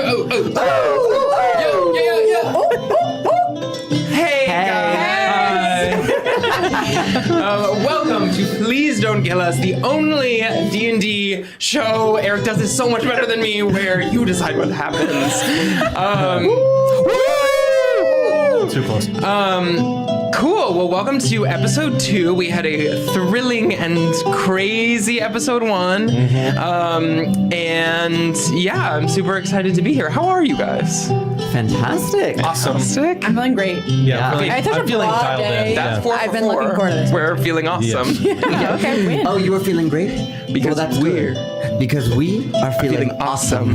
Hey guys! Welcome to Please Don't Kill Us, the only D&D show. Eric does this so much better than me, where you decide what happens. Too close. Cool. Well, welcome to episode 2. We had a thrilling and crazy episode 1. And yeah, I'm super excited to be here. How are you guys? Fantastic. Awesome. Fantastic. I'm feeling great. Yeah. I took I'm a feeling broad dialed day. in. That's 4 I've for been 4. looking forward to this. We're feeling awesome. Yeah, okay, win. Oh, you were feeling great? Because well, that's we're good. Because we are feeling awesome.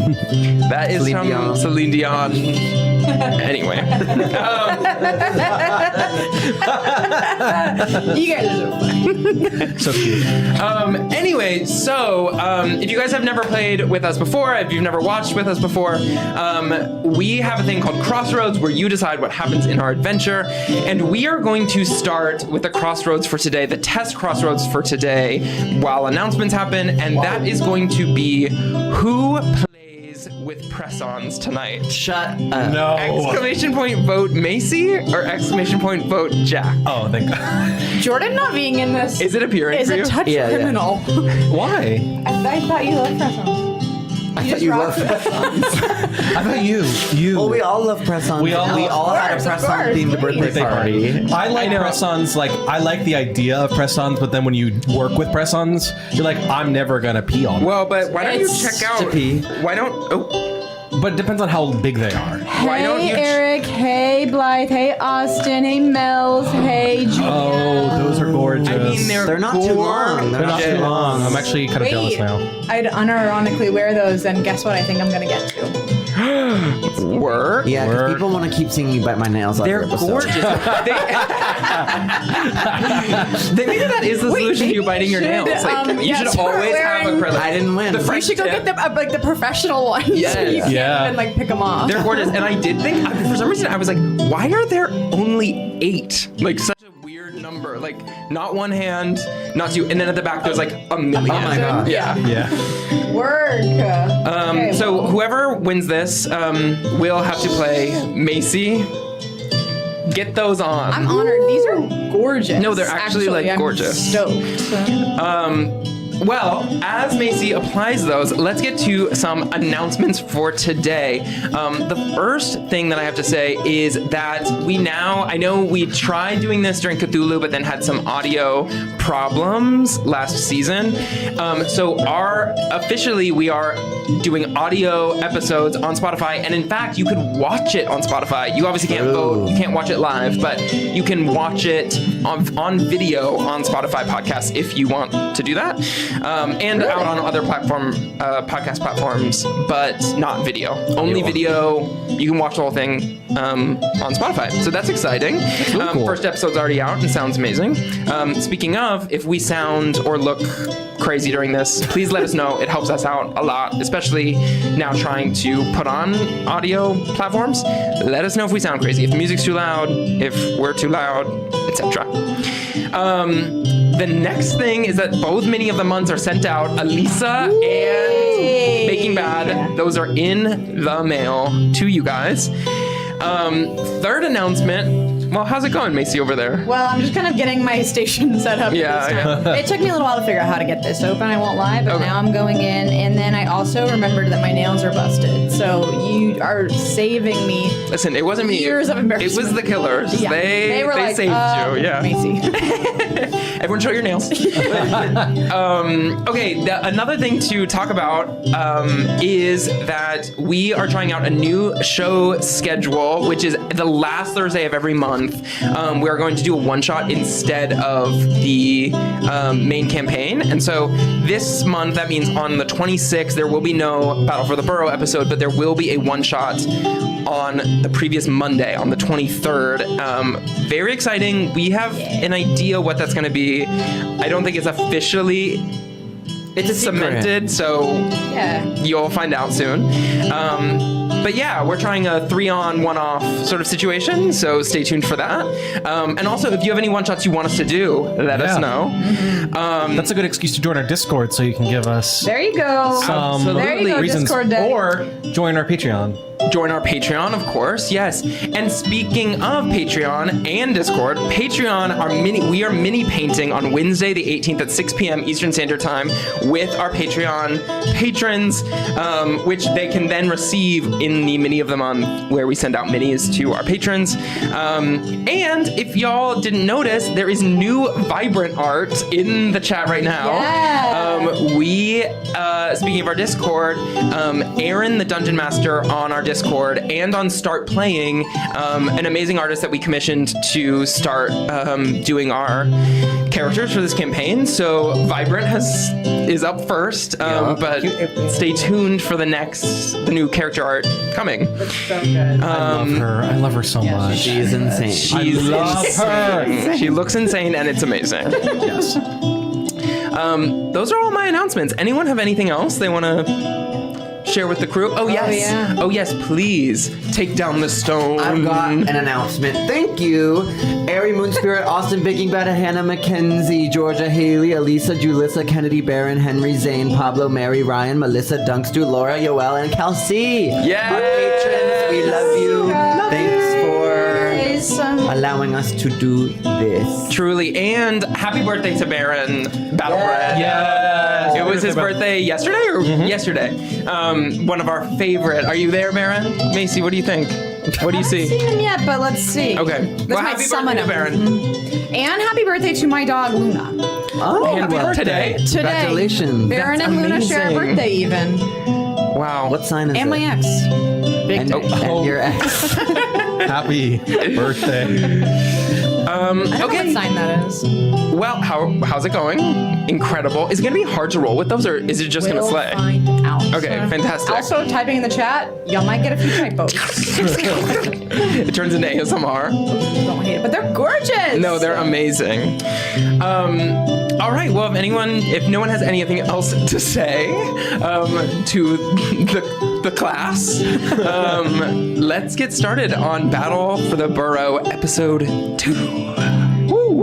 That is Celine from Dion. Celine Dion. Anyway. You guys are so funny. So cute. Anyway, so if you guys have never played with us before, if you've never watched with us before, we have a thing called Crossroads where you decide what happens in our adventure. And we are going to start with the Crossroads for today, the test Crossroads for today, while announcements happen. And that is going to be who plays with press-ons tonight. Shut up. No. Exclamation point vote Macy or exclamation point vote Jack? Oh, thank God. Jordan not being in this Is it appearing is for a you? touch Yeah, yeah. criminal. Why? I thought you loved press-ons. I thought you loved press-ons. I thought you. Well, we all love press-ons. We all- we all had a Of press-on course, themed please. birthday party. I like know. press-ons. Like, I like the idea of press-ons, but then when you work with press-ons, you're like, I'm never gonna pee on them. Well, but why don't you It's check out? to pee. Why don't? Oh, But it depends on how big they are. why don't you? Eric, hey Blythe, hey Austin, hey Mel's, hey Julia. Oh, those are gorgeous. I mean, They're not too long. They're not too long. I'm actually kind of jealous now. I'd unironically wear those, and guess what I think I'm gonna get to? Work. Yeah, because Word. people want to keep seeing me bite my nails. They're every episode. gorgeous. Maybe that is the solution to you biting your nails. Like, you yeah, should start always have wearing- acrylic. I didn't win. The You French should go tip. get the professional ones. Yes. So you can't Yeah. even pick them off. They're gorgeous, and I did think for some reason I was like, why are there only 8? Like such a weird number. Like not one hand, not 2, and then at the back there's like a million. Oh my God. Yeah. Yeah. Work. Okay, So well, whoever wins this will have to play Macy. Get those on. I'm honored. These are gorgeous. No, they're actually, like, I'm gorgeous. Stoked. Well, as Macy applies those, let's get to some announcements for today. The first thing that I have to say is that I know we tried doing this during Cthulhu, but then had some audio problems last season. So officially we are doing audio episodes on Spotify, and in fact, you could watch it on Spotify. You obviously can't vote, you can't watch it live, but you can watch it on video on Spotify podcasts if you want to do that. And out on other podcast platforms, but not video. Only video. You can watch the whole thing on Spotify. So that's exciting. really cool. First episode's already out and sounds amazing. Speaking of, if we sound or look crazy during this, please let us know. It helps us out a lot, especially now trying to put on audio platforms. Let us know if we sound crazy, if the music's too loud, if we're too loud, etc. The next thing is that both Mini of the Months are sent out. Alisa and Baking Bad. Those are in the mail to you guys. Third announcement. Well, how's it going, Macy, over there? Well, I'm just kind of getting my station set up. Yeah, this time. It took me a little while to figure out how to get this open, I won't lie, but Okay. now I'm going in, and then I also remembered that my nails are busted. So you are saving me Listen, it wasn't me. years of embarrassment. It was the killers. Yeah. They were like, saved you. Yeah. Macy. Everyone show your nails. Okay, another thing to talk about is that we are trying out a new show schedule, which is the last Thursday of every month. We are going to do a one-shot instead of the main campaign. And so this month, that means on the 26th, there will be no Battle for the Burrow episode, but there will be a one-shot on the previous Monday, on the 23rd. Very exciting. We have an idea what that's going to be. I don't think it's officially It's a secret. cemented, so Yeah. you'll find out soon. But yeah, we're trying a 3-on, 1-off sort of situation, so stay tuned for that. And also, if you have any one-shots you want us to do, let us know. That's a good excuse to join our Discord so you can give us There you go. some There you go, reasons, Discord day. or join our Patreon. Join our Patreon, of course, yes. And speaking of Patreon and Discord, we are mini painting on Wednesday the 18th at 6 p.m. Eastern Standard Time with our Patreon patrons, which they can then receive in the Mini of the Month, where we send out minis to our patrons. And if y'all didn't notice, there is new Vibrant art in the chat right now. Yeah. Speaking of our Discord, Aaron, the Dungeon Master, on our Discord and on Start Playing, an amazing artist that we commissioned to start doing our characters for this campaign. So Vibrant is up first, but stay tuned for the new character art coming. So good. I love her so much. She is insane. She's love her. insane. She looks insane and it's amazing. Yes. Those are all my announcements. Anyone have anything else they want to share with the crew? Oh, yes. yeah. Oh, yes, please. Take down the stone. I've got an announcement. Thank you. Ari Moon Spirit, Austin Baking Batter, Hannah McKenzie, Georgia Haley, Elisa, Julissa, Kennedy Barron, Henry Zane, Pablo, Mary, Ryan, Melissa, Dunkstu, Laura, Yoel, and Kelsey. Yes. Our patrons, we love you. Thanks for allowing us to do this. Truly. And happy birthday to Baron Battlebred. Yes. It was his birthday yesterday or yesterday? One of our favorite. Are you there, Baron? Macy, what do you think? What do you I haven't see? seen him yet, but let's see. Okay. This Well, might happy summon birthday to him. Baron. And happy birthday to my dog, Luna. Oh, Happy birthday. Today. Congratulations. Baron That's and Luna share a amazing. birthday even. Wow. What sign is And my it? ex. Big And, day. and your ex. Happy birthday. I don't know okay. what sign that is. Well, how's it going? Incredible. Is it going to be hard to roll with those, or is it just going to We'll slay? find out. Okay, fantastic. Also, typing in the chat, y'all might get a few typos. It turns into ASMR. Don't hate it, but they're gorgeous. No, they're amazing. All right. Well, if no one has anything else to say to the class, let's get started on Battle for the Burrow, Episode 2. Woo!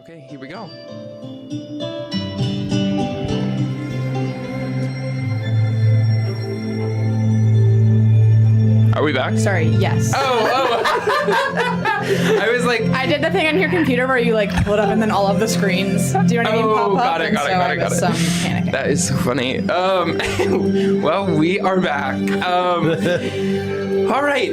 Okay, here we go. Are we back? Sorry, yes. Oh. I was like, I did the thing on your computer where you like pull it up and then all of the screens, do you know what I mean, pop up? got it, and got it, so got I it, got was, it. panicking. That is so funny. Well, we are back. All right.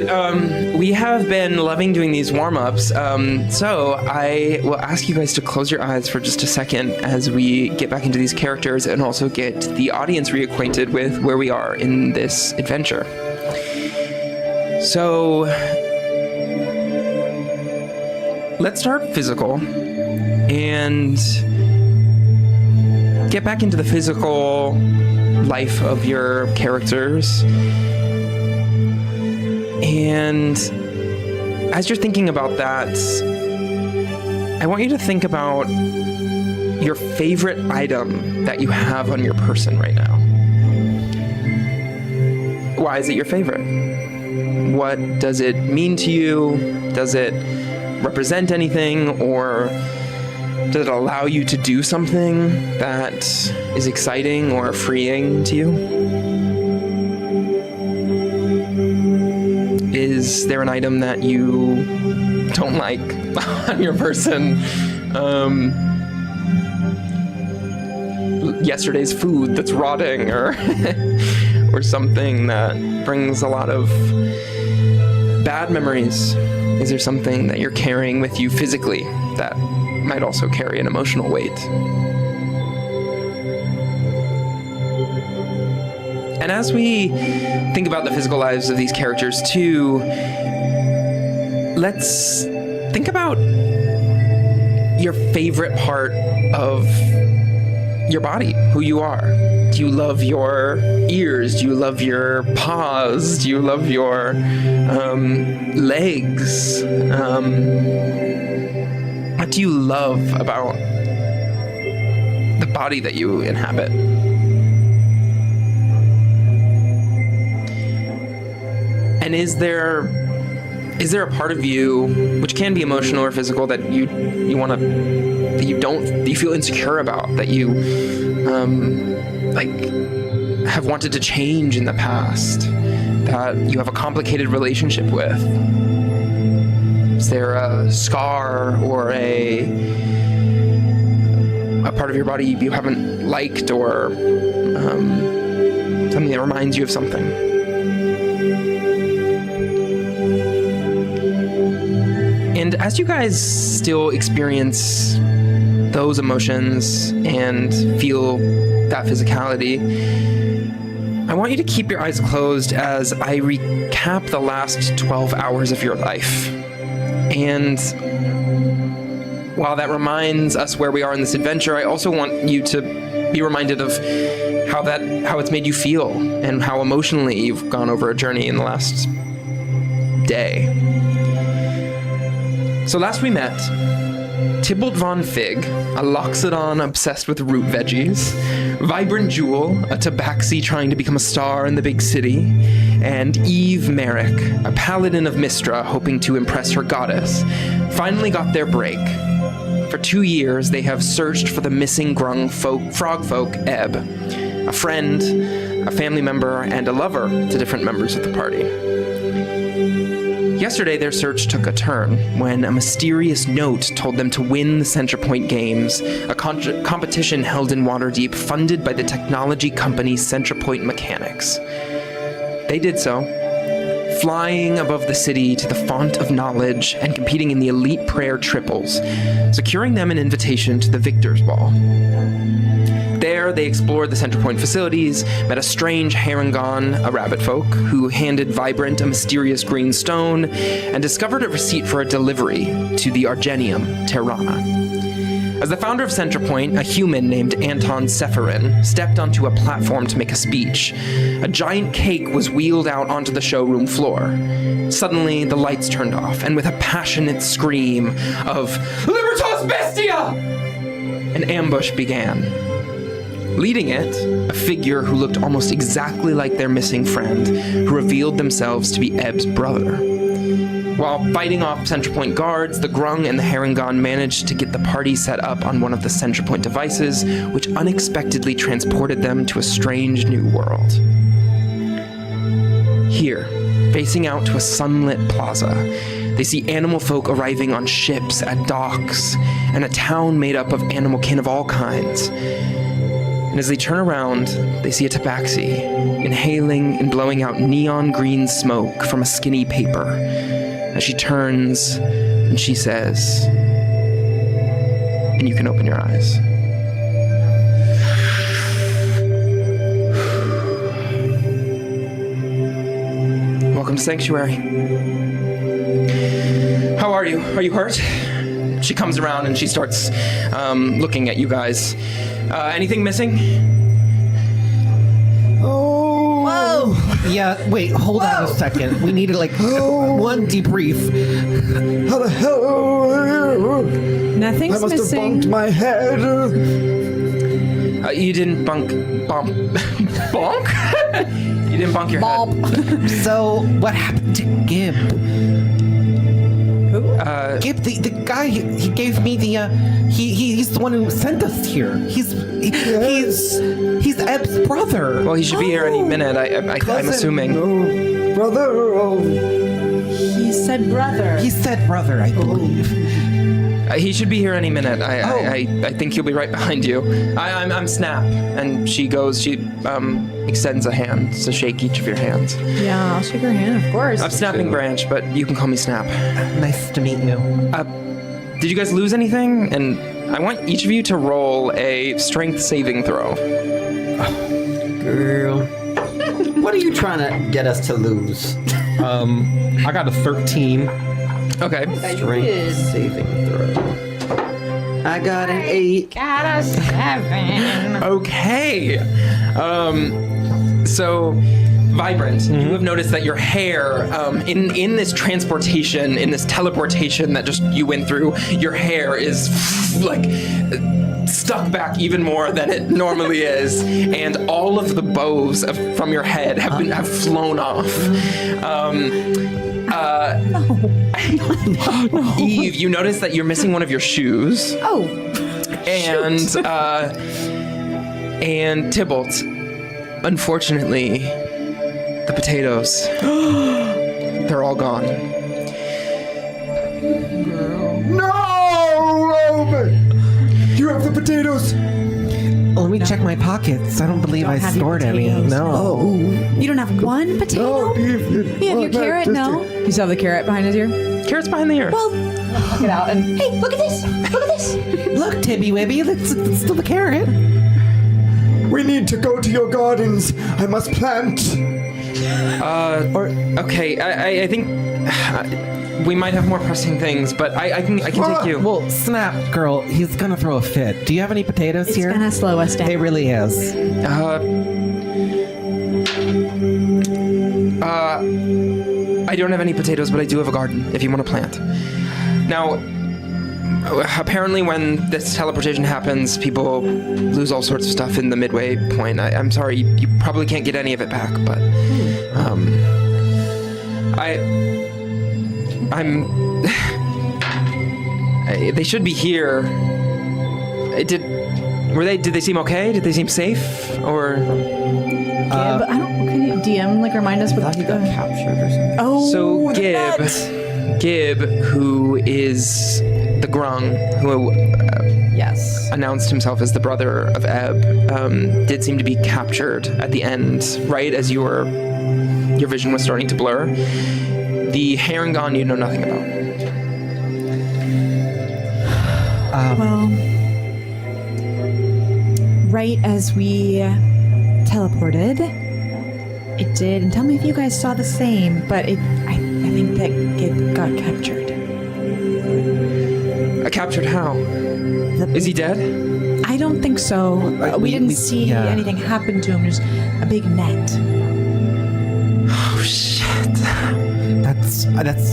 We have been loving doing these warm-ups. So I will ask you guys to close your eyes for just a second as we get back into these characters and also get the audience reacquainted with where we are in this adventure. So let's start physical and get back into the physical life of your characters. And as you're thinking about that, I want you to think about your favorite item that you have on your person right now. Why is it your favorite? What does it mean to you? Does it represent anything, or does it allow you to do something that is exciting or freeing to you? Is there an item that you don't like on your person? yesterday's food that's rotting, or or something that brings a lot of bad memories? Is there something that you're carrying with you physically that might also carry an emotional weight? And as we think about the physical lives of these characters too, let's think about your favorite part of your body, who you are. Do you love your ears? Do you love your paws? Do you love your legs? What do you love about the body that you inhabit? And is there a part of you, which can be emotional or physical, that you feel insecure about, that you have wanted to change in the past, that you have a complicated relationship with? Is there a scar or a part of your body you haven't liked, or something that reminds you of something? And as you guys still experience those emotions and feel that physicality, I want you to keep your eyes closed as I recap the last 12 hours of your life. And while that reminds us where we are in this adventure, I also want you to be reminded of how it's made you feel and how emotionally you've gone over a journey in the last day. So last we met, Thibault Von Fig, a Loxodon obsessed with root veggies, Vibrant Jewel, a tabaxi trying to become a star in the big city, and Eve Merrick, a paladin of Mystra hoping to impress her goddess, finally got their break. For 2 years, they have searched for the missing grung frog folk, Eb, a friend, a family member, and a lover to different members of the party. Yesterday, their search took a turn when a mysterious note told them to win the Centrapoint Games, a competition held in Watereeep funded by the technology company Centrapoint Mechanics. They did so, flying above the city to the font of knowledge and competing in the elite prayer triples, securing them an invitation to the Victor's Ball. There, they explored the Centrapoint facilities, met a strange harengon, a rabbit folk, who handed Vibrant a mysterious green stone, and discovered a receipt for a delivery to the Argenium, TerRana. As the founder of Centrapoint, a human named Anton Sephirin stepped onto a platform to make a speech. A giant cake was wheeled out onto the showroom floor. Suddenly, the lights turned off, and with a passionate scream of "Libertas Bestia!" an ambush began. Leading it, a figure who looked almost exactly like their missing friend, who revealed themselves to be Eb's brother. While fighting off Centrapoint guards, the grung and the harengon managed to get the party set up on one of the Centrapoint devices, which unexpectedly transported them to a strange new world. Here, facing out to a sunlit plaza, they see animal folk arriving on ships at docks, and a town made up of animal kin of all kinds. And as they turn around, they see a tabaxi, inhaling and blowing out neon green smoke from a skinny paper. As she turns, and she says, and you can open your eyes. Welcome to Sanctuary. How are you? Are you hurt? She comes around and she starts looking at you guys. Anything missing? Oh. Whoa. Yeah, wait, hold on a second. We need to, one debrief. How the hell? Nothing's I must have missing. bumped my head. You didn't bonk? You didn't bonk your head. So, what happened to Gib? Who? Gib, the guy, he gave me the, he's the one who sent us here. He's Eb's brother. Well, he should be here any minute, I'm assuming. No, brother. Oh. He said brother. He said brother, I believe. He should be here any minute. I think he'll be right behind you. I'm Snap, and she extends a hand to shake each of your hands. Yeah, I'll shake her hand, of course. I'm Snapping Branch, but you can call me Snap. Nice to meet you. Did you guys lose anything? And I want each of you to roll a strength saving throw. Girl. What are you trying to get us to lose? I got a 13. Okay. Strength saving throw. I got an 8. Got a 7. Okay. So, Vibrant, you have noticed that your hair, in this transportation, in this teleportation that just you went through, your hair is like stuck back even more than it normally is, and all of the bows from your head have flown off. Eve, you notice that you're missing one of your shoes. Oh. And Thibault, unfortunately, the potatoes, they're all gone. No, Roman! You have the potatoes. Let me check my pockets. I don't believe I have your stored any. potatoes. No. You don't have one potato? No, You have your carrot? No. You still have the carrot behind his ear? Carrot's behind the ear. Well, look it out and hey, look at this! Look at this! Look, Tibby Wibby, that's still the carrot. We need to go to your gardens. I must plant. Okay, I think we might have more pressing things, but I can take you. Well, Snap, girl, he's gonna throw a fit. Do you have any potatoes It's here? gonna slow us down. It really is. I don't have any potatoes, but I do have a garden if you want to plant. Now, apparently when this teleportation happens, people lose all sorts of stuff in the midway point. I'm sorry, you probably can't get any of it back, but they should be here. Did they seem okay? Did they seem safe? Or Gib, can you DM remind us what He got captured or something. Oh, so the Gib, vet. who is the grung, who Yes. announced himself as the brother of Eb, did seem to be captured at the end, right as your vision was starting to blur. The harengon you know nothing about. Well, right as we teleported, it did. And tell me if you guys saw the same. But I think that Gib got captured. Captured how? Is he dead? I don't think so. We didn't see yeah. anything happen to him. There's a big net. Oh shit! That's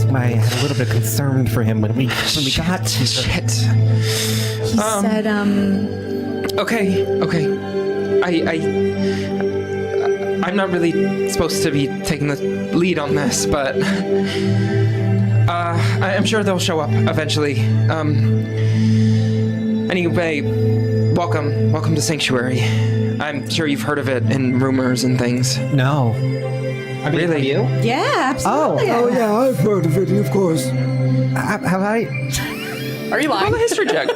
why I had a little bit concerned for him when we got to Shit. He said, Okay. I'm not really supposed to be taking the lead on this, but I'm sure they'll show up eventually. Anyway, welcome to Sanctuary. I'm sure you've heard of it in rumors and things. No. I mean, Really? You? yeah, absolutely. Oh yeah, I've heard of it, of course. Have I? Are you Roll a lying? history check. I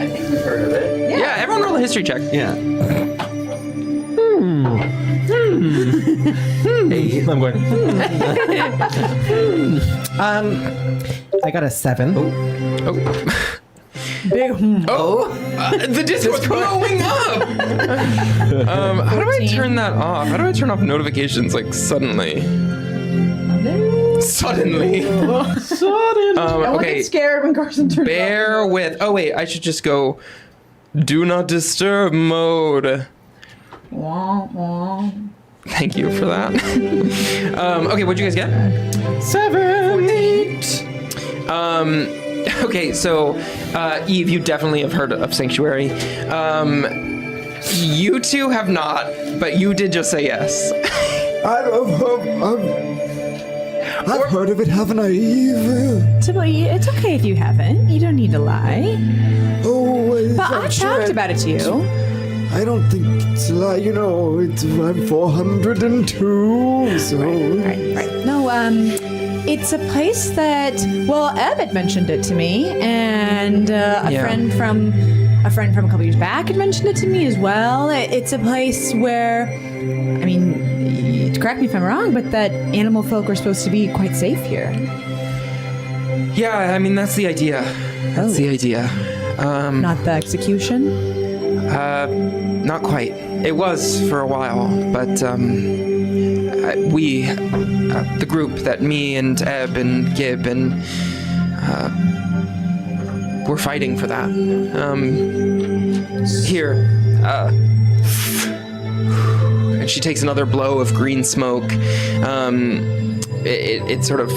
think you've heard of it. Yeah, everyone roll a history check. Yeah. I'm going. I got a 7. Oh. Big. The Discord's blowing up! How do I turn that off? How do I turn off notifications like Suddenly. Okay, Get scared when Carson turns bear with... Oh wait, I should just go do not disturb mode. Thank you for that. Okay, what'd you guys get? 7, 8. Okay, so Eve, you definitely have heard of Sanctuary. You two have not, but you did just say yes. I've heard of it, haven't I, Eve? It's okay if you haven't. You don't need to lie. Always. But I talked about it to you. I don't think it's a lie, you know. I'm 402, so. Right. No, It's a place that, well, Eb had mentioned it to me, and a friend from a couple years back had mentioned it to me as well. It's a place where, I mean, correct me if I'm wrong, but that animal folk are supposed to be quite safe here. Yeah, I mean, that's the idea. That's the idea. Not the execution? Not quite. It was for a while, but we, the group that me and Eb and Gib and we're fighting for that. Here, and she takes another blow of green smoke. It sort of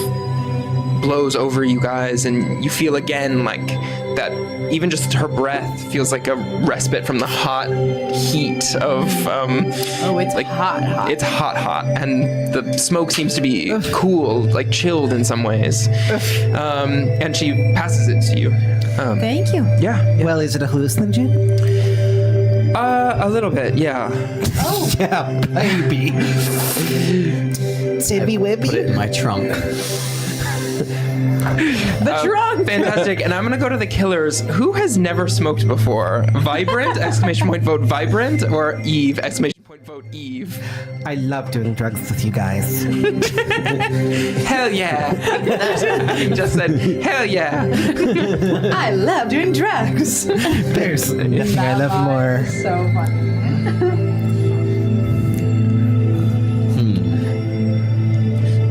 blows over you guys, and you feel again like that. Even just her breath feels like a respite from the hot heat of. It's like, hot. It's hot, and the smoke seems to be cool, like chilled in some ways. And she passes it to you. Thank you. Yeah. Well, is it a hallucinogen? A little bit, yeah. Oh, yeah, baby. Tibby Put it Wibby. in my trunk. The trunk! Fantastic. And I'm going to go to the killers. Who has never smoked before? Vibrant, exclamation point vote Vibrant, or Eve, exclamation point vote Eve? I love doing drugs with you guys. Hell yeah. You just said, hell yeah. I love doing drugs. There's nothing I love more. So funny.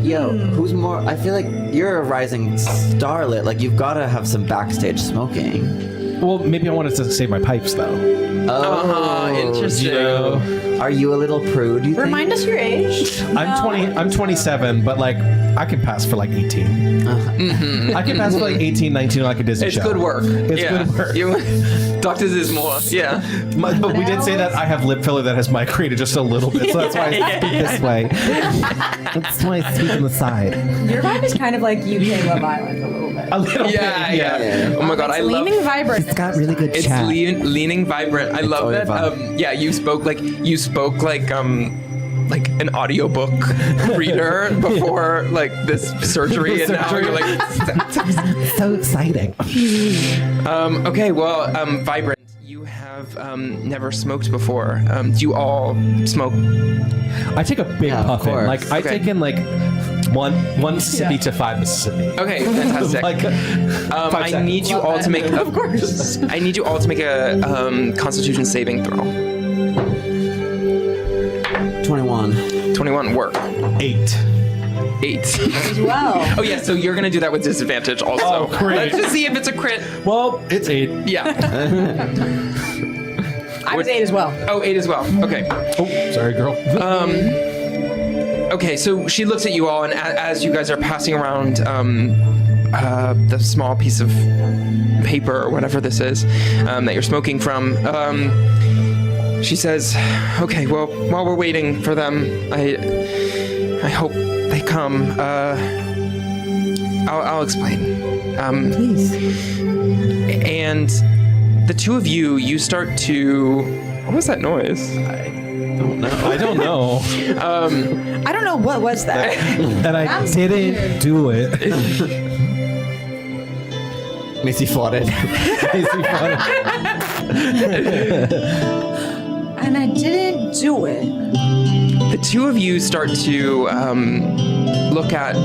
Yo, who's more? I feel like you're a rising starlet. Like, you've got to have some backstage smoking. Well, maybe I wanted to save my pipes though. Interesting. You know, Are you a little prude, you think? Remind us your age. I'm 27, but like I can pass for like 18. I can pass for like 18, 19 like a Disney It's show. good work. It's good work. Doctors is more. Yeah. But we did say that I have lip filler that has migrated just a little bit, so that's why I speak this way. That's why I speak on the side. Your vibe is kind of like UK Love Island a little bit. A little Yeah. bit. Oh my god, I It's love. leaning vibrant. It's got really good It's chat. leaning vibrant. I love always that. fun. Yeah, you spoke like an audiobook reader before like this surgery, and now you're like. So exciting. Okay, well, Vibrant, you have never smoked before. Do you all smoke? I take a big Yeah, of puff in. course. Like I Okay. take in like one Mississippi to 5 Mississippi. Okay, fantastic. Like, 5 I seconds. need you all to make. Of course. I need you all to make a Constitution saving throw. 21. 21 work. 8. 8. As well. Oh yeah, so you're gonna do that with disadvantage also. Oh, great. Let's just see if it's a crit. Well, it's 8. Yeah. I was 8 as well. Oh, 8 as well. Okay. Oh, sorry, girl. Okay, so she looks at you all, and as you guys are passing around the small piece of paper or whatever this is that you're smoking from, she says, "Okay, well, while we're waiting for them, I hope they come. I'll explain. Please. And the two of you start to. What was that noise? I don't know. I don't know what was that. And I That's didn't weird. do it. Missy farted. And I didn't do it. The two of you start to look at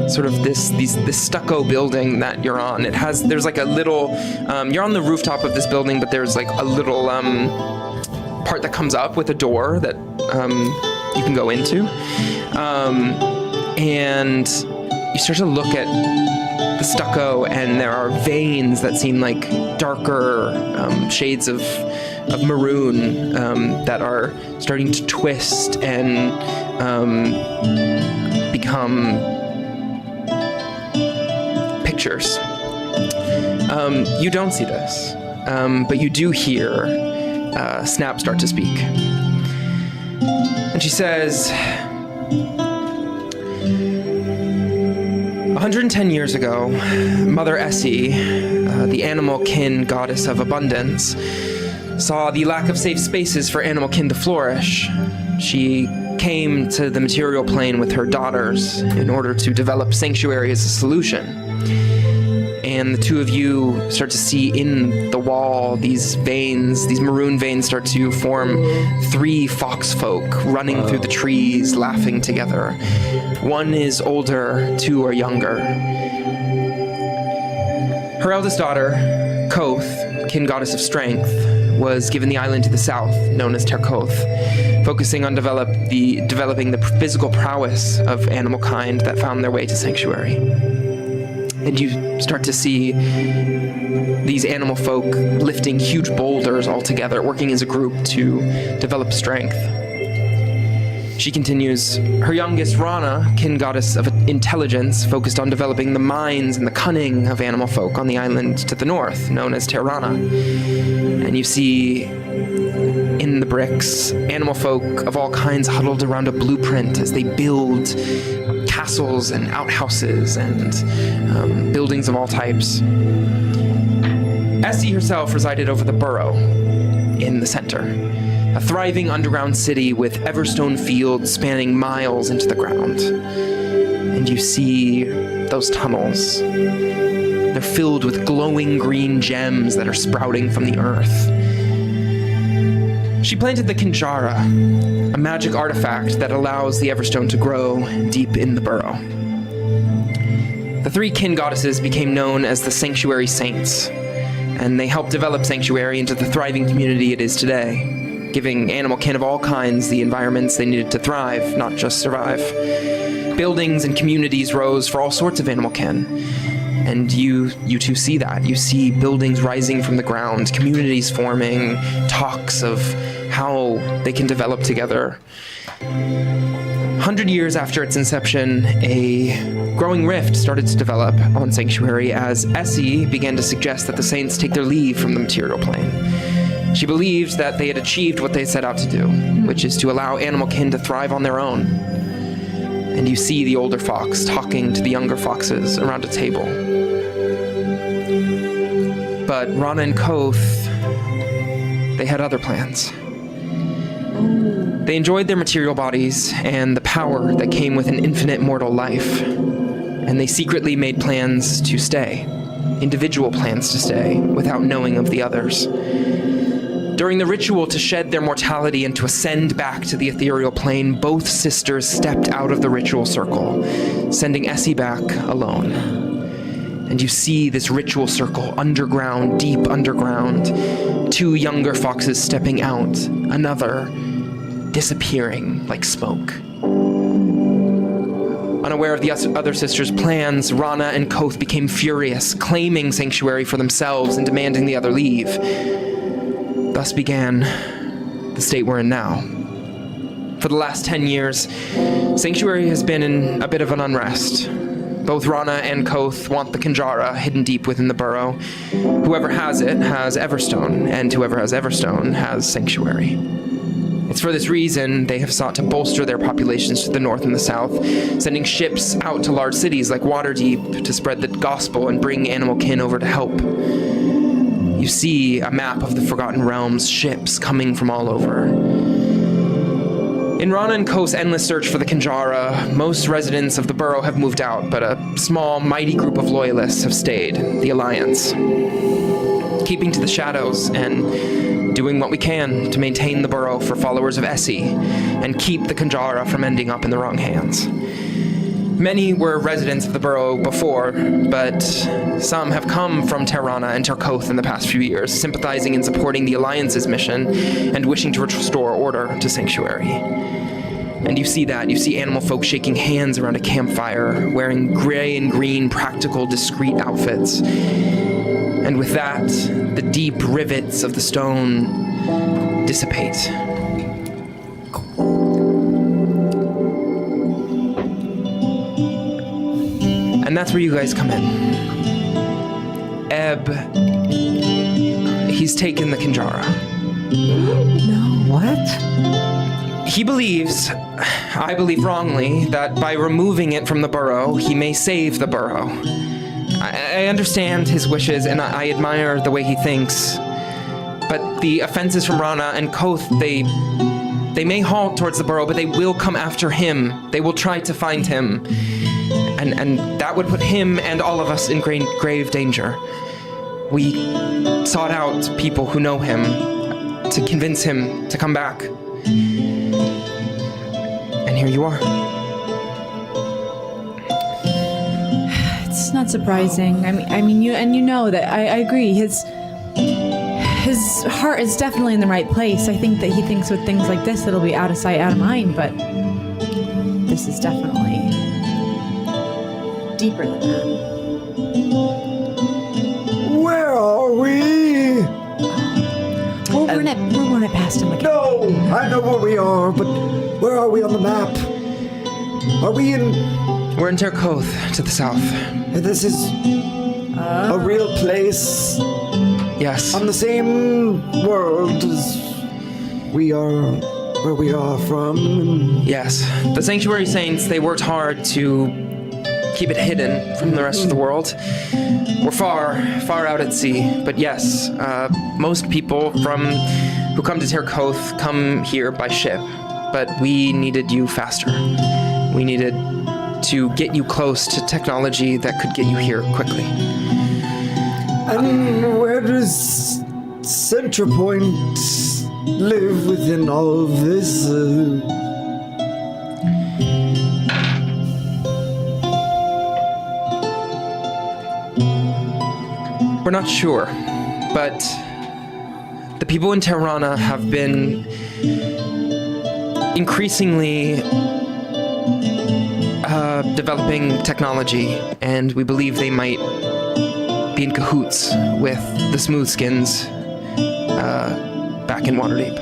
sort of this stucco building that you're on. There's like a little. You're on the rooftop of this building, but there's like a little part that comes up with a door that you can go into, and you start to look at the stucco, and there are veins that seem like darker shades of maroon that are starting to twist and become pictures. You don't see this, but you do hear Snap start to speak. And she says, 110 years ago, Mother Essie, the animal kin goddess of abundance, saw the lack of safe spaces for animal kin to flourish. She came to the material plane with her daughters in order to develop Sanctuary as a solution. And the two of you start to see in the wall these veins, these maroon veins start to form 3 fox folk running through the trees, laughing together. One is older, 2 are younger. Her eldest daughter, Koth, kin goddess of strength, was given the island to the south, known as Terkoth, focusing on developing the physical prowess of animal kind that found their way to Sanctuary. And you start to see these animal folk lifting huge boulders all together, working as a group to develop strength. She continues, her youngest, Rana, kin goddess of intelligence, focused on developing the minds and the cunning of animal folk on the island to the north, known as TerRana. And you see in the bricks, animal folk of all kinds huddled around a blueprint as they build castles and outhouses and buildings of all types. Essie herself resided over the Burrow in the center, a thriving underground city with everstone fields spanning miles into the ground. And you see those tunnels. They're filled with glowing green gems that are sprouting from the earth. She planted the Kinjara, a magic artifact that allows the Everstone to grow deep in the burrow. The 3 kin goddesses became known as the Sanctuary Saints, and they helped develop Sanctuary into the thriving community it is today, giving animal kin of all kinds the environments they needed to thrive, not just survive. Buildings and communities rose for all sorts of animal kin. And you too see that. You see buildings rising from the ground, communities forming, talks of how they can develop together. 100 years after its inception, a growing rift started to develop on Sanctuary as Essie began to suggest that the Saints take their leave from the material plane. She believed that they had achieved what they set out to do, which is to allow animal kin to thrive on their own. And you see the older fox talking to the younger foxes around a table. But Rana and Koth, they had other plans. They enjoyed their material bodies and the power that came with an infinite mortal life. And they secretly made plans to stay, individual plans to stay, without knowing of the others. During the ritual to shed their mortality and to ascend back to the ethereal plane, both sisters stepped out of the ritual circle, sending Essie back alone. And you see this ritual circle underground, deep underground, 2 younger foxes stepping out, another disappearing like smoke. Unaware of the other sisters' plans, Rana and Koth became furious, claiming Sanctuary for themselves and demanding the other leave. Thus began the state we're in now. For the last 10 years, Sanctuary has been in a bit of an unrest. Both Rana and Koth want the Kinjara hidden deep within the burrow. Whoever has it has Everstone, and whoever has Everstone has Sanctuary. It's for this reason they have sought to bolster their populations to the north and the south, sending ships out to large cities like Watereeep to spread the gospel and bring animal kin over to help. You see a map of the Forgotten Realms, ships coming from all over. In Rana and Koth's endless search for the Kinjara, most residents of the burrow have moved out, but a small, mighty group of loyalists have stayed, the Alliance, keeping to the shadows and doing what we can to maintain the burrow for followers of Essie and keep the Kinjara from ending up in the wrong hands. Many were residents of the burrow before, but some have come from TerRana and Terkoth in the past few years, sympathizing and supporting the Alliance's mission and wishing to restore order to Sanctuary. And you see that. You see animal folk shaking hands around a campfire, wearing gray and green, practical, discreet outfits. And with that, the deep rivets of the stone dissipate. And that's where you guys come in. Ebb, he's taken the Kinjara. No, what? He believes, I believe wrongly, that by removing it from the burrow, he may save the burrow. I understand his wishes, and I admire the way he thinks. But the offenses from Rana and Koth, they They may halt towards the burrow, but they will come after him. They will try to find him. And that would put him and all of us in grave danger. We sought out people who know him to convince him to come back. And here you are. It's not surprising. I mean, you know that I agree. His heart is definitely in the right place. I think that he thinks with things like this, it'll be out of sight, out of mind. But this is definitely deeper than that. Where are we? We'll run it past him again. No, I know where we are, but where are we on the map? Are we in... We're in Terkoth to the south. This is a real place Yes. on the same world as we are, where we are from. Yes. The Sanctuary Saints, they worked hard to keep it hidden from the rest of the world. We're far, far out at sea. But yes, most people who come to Terkoth come here by ship. But we needed you faster. We needed to get you close to technology that could get you here quickly. And where does Centrapoint live within all of this? We're not sure, but the people in TerRana have been increasingly developing technology, and we believe they might be in cahoots with the Smoothskins back in Watereeep.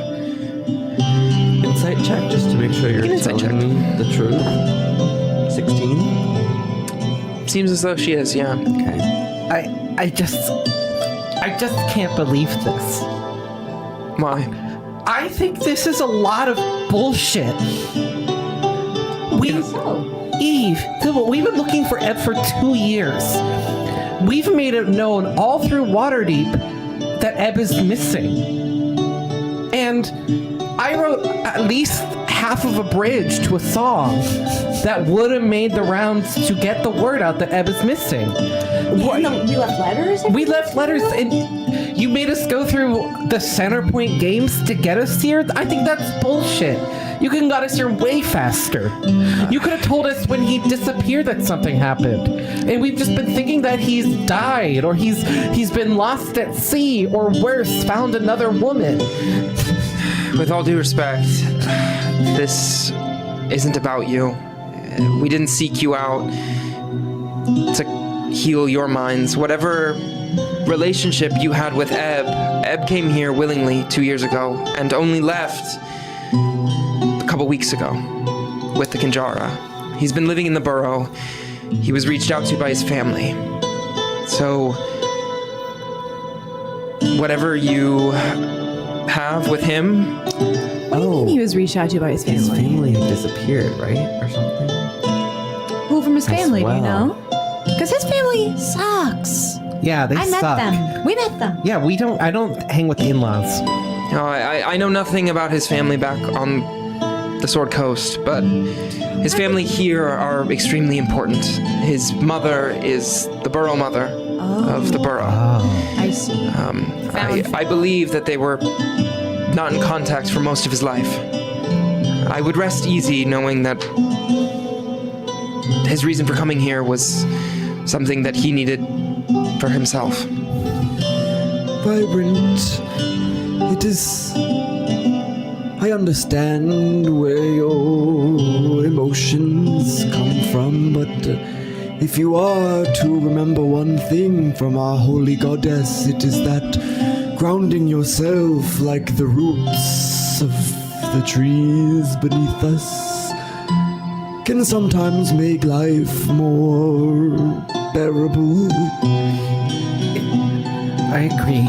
Insight check just to make sure you're Insight telling me the truth. 16? Seems as though she is, yeah. Okay. I just can't believe this. Why? I think this is a lot of bullshit. Eve, Thibault, we've been looking for Eb for 2 years. We've made it known all through Watereeep that Eb is missing. And I wrote at least half of a bridge to a song that would have made the rounds to get the word out that Eb is missing. We left letters? We left letters, and you made us go through the Centrapoint Games to get us here? I think that's bullshit. You could have got us here way faster. You could have told us when he disappeared that something happened. And we've just been thinking that he's died, or he's been lost at sea, or worse, found another woman. With all due respect, this isn't about you. We didn't seek you out to heal your minds. Whatever relationship you had with Eb came here willingly 2 years ago and only left a couple weeks ago with the Kinjara. He's been living in the Burrow. He was reached out to by his family. So, whatever you have with him... What do you mean he was reached out to by his family? His family had disappeared, right? Or something? Who from his family, do you well. know? Because his family sucks. Yeah, they I suck. met them. We met them. Yeah, I don't hang with the in-laws. No, I know nothing about his family back on the Sword Coast, but his family here are extremely important. His mother is the Burrow mother of the Burrow. I see. I believe that they were not in contact for most of his life. I would rest easy knowing that his reason for coming here was something that he needed for himself. Vibrant, it is... I understand where your emotions come from, but if you are to remember one thing from our holy goddess, it is that grounding yourself like the roots of the trees beneath us can sometimes make life more bearable. I agree.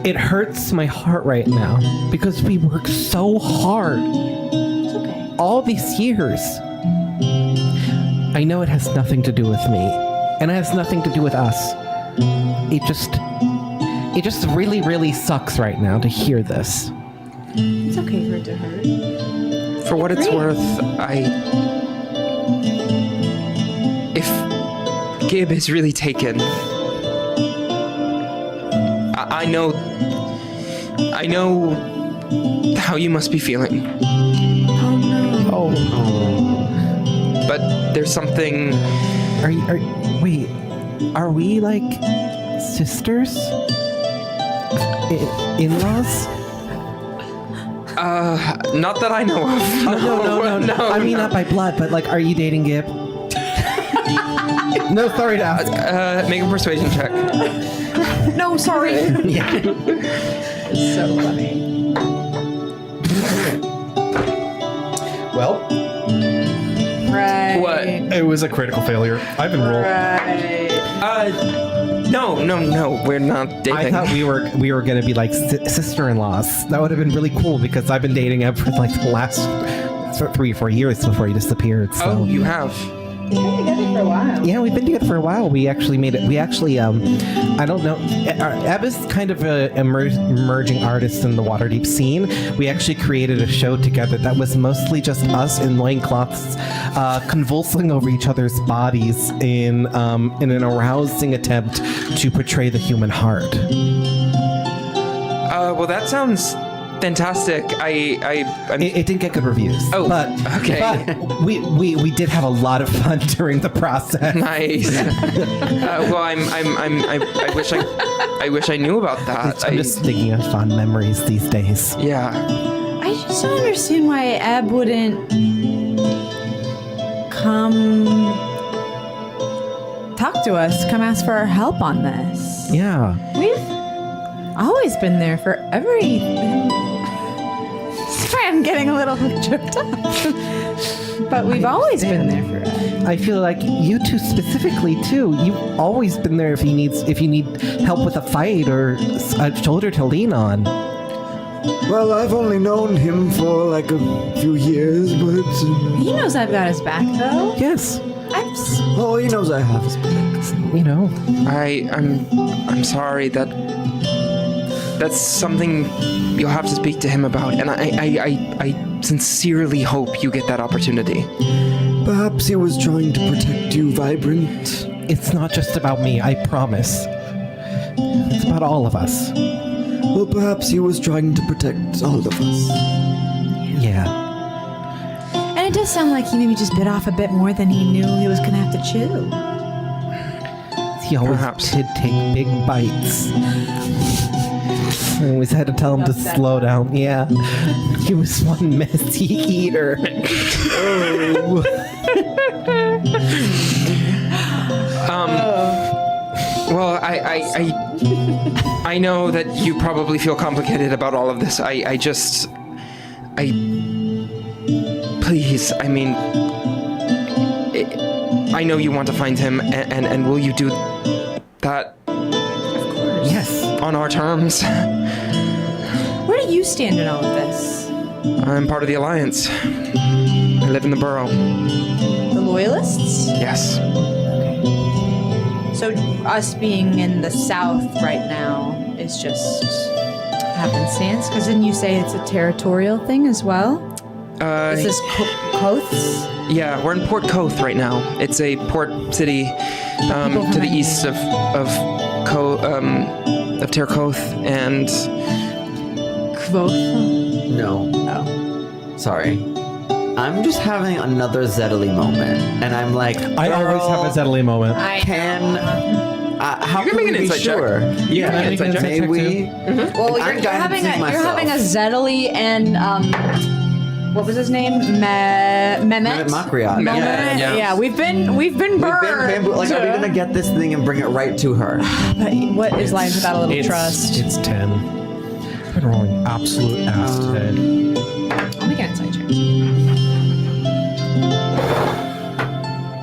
It hurts my heart right now because we worked so hard It's okay. all these years. I know it has nothing to do with me, and it has nothing to do with us. It just really, really sucks right now to hear this. It's okay for it to hurt. For what it's Great. worth, if Gib is really taken, I know how you must be feeling. Oh no. But there's something. Wait, are we like sisters? In-laws? Not that I know of. No. I mean, not by blood, but like, are you dating Gib? No, sorry to ask. Make a persuasion check. No, sorry. Yeah. It's so funny. Well, Right. What? it was a critical failure. I've been rolled. Right. No, we're not dating. I thought we were gonna be like sister-in-laws. That would have been really cool because I've been dating Eb for like the last 3 or 4 years before he disappeared. So. Oh, you have. We've been together for a while. Yeah, we've been together for a while. We actually made it. We actually, I don't know. Eb is kind of an emerging artist in the Watereeep scene. We actually created a show together that was mostly just us in loincloths, convulsing over each other's bodies in an arousing attempt to portray the human heart. Well, that sounds fantastic. I'm It didn't get good reviews. Oh, but okay. But we did have a lot of fun during the process. nice. Well, I wish I knew about that. I'm just thinking of fond memories these days. Yeah. I just don't understand why Eb wouldn't come talk to us, come ask for our help on this. Yeah. We've always been there for everything. Sorry, I'm getting a little choked up. But we've always been there for it. I feel like you two specifically too. You've always been there if you need help with a fight or a shoulder to lean on. Well, I've only known him for like a few years, but He knows I've got his back, though. Yes. oh, he knows I have his back. You know. I'm sorry that's something you'll have to speak to him about, and I sincerely hope you get that opportunity. Perhaps he was trying to protect you, Vibrant. It's not just about me, I promise. It's about all of us. Well, perhaps he was trying to protect all of us. Yeah. And it does sound like he maybe just bit off a bit more than he knew he was going to have to chew. He always Perhaps. did take big bites. I always had to tell him to slow down. Yeah. He was one messy eater. Well, I know that you probably feel complicated about all of this. Please, I mean, I know you want to find him, and will you do that Yes. on our terms? Where do you stand in all of this? I'm part of the Alliance. I live in the Burrow. The Loyalists? Yes. So us being in the South right now is just happenstance? Because didn't you say it's a territorial thing as well? Is this Koths? Yeah, we're in Port Koth right now. It's a port city to the east of Ter Koth, and Kvoth? No. Oh. Sorry. I'm just having another Zedley moment, and I'm like, I always have a Zedley moment. can. How You can make we an be insight check. sure? Yeah, Can I make an inside check. insight May we? Well, I'm you're guiding having a myself. Zedley and what was his name? Mehmet Makriot. Moment. Yeah. Yeah, we've been burned. Like, are we gonna get this thing and bring it right to her? But what is life without a little trust? It's 10. I've been rolling absolute ass today. I'll make an insight check.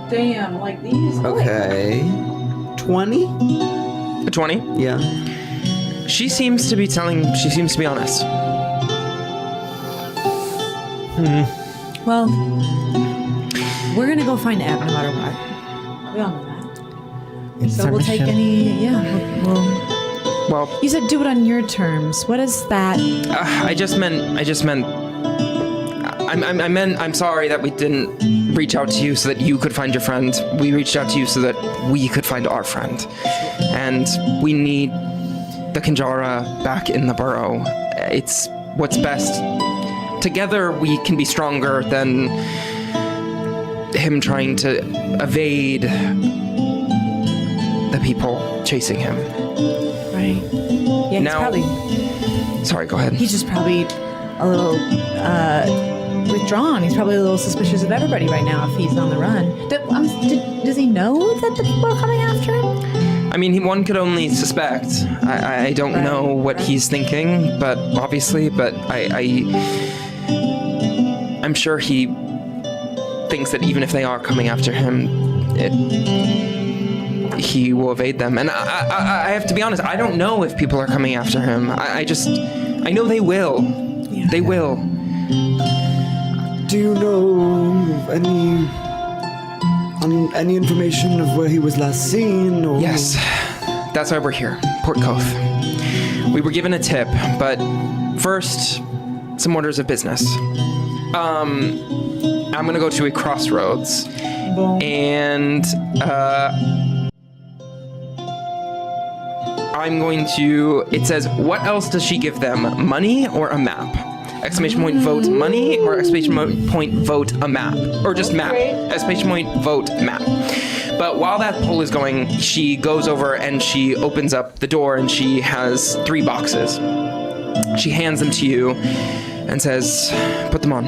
Damn, like these. Okay. 20? 20. Yeah. She seems to be honest. Well, we're gonna go find Ab no matter what. We all know that. It's So our we'll take mission. any. Yeah, we'll Well, You said do it on your terms. What is that? I just meant. I'm sorry that we didn't reach out to you so that you could find your friend. We reached out to you so that we could find our friend. And we need the Kinjara back in the Burrow. It's what's best. Together we can be stronger than him trying to evade the people chasing him. Right. Yeah, he's Now- probably Sorry, go ahead. he's just probably a little withdrawn. He's probably a little suspicious of everybody right now if he's on the run. Does he know that the people are coming after him? I mean, one could only suspect. I don't know what he's thinking, but I'm sure he thinks that even if they are coming after him, he will evade them. And I have to be honest, I don't know if people are coming after him. I know they will. Yeah. They will. Do you know any information of where he was last seen? Or? Yes, that's why we're here, Port Coth. We were given a tip, but first, some orders of business. I'm gonna go to a crossroads, and I'm going to. It says, "What else does she give them? Money or a map?" Exclamation point vote money or exclamation point vote a map or just map. Exclamation point vote map. But while that poll is going, she goes over and she opens up the door and she has 3 boxes. She hands them to you and says, "Put them on."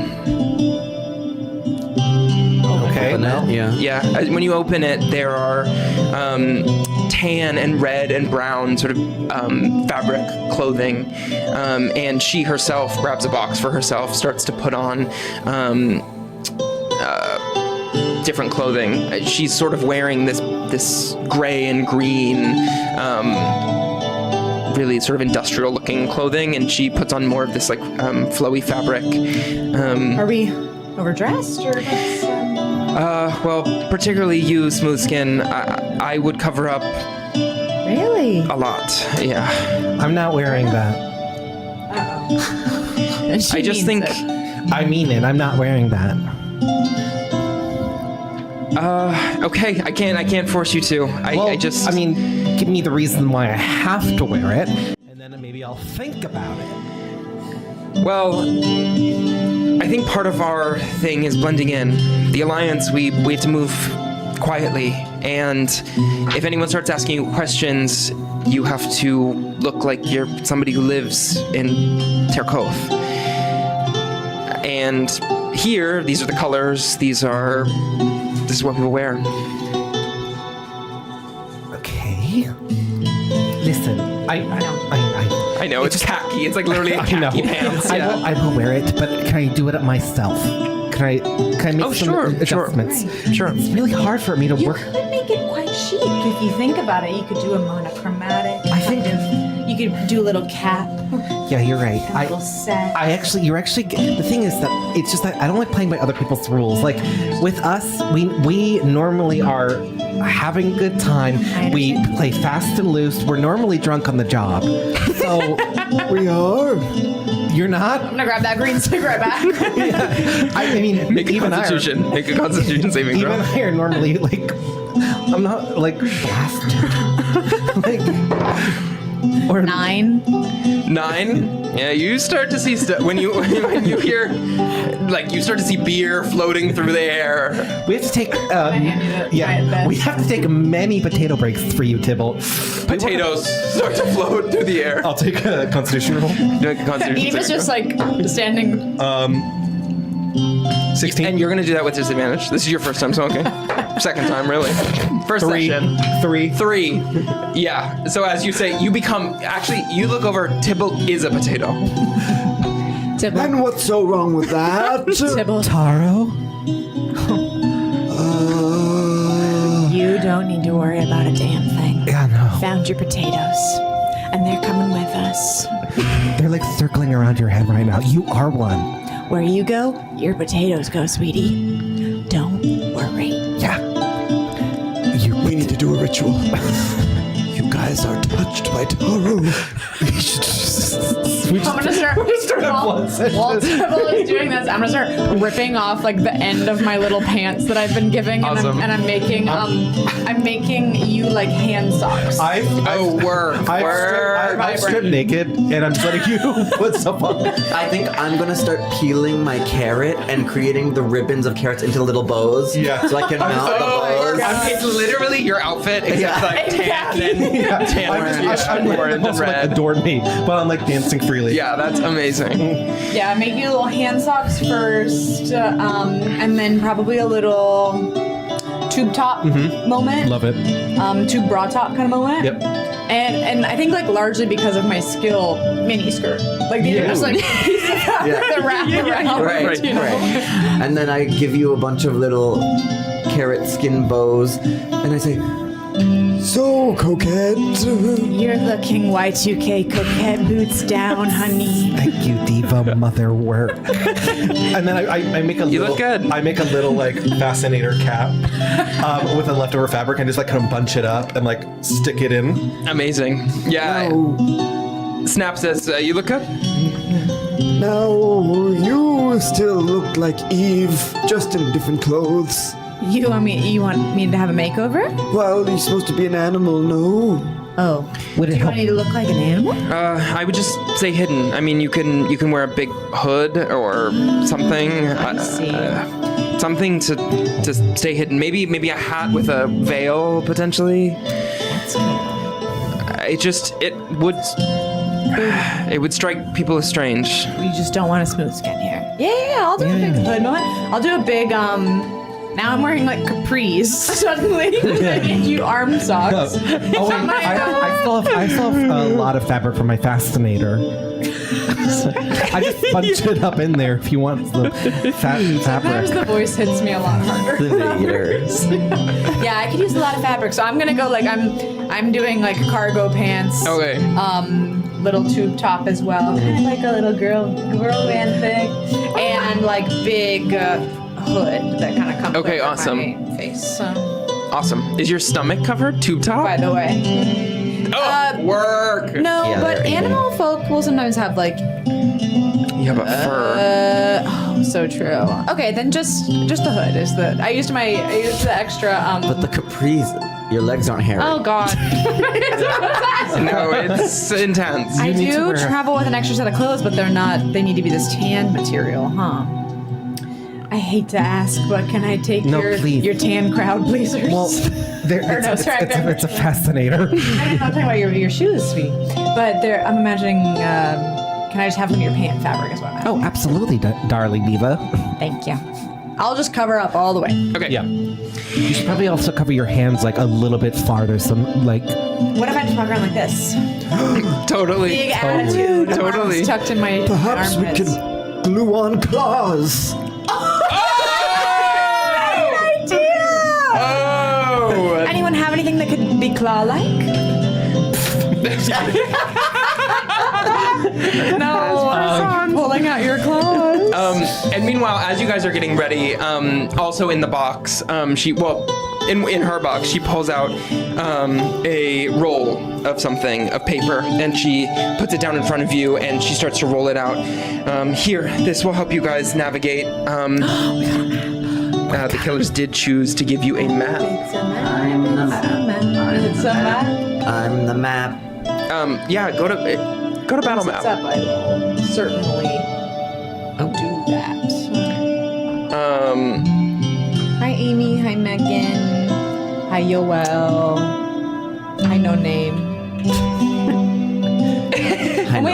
Okay. Yeah. Yeah, when you open it, there are tan and red and brown sort of fabric clothing, and she herself grabs a box for herself, starts to put on different clothing. She's sort of wearing this gray and green, really sort of industrial-looking clothing, and she puts on more of this like flowy fabric. Are we overdressed or what's, Well, particularly you, Smooth Skin, I would cover up really? a lot. Yeah. I'm not wearing that. She I just means think. it. I mean it. I'm not wearing that. Okay, I can't force you to. I just. I mean, give me the reason why I have to wear it, and then maybe I'll think about it. Well, I think part of our thing is blending in. The Alliance, we have to move quietly, and if anyone starts asking you questions, you have to look like you're somebody who lives in Terkoth. And here, these are the colors. This is what people wear. Okay. Listen, I I know, it's khaki. It's like literally I know. khaki pants. Yeah. I will wear it, but can I do it myself? Can I make Oh, some sure, adjustments? Sure. It's really hard for me to You work. could make it quite chic if you think about it. You could do a monochromatic. I think- you could do a little cap, Yeah, you're right. a little set. You're actually. The thing is that it's just that I don't like playing by other people's rules. Like with us, we normally are having a good time. We play fast and loose. We're normally drunk on the job. So We are. you're not. I'm gonna grab that green cigarette back. I mean, Make a even constitution. Make a constitution saving Even throw. I are normally like. I'm not like blasted. like. Or 9. 9. Yeah, you start to see stuff when you hear, like you start to see beer floating through the air. we have to take. hand you the giant Yeah, bed. we have to take many potato breaks for you, Thibault. Potatoes start to float through the air. I'll take a constitution roll. Make a constitution Eve is saving just throw. like standing. 16. And you're gonna do that with disadvantage. This is your first time smoking. Second time, really. First 3. session. 3. 3. Yeah. So as you say, you become. Actually, you look over. Tibble is a potato. Tibble. And what's so wrong with that? Tibble. Taro? You don't need to worry about a damn thing. Yeah, no. Found your potatoes, and they're coming with us. They're like circling around your head right now. You are one. Where you go, your potatoes go, sweetie. Don't worry. Yeah. We need to do a ritual. You guys eyes are touched by Taro, we should I'm gonna start while Thibault is doing this, I'm gonna start ripping off like the end of my little pants that I've been giving, Awesome. and I'm making you like hand socks. I've stripped naked, and I'm just letting you put stuff on. I think I'm gonna start peeling my carrot and creating the ribbons of carrots into little bows. Yeah. So I can mount the bows. It's literally your outfit, except like tan and tan orange and red. Adorn me, but I'm like dancing freely. Yeah, that's amazing. Yeah, make you little hand socks first, and then probably a little tube top moment. Love it. Tube bra top kind of moment. Yep. And I think like largely because of my skill, mini skirt. Like these are just like pieces of fabric that wrap around. Right, you know? And then I give you a bunch of little carrot skin bows, and I say, So, coquette. You're looking Y2K coquette boots down, honey. Thank you, Diva Mother Work. And then I make a You little. look good. I make a little like fascinator cap with a leftover fabric and just like kind of bunch it up and like stick it in. Amazing. Yeah. Snap says, you look good? Now, you still look like Eve, just in different clothes. You want me to have a makeover? Well, you're supposed to be an animal, no? Oh. Would it Do you help? want me to look like an animal? I would just say hidden. I mean, you can wear a big hood or something. I see. Something to stay hidden. Maybe a hat with a veil potentially. That's good. It would strike people as strange. We just don't want a smooth skin here. Yeah, I'll do a big hood moment. I'll do a big, now I'm wearing like capris suddenly. And you arm socks. Oh wait, I still have a lot of fabric for my fascinator. I just bunch it up in there if you want the Sometimes fabric. the voice hits me a lot harder. Yeah, I could use a lot of fabric, so I'm gonna go like I'm doing like cargo pants. Okay. Little tube top as well, kind of like a little girl band thing, and like big hood that kind of comes Okay, over awesome. my face. So, Awesome. Is your stomach covered? Tube top? by the way, Work. no, Yeah, but there you go. animal folk will sometimes have like. You have a fur. Oh, so true. Okay, then just the hood is the. I used the extra. but the capris, your legs aren't hairy. Oh God. No, it's intense. I need to do wear a- travel with an extra set of clothes, but they're not. They need to be this tan material, huh? I hate to ask, but can I take No, please. your tan crowd blazers? Well, it's a fascinator. I don't know. I'm talking about your shoes, sweetie. But I'm imagining. Can I just have them your pant fabric as well? Oh, absolutely, darling Diva. Thank you. I'll just cover up all the way. Okay. Yeah. You should probably also cover your hands like a little bit farther. Some like. What if I just walk around like this? Totally. Big attitude. Totally. Arms tucked in my Perhaps we armpits. can glue on claws. Oh! Anyone have anything that could be claw-like? No, pulling out your claws. And meanwhile, as you guys are getting ready, also in the box, in her box, she pulls out a roll of something, of paper, and she puts it down in front of you, and she starts to roll it out. Here, this will help you guys navigate. The killers did choose to give you a map. I'm the map. It's a map. I'm the map. Yeah, go to Battle What's Map. up? I will certainly do that. Hi, Amy. Hi, Megan. Hi, Yoel. Hi, No Name. I know. I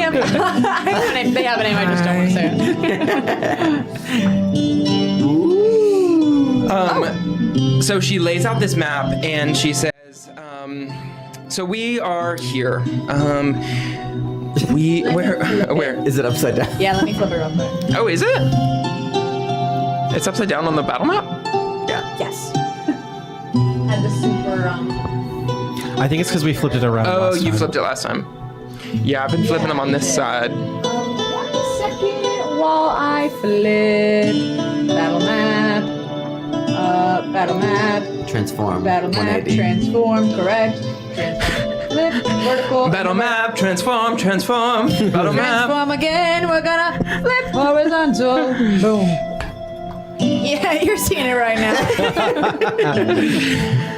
have a name. They have a name. I just don't want to say it. So she lays out this map and she says, so we are here. Where? Is it upside down? Yeah, let me flip it real quick. Oh, is it? It's upside down on the battle map? Yes. Had the super. I think it's because we flipped it around. Oh, last you time. flipped it last time. Yeah, I've been flipping them on this side. 1 second while I flip. Battle map. Battle map. Transform. Battle map. 180. Transform. Correct. Transform. flip, vertical. Battle map, transform. Battle map. Transform again. We're gonna flip horizontal. Boom. Yeah, you're seeing it right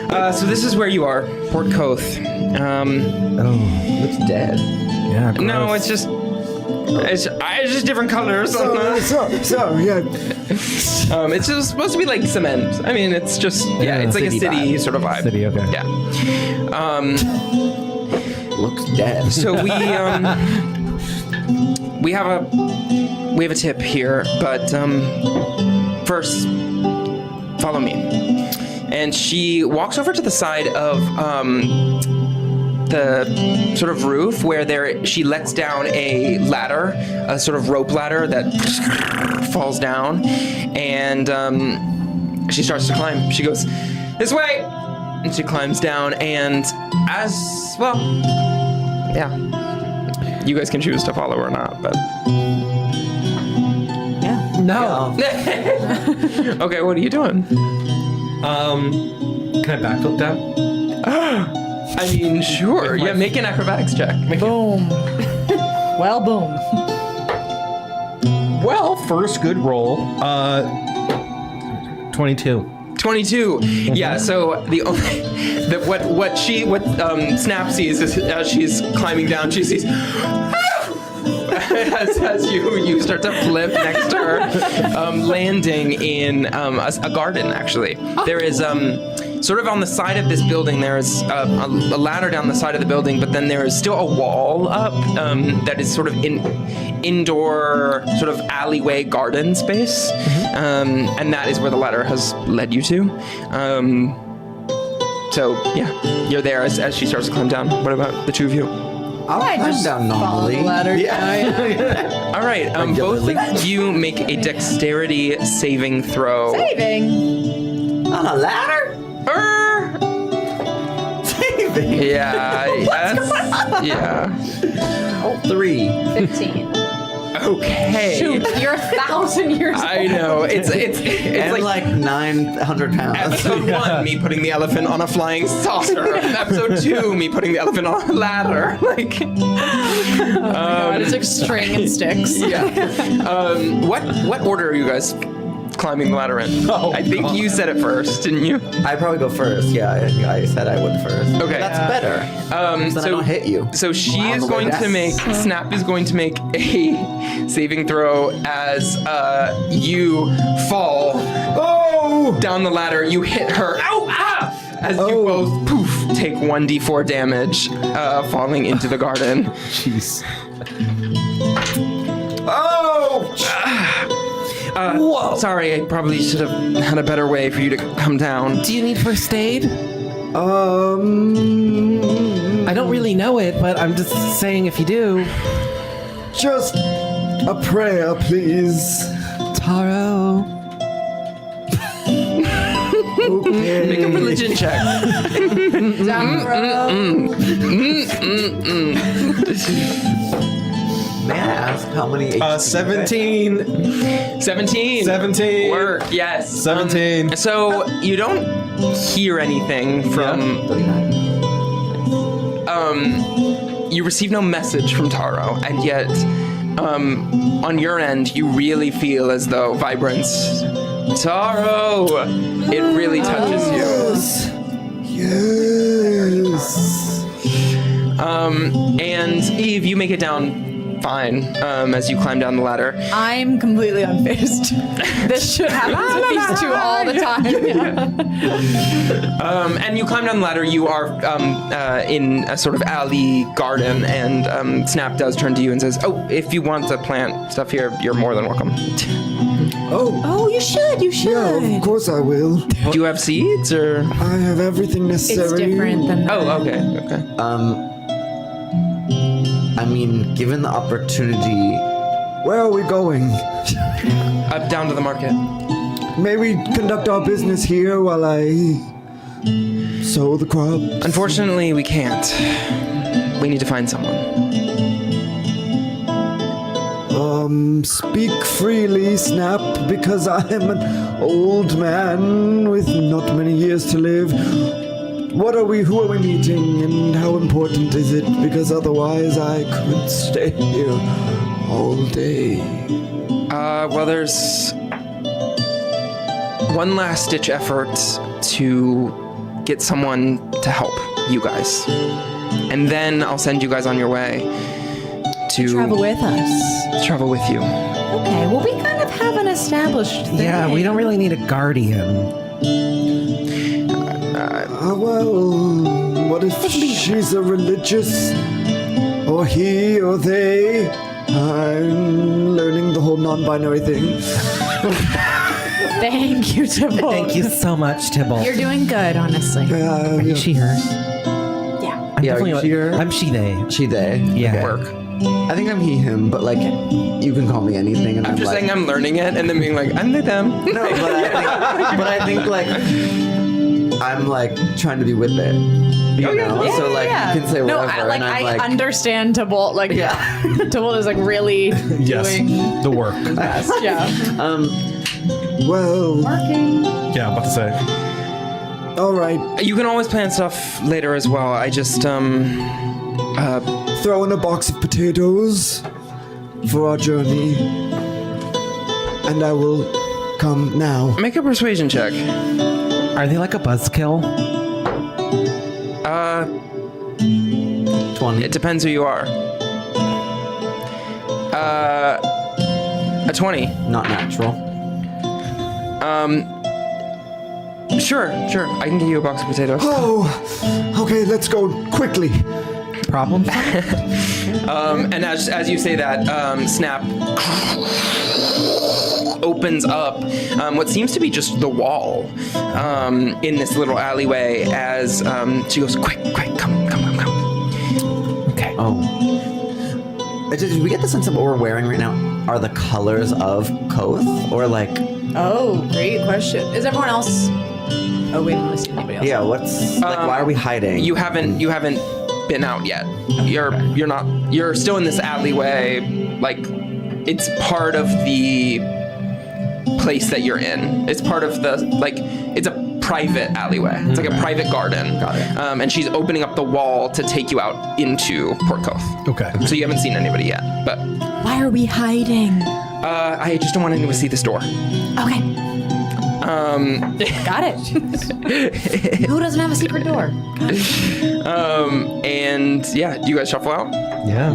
now. So this is where you are, Port Koth. Looks dead. Yeah. No, gross. it's just different colors. So, yeah. It's just supposed to be like cement. I mean, it's just it's like a City city vibe. sort of vibe. City, okay. Yeah. Looks dead. So we have a tip here, but first follow me. And she walks over to the side of the sort of roof where she lets down a ladder, a sort of rope ladder that falls down, and she starts to climb. She goes, "This way!" And she climbs down, and you guys can choose to follow or not, but... No. Okay, what are you doing? Can I backflip down? I mean, sure. Yeah, make an acrobatics check. Boom. Well, boom. Well, first good roll. 22. 22. Yeah. So what Snap sees is as she's climbing down, she sees. As you start to flip next to her, landing in a garden. Actually, there is sort of on the side of this building. There is a ladder down the side of the building, but then there is still a wall up that is sort of indoor sort of alleyway garden space, and that is where the ladder has led you to. So yeah, you're there as she starts to climb down. What about the two of you? I just down Follow normally. the ladder. All right, both of you make a dexterity saving throw. Saving. On a ladder? Saving. Yeah, yeah. 3. 15. Okay. Shoot, you're 1,000 years old. I know. It's And like 900 pounds. episode 1, me putting the elephant on a flying saucer. Episode 2, me putting the elephant on a ladder. Like, God, it's like string and sticks. yeah. What order are you guys climbing the ladder in? I think you said it first, didn't you? I'd probably go first. Yeah, I said I would first. Okay. That's better. Then I don't hit you. So she On is the way going to back. make Snap is going to make a saving throw as you fall down the ladder. You hit her. Ow! Ah! As you both take 1d4 damage falling into the garden. Jeez. Whoa! Sorry, I probably should have had a better way for you to come down. Do you need first aid? I don't really know it, but I'm just saying if you do. Just a prayer, please. Taro. Okay. Make a religion check. Down the road. May I ask how many HP? 17. 17. 17. Work, yes. 17. So you don't hear anything from. 39. You receive no message from Taro, and yet, on your end, you really feel as though vibrance. Taro! It really touches you. Yes. And Eve, you make it down fine as you climb down the ladder. I'm completely unfazed. This should happen to these two all the time. And you climb down the ladder. You are in a sort of alley garden, and Snap does turn to you and says, "Oh, if you want to plant stuff here, you're more than welcome." Oh, you should. You should. Yeah, of course I will. Do you have seeds or? I have everything necessary. It's different than that. Oh, okay. I mean, given the opportunity, Where are we going? Up down to the market. May we conduct our business here while I sow the crop? Unfortunately, we can't. We need to find someone. Speak freely, Snap, because I am an old man with not many years to live. Who are we meeting, and how important is it? Because otherwise I could stay here all day. Well, there's one last ditch effort to get someone to help you guys. And then I'll send you guys on your way to Travel with us. travel with you. Okay, well, we kind of have an established thing. Yeah, we don't really need a guardian. Well, what if she's a religious, or he, or they? I'm learning the whole non-binary thing. Thank you, Thibault. Thank you so much, Thibault. You're doing good, honestly. Are you she, her? Yeah. I'm Yeah, are definitely you she, her? I'm she, they. She, they. Yeah. Work. I think I'm he, him, but like, you can call me anything, and I'm just like, saying I'm learning it and then being like, I'm the them. No, but I think like, I'm like trying to be with it. You know? Yeah, so like, yeah. you can say No, whatever, and I'm like, understand Thibault. Like, Yeah. Thibault is like really doing the work. best. Yeah. Well, Yeah, I'm about to say. all right. You can always plan stuff later as well. I just Throw in a box of potatoes for our journey, and I will come now. make a persuasion check. Are they like a buzzkill? 20. It depends who you are. A 20. Not natural. Sure. I can give you a box of potatoes. Oh, okay, let's go quickly. Problem? And as you say that, Snap opens up what seems to be just the wall in this little alleyway as she goes, quick, come. Okay. Oh. Did we get the sense of what we're wearing right now are the colors of Koth? Or like, Oh, great question. Is everyone else? Oh, we haven't seen anybody else. yeah, what's, like, why are we hiding? You haven't been out yet. You're still in this alleyway. Like, it's part of the place that you're in. It's part of the, like, it's a private alleyway. It's like a private garden. Got it. And she's opening up the wall to take you out into Port Koth. Okay. So you haven't seen anybody yet, but Why are we hiding? I just don't want anyone to see this door. Okay. Got it. Who doesn't have a secret door? And yeah, do you guys shuffle out? Yeah.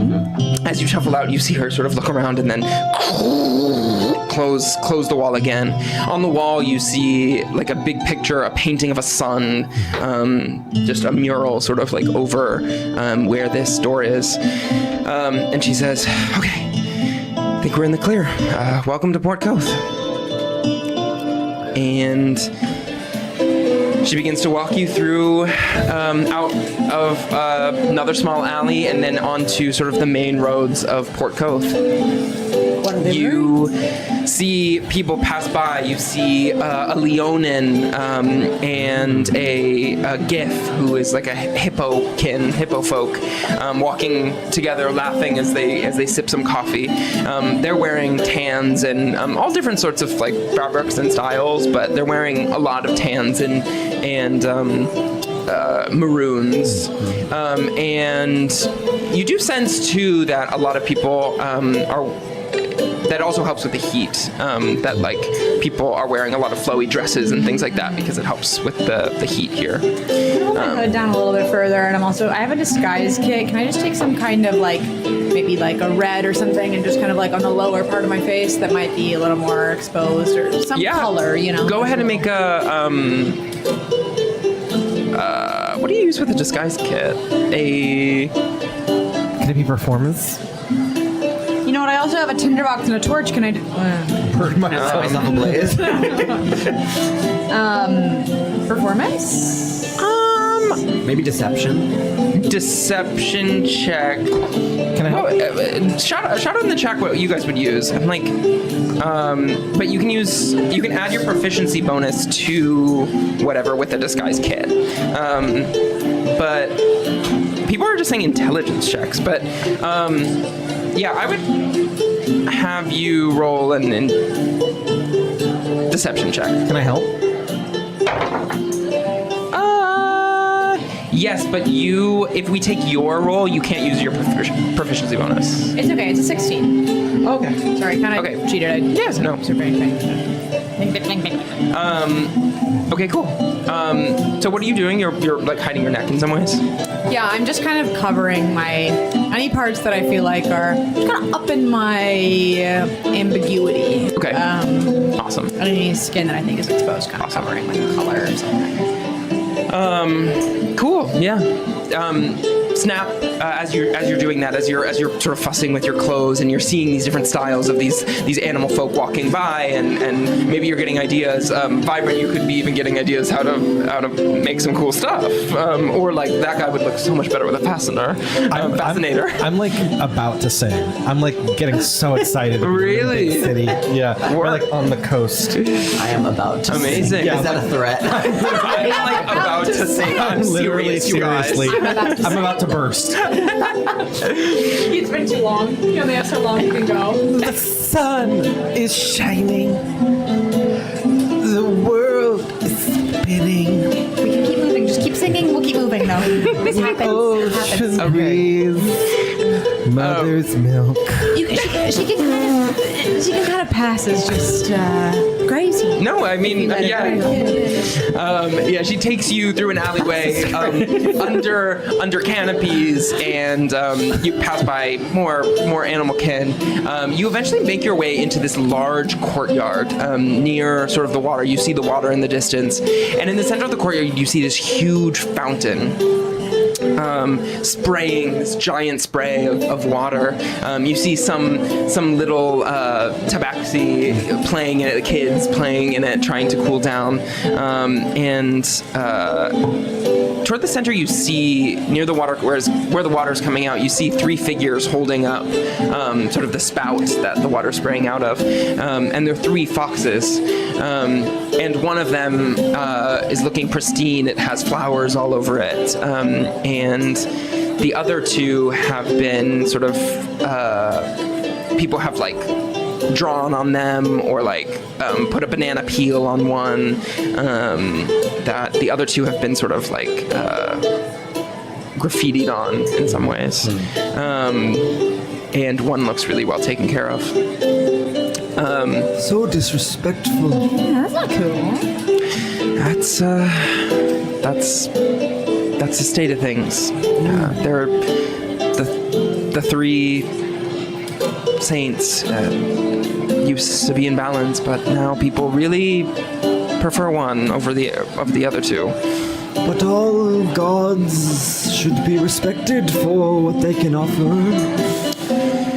As you shuffle out, you see her sort of look around and then close the wall again. On the wall, you see like a big picture, a painting of a sun, just a mural sort of like over where this door is. And she says, okay, I think we're in the clear. Welcome to Port Koth. And she begins to walk you through out of another small alley and then onto sort of the main roads of Port Koth. You see people pass by. You see a Leonin and a Gif, who is like a hippo folk, walking together, laughing as they sip some coffee. They're wearing tans and all different sorts of like fabrics and styles, but they're wearing a lot of tans and maroons. And you do sense too that a lot of people that also helps with the heat, that like people are wearing a lot of flowy dresses and things like that because it helps with the heat here. Pull my hood down a little bit further, and I have a disguise kit. Can I just take some kind of like, maybe like a red or something, and just kind of like on the lower part of my face that might be a little more exposed, or some color, you know? Go ahead and make a, what do you use with a disguise kit? Can it be performance? You know what? I also have a tinderbox and a torch. Can I? Burn myself. Myself ablaze. Performance? Maybe deception. Deception check. Can I help? Shout out in the chat what you guys would use. I'm like, but you can add your proficiency bonus to whatever with the disguise kit. But people are just saying intelligence checks. But yeah, I would have you roll an deception check. Can I help? Yes, but if we take your roll, you can't use your proficiency bonus. It's okay. It's a 16. Okay. Sorry, kind of Okay. cheated. Yes, no. Okay, cool. So what are you doing? You're like hiding your neck in some ways? Yeah, I'm just kind of covering any parts that I feel like are just kind of up in my ambiguity. Okay. Awesome. Any skin that I think is exposed, kind of covering like a color or something. Cool. Yeah. Snap, as you're doing that, as you're sort of fussing with your clothes, and you're seeing these different styles of these animal folk walking by, and maybe you're getting ideas. Vibrant, you could be even getting ideas how to make some cool stuff, or like that guy would look so much better with a fascinator. I'm like about to sing. I'm like getting so excited. to be in a Really? big city. Yeah. We're like on the coast. I am about to Amazing. sing. Yeah, Is that a threat? I'm like about to say, I'm Literally, serious, you guys. seriously. I'm about to burst. It's been too long. You only have so long you can go. The sun is shining. The world is spinning. We can keep moving. Just keep singing. We'll keep moving though. This happens. Ocean Okay. breeze. Mother's milk. She can kind of pass as just crazy. No, I mean, yeah, she takes you through an alleyway under canopies, and you pass by more animal kin. You eventually make your way into this large courtyard near sort of the water. You see the water in the distance, and in the center of the courtyard, you see this huge fountain. Spraying this giant spray of water. You see some little tabaxi playing in it, kids playing in it, trying to cool down. And toward the center, you see near the water, where the water's coming out, you see 3 figures holding up sort of the spout that the water's spraying out of. And they're 3 foxes. And one of them is looking pristine. It has flowers all over it. And the other 2 have been sort of, people have like drawn on them, or like put a banana peel on one. That the other 2 have been sort of like graffitied on in some ways. And one looks really well taken care of. So disrespectful. Yeah, that's not cool. That's the state of things. They're the 3 saints used to be in balance, but now people really prefer one over the other 2. But all gods should be respected for what they can offer.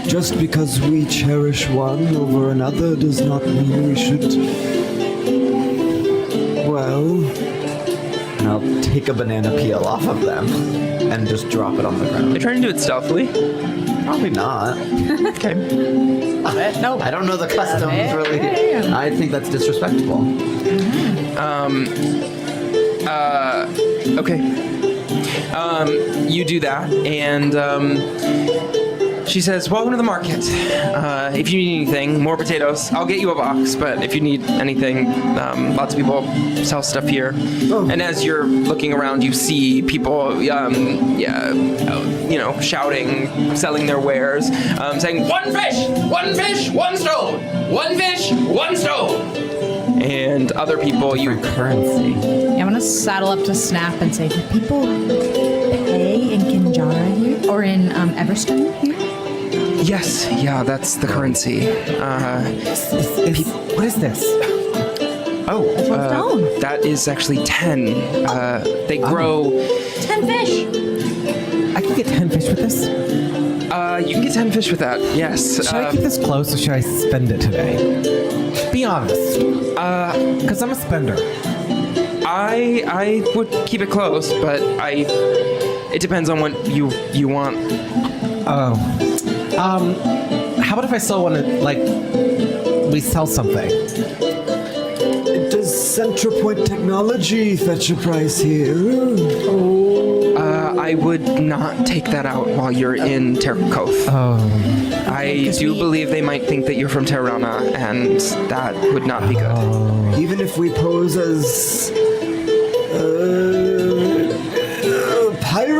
Just because we cherish one over another does not mean we should. Well, And I'll take a banana peel off of them and just drop it on the ground. They're trying to do it stealthily. Probably not. Okay. Nope. I don't know the customs really. I think that's disrespectful. Okay. You do that, and she says, "Welcome to the market. If you need anything, more potatoes, I'll get you a box. But if you need anything, lots of people sell stuff here." Oh. And as you're looking around, you see people, shouting, selling their wares, saying, "One fish, one stone. One fish, one stone." And other people, Currency. Yeah, I'm gonna saddle up to Snap and say, "Do people pay in Kinjara here, or in Everstone here?" yes, yeah, that's the currency. What is this? stone. That is actually 10. They grow. 10 fish. I can get 10 fish with this. You can get 10 fish with that. Yes. Should I keep this close or should I spend it today? Be honest. Because I'm a spender. I would keep it close, but it depends on what you want. Oh. How about if I sell one, we sell something? does Centrapoint technology fetch a price here? I would not take that out while you're in Terracoth. Oh. I do believe they might think that you're from TerRana, and that would not be good. Even if we pose as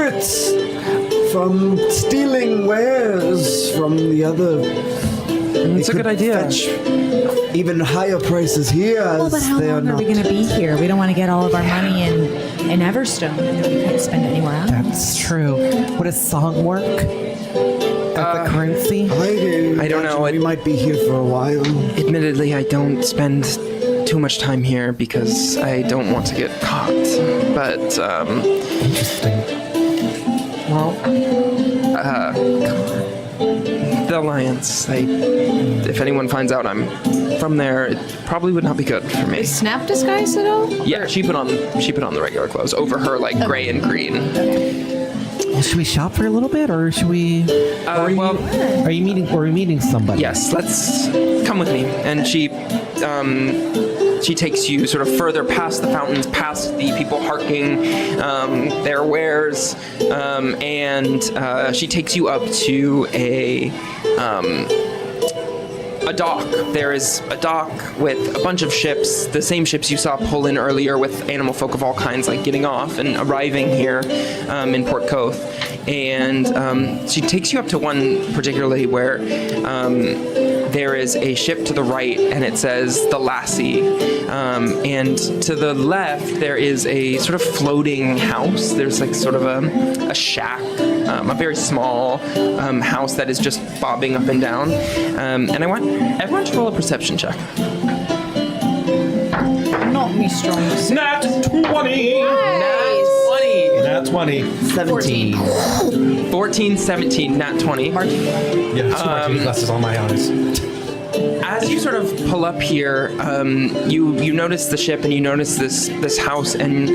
spirits from stealing wares from the other. That's a good idea. Fetch even higher prices here. Well, but how long are we going to be here? We don't want to get all of our money in Everstone and then we can't spend it anywhere else. That's true. What does song work? As the currency? I don't know. We might be here for a while. Admittedly, I don't spend too much time here because I don't want to get caught. But, Interesting. Well, the Alliance, if anyone finds out I'm from there, it probably would not be good for me. Is Snap disguise at all? Yeah, she put on the regular clothes over her like gray and green. well, should we shop for a little bit, or should we? Are we meeting somebody? Yes, let's come with me. And she takes you sort of further past the fountains, past the people harking their wares, and she takes you up to a dock. There is a dock with a bunch of ships, the same ships you saw pull in earlier with animal folk of all kinds, like getting off and arriving here in Port Coth. And she takes you up to one particularly where there is a ship to the right, and it says the Lassie. And to the left, there is a sort of floating house. There's like sort of a shack, a very small house that is just bobbing up and down. And I want everyone to roll a perception check. Not me strong. Nat 20! Nat 20. 17. 14, 17, nat 20. Yeah, two martini glasses on my eyes. As you sort of pull up here, you notice the ship and you notice this house, and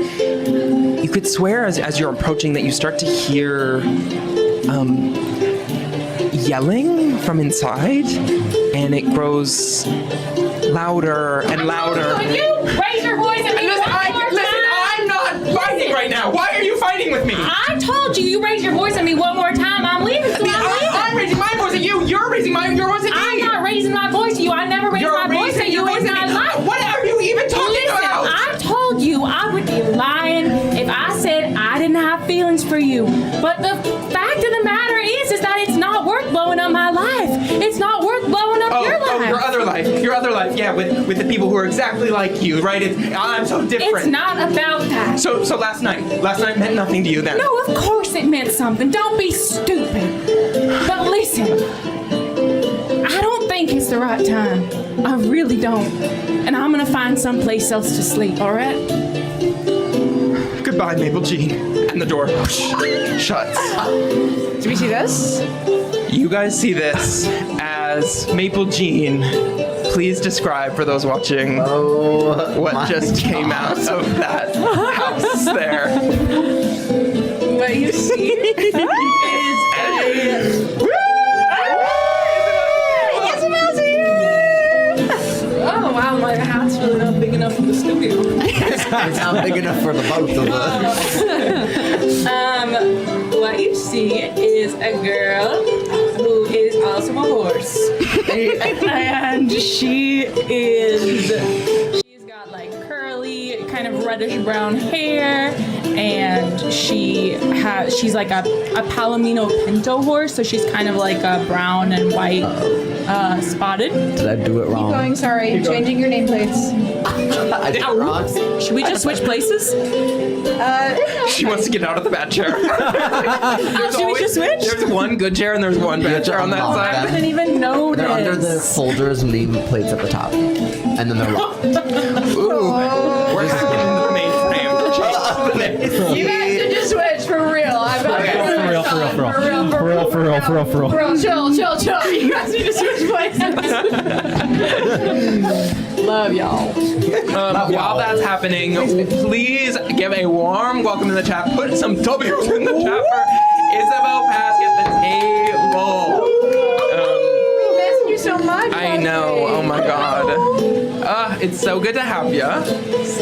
you could swear as you're approaching that you start to hear yelling from inside, and it grows louder and louder. You raise your voice at me one more time. I'm not fighting right now. Why are you fighting with me? I told you raise your voice at me one more time. I'm leaving. So I'm leaving. I'm raising my voice at you. You're raising your voice at me. I'm not raising my voice at you. I never raised my voice at you in my life. What are you even talking about? I told you I would be lying if I said I didn't have feelings for you. But the fact of the matter is that it's not worth blowing up my life. It's not worth blowing up your life. Oh, your other life, yeah, with the people who are exactly like you, right? I'm so different. It's not about that. So last night meant nothing to you then? No, of course it meant something. Don't be stupid. But listen, I don't think it's the right time. I really don't. And I'm gonna find someplace else to sleep, all right? Goodbye, Maple Jean. And the door shuts. Do we see this? You guys see this as Maple Jean. Please describe for those watching what just came out of that house there. What you see is a... Oh wow, my hat's really not big enough for the studio. It's not big enough for the both of us. What you see is a girl who is also a horse. And she's got like curly, kind of reddish brown hair, and she's like a Palomino Pinto horse, so she's kind of like a brown and white spotted. Did I do it wrong? Keep going, sorry. Changing your nameplates. I did it wrong. Should we just switch places? She wants to get out of the bad chair. Should we just switch? There's one good chair and there's one bad chair on that unlock side. I didn't even notice. They're under the folders and name plates at the top. And then they're locked. We're hacking into the mainframe. You guys should just switch for real. I'm not For real. Chill. You guys need to switch places. Love y'all. While that's happening, please give a warm welcome to the chat. Put some W's in the chat for Isabel Pask at the table. We missed you so much. I know. Oh my God. It's so good to have you.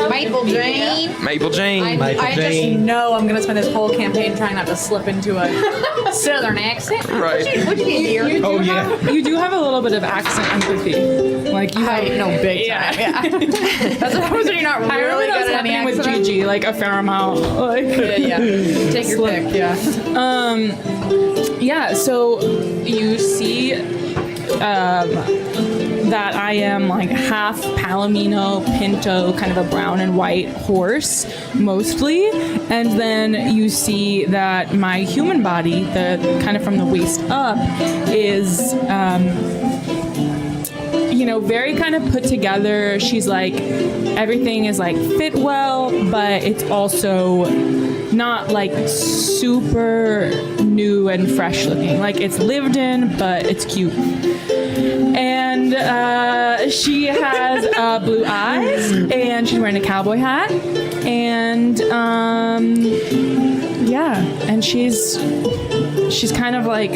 Maple Jane. Maple Jane. I just know I'm gonna spend this whole campaign trying not to slip into a southern accent. Right. What'd you get here? You do have a little bit of accent empathy. Like you have big time. Yeah. That's what happens when you're not I remember really that was good at any happening with accent. Gigi, like a fair amount. Like Yeah. Take your pick. Yeah. Yeah, so you see that I am like half Palomino, Pinto, kind of a brown and white horse, mostly. And then you see that my human body, the kind of from the waist up, is very kind of put together. She's like, everything is like fit well, but it's also not like super new and fresh looking. Like it's lived in, but it's cute. And she has blue eyes, and she's wearing a cowboy hat, and and she's kind of like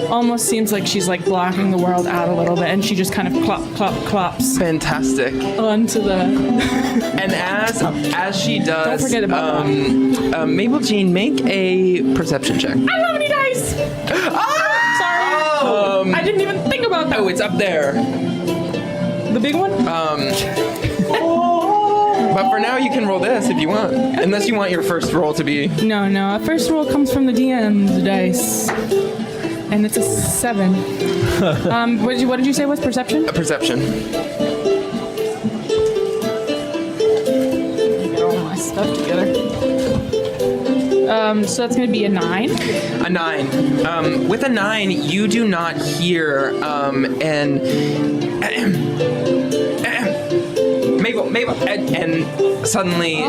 almost seems like she's like blocking the world out a little bit, and she just kind of clops Fantastic. onto the. And as she does, Don't forget about Maple Jean, make a perception check. I don't have any dice. Sorry, I didn't even think about that. Oh, it's up there. The big one. But for now, you can roll this if you want, unless you want your first roll to be. No. A first roll comes from the DM's dice, and it's a 7. What did you say was perception? A perception. Get all my stuff together. So that's gonna be a 9. A 9. With a 9, you do not hear Mabel, and suddenly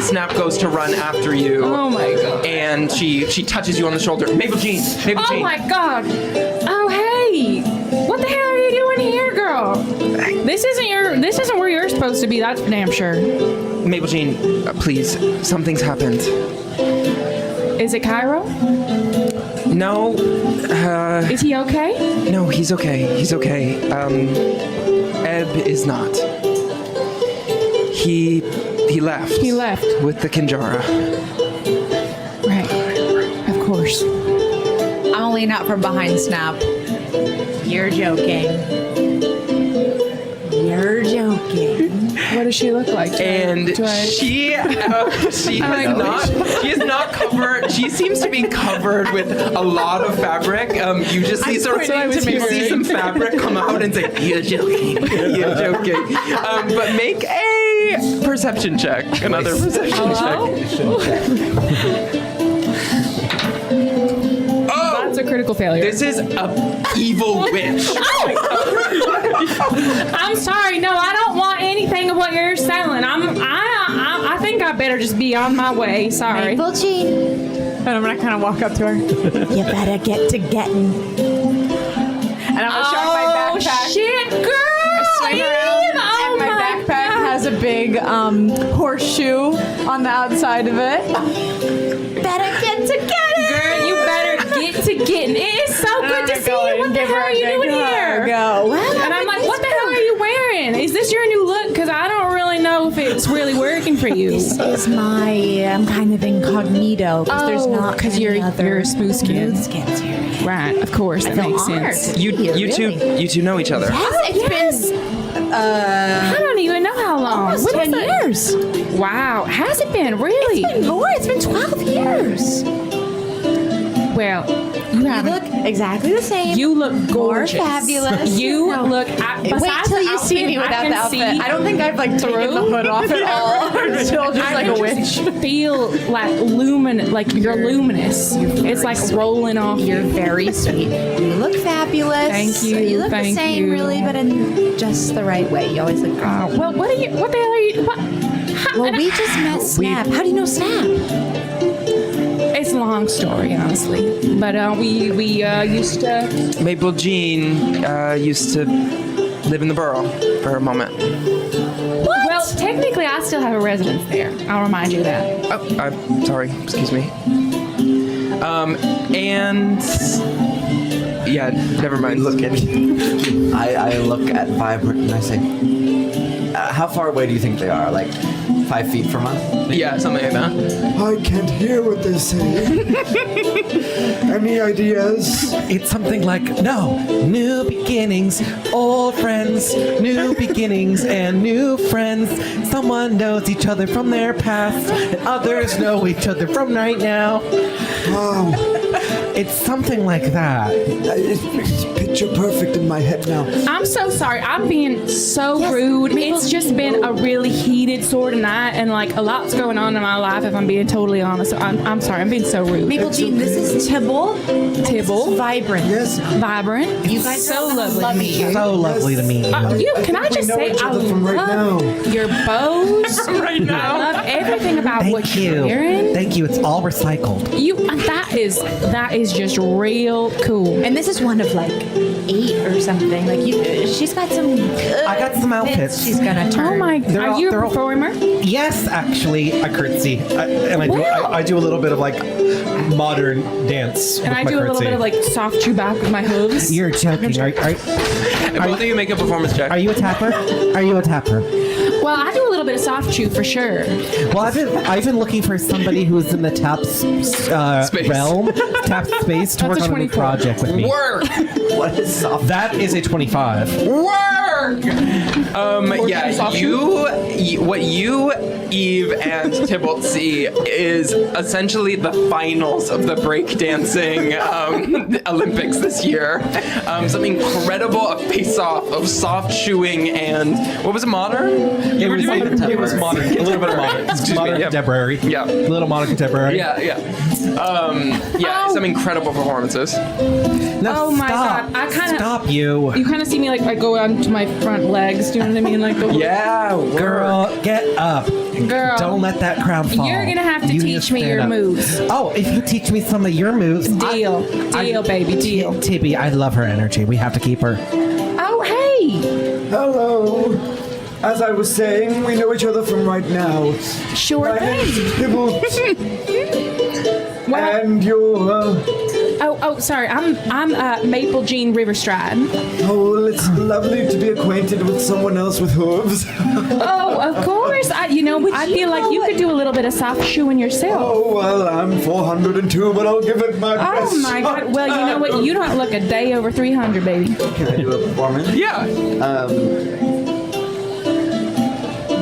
Snap goes to run after you. Oh my god. And she touches you on the shoulder. Maple Jean. Oh my god. Oh hey. What the hell are you doing here, girl? This isn't where you're supposed to be, that's for damn sure. Maple Jean, please. Something's happened. Is it Cairo? No. Is he okay? No, he's okay. He's okay. Ebb is not. He left. He left. With the Kinjara. Right. Of course. I'm leaning out from behind Snap. You're joking. You're joking. What does she look like? And she is not covered. She seems to be covered with a lot of fabric. You just see some fabric come out and say, "You're joking. You're joking." But make a perception check. Another perception check. That's a critical failure. This is a evil witch. I'm sorry. No, I don't want anything of what you're selling. I think I better just be on my way. Sorry. Maple Jean. And I'm gonna kind of walk up to her. You better get to getting. And I'm gonna show her my backpack. Shit, girl! I swing around, and my backpack has a big horseshoe on the outside of it. Better get to getting. Girl, you better get to getting. It is so good to see you. What the hell are you doing here? Go. And I'm like, what the hell are you wearing? Is this your new look? Because I don't really know if it's really working for you. This is I'm kind of incognito because there's not because you're a smooth skin. skins here. Right, of course, that makes sense. You two know each other. It's been I don't even know how long. almost 10 years. Wow, has it been really? It's been more. It's been 12 years. Well, You look exactly the same. you look gorgeous. More fabulous. You No. look. Wait till you see me without the outfit. I don't think I've like taken the hood off at all. I'm still just like a witch. Feel like you're luminous. It's like rolling off. You're very sweet. You look fabulous. Thank you, You look the thank same, you. really, but in just the right way. You always look great. Well, what the hell are you? What? Well, we just met Snap. How do you know Snap? It's a long story, honestly. But we used to. Maple Jean used to live in the Burrow for a moment. Well, technically, I still have a residence there. I'll remind you of that. Oh, I'm sorry. Excuse me. And yeah, never mind. I look at Vibrant and I say, How far away do you think they are? Like 5 feet from us? Yeah, something like that. I can't hear what they're saying. Any ideas? It's something like, no, new beginnings, old friends, new beginnings and new friends. Someone knows each other from their past, and others know each other from right now. Wow. It's something like that. It's picture perfect in my head now. I'm so sorry. I'm being so rude. It's just been a really heated sort of night, and like a lot's going on in my life. If I'm being totally honest, I'm sorry. I'm being so rude. Maple Jean, this is Thibault. Thibault. Vibrant. Yes. Vibrant. You guys so are lovely to meet you. So lovely to meet you. Can I just know say each I other from right love now. your bows. Right now. I love everything about what Thank you're you. wearing. Thank you. It's all recycled. That is just real cool. And this is one of like 8 or something. Like she's got some. I got some outfits. She's gonna turn. Oh my! They're Are all- you a they're all- performer? Yes, actually, I curtsy, and Wow. I do a little bit of like modern dance. And with I my do a little curtsy. bit of like soft chew back with my hooves. You're joking. And both of you make a performance check. Are you a tapper? Are you a tapper? Well, I do a little bit of soft chew for sure. Well, I've been looking for somebody who's in the tap Space. realm, tap space, to That's work a on a new 24. project with me. Work! What is soft? That is a 25. Work! Yeah, what you, Eve, and Thibault see is essentially the finals of the breakdancing Olympics this year. Some incredible face-off of soft shoeing and what was it, modern? It was modern. A little bit of modern. Excuse me, Modern yeah. contemporary. Yeah. A little modern contemporary. Yeah, some incredible performances. No, Oh my stop. God, I kinda- Stop you. You kind of see me like I go on to my front legs. Do you know what I mean? Like the Yeah, Girl, get up. Girl. Don't let that crown fall. You're gonna have to You need teach me stand your up. moves. Oh, if you teach me some of your moves. Deal, baby, deal. Tibby, I love her energy. We have to keep her. Oh hey, Hello. As I was saying, we know each other from right now. sure My name's thing. Thibault, Well, and you're. oh, sorry. I'm Maple Jean Riverstride. Oh, it's lovely to be acquainted with someone else with hooves. Oh, of course. I feel like you could do a little bit of soft shoeing yourself. Oh, well, I'm 402, but I'll give it my best. Oh my God. Well, you know what? You don't look a day over 300, baby. Can I do a performance? Yeah.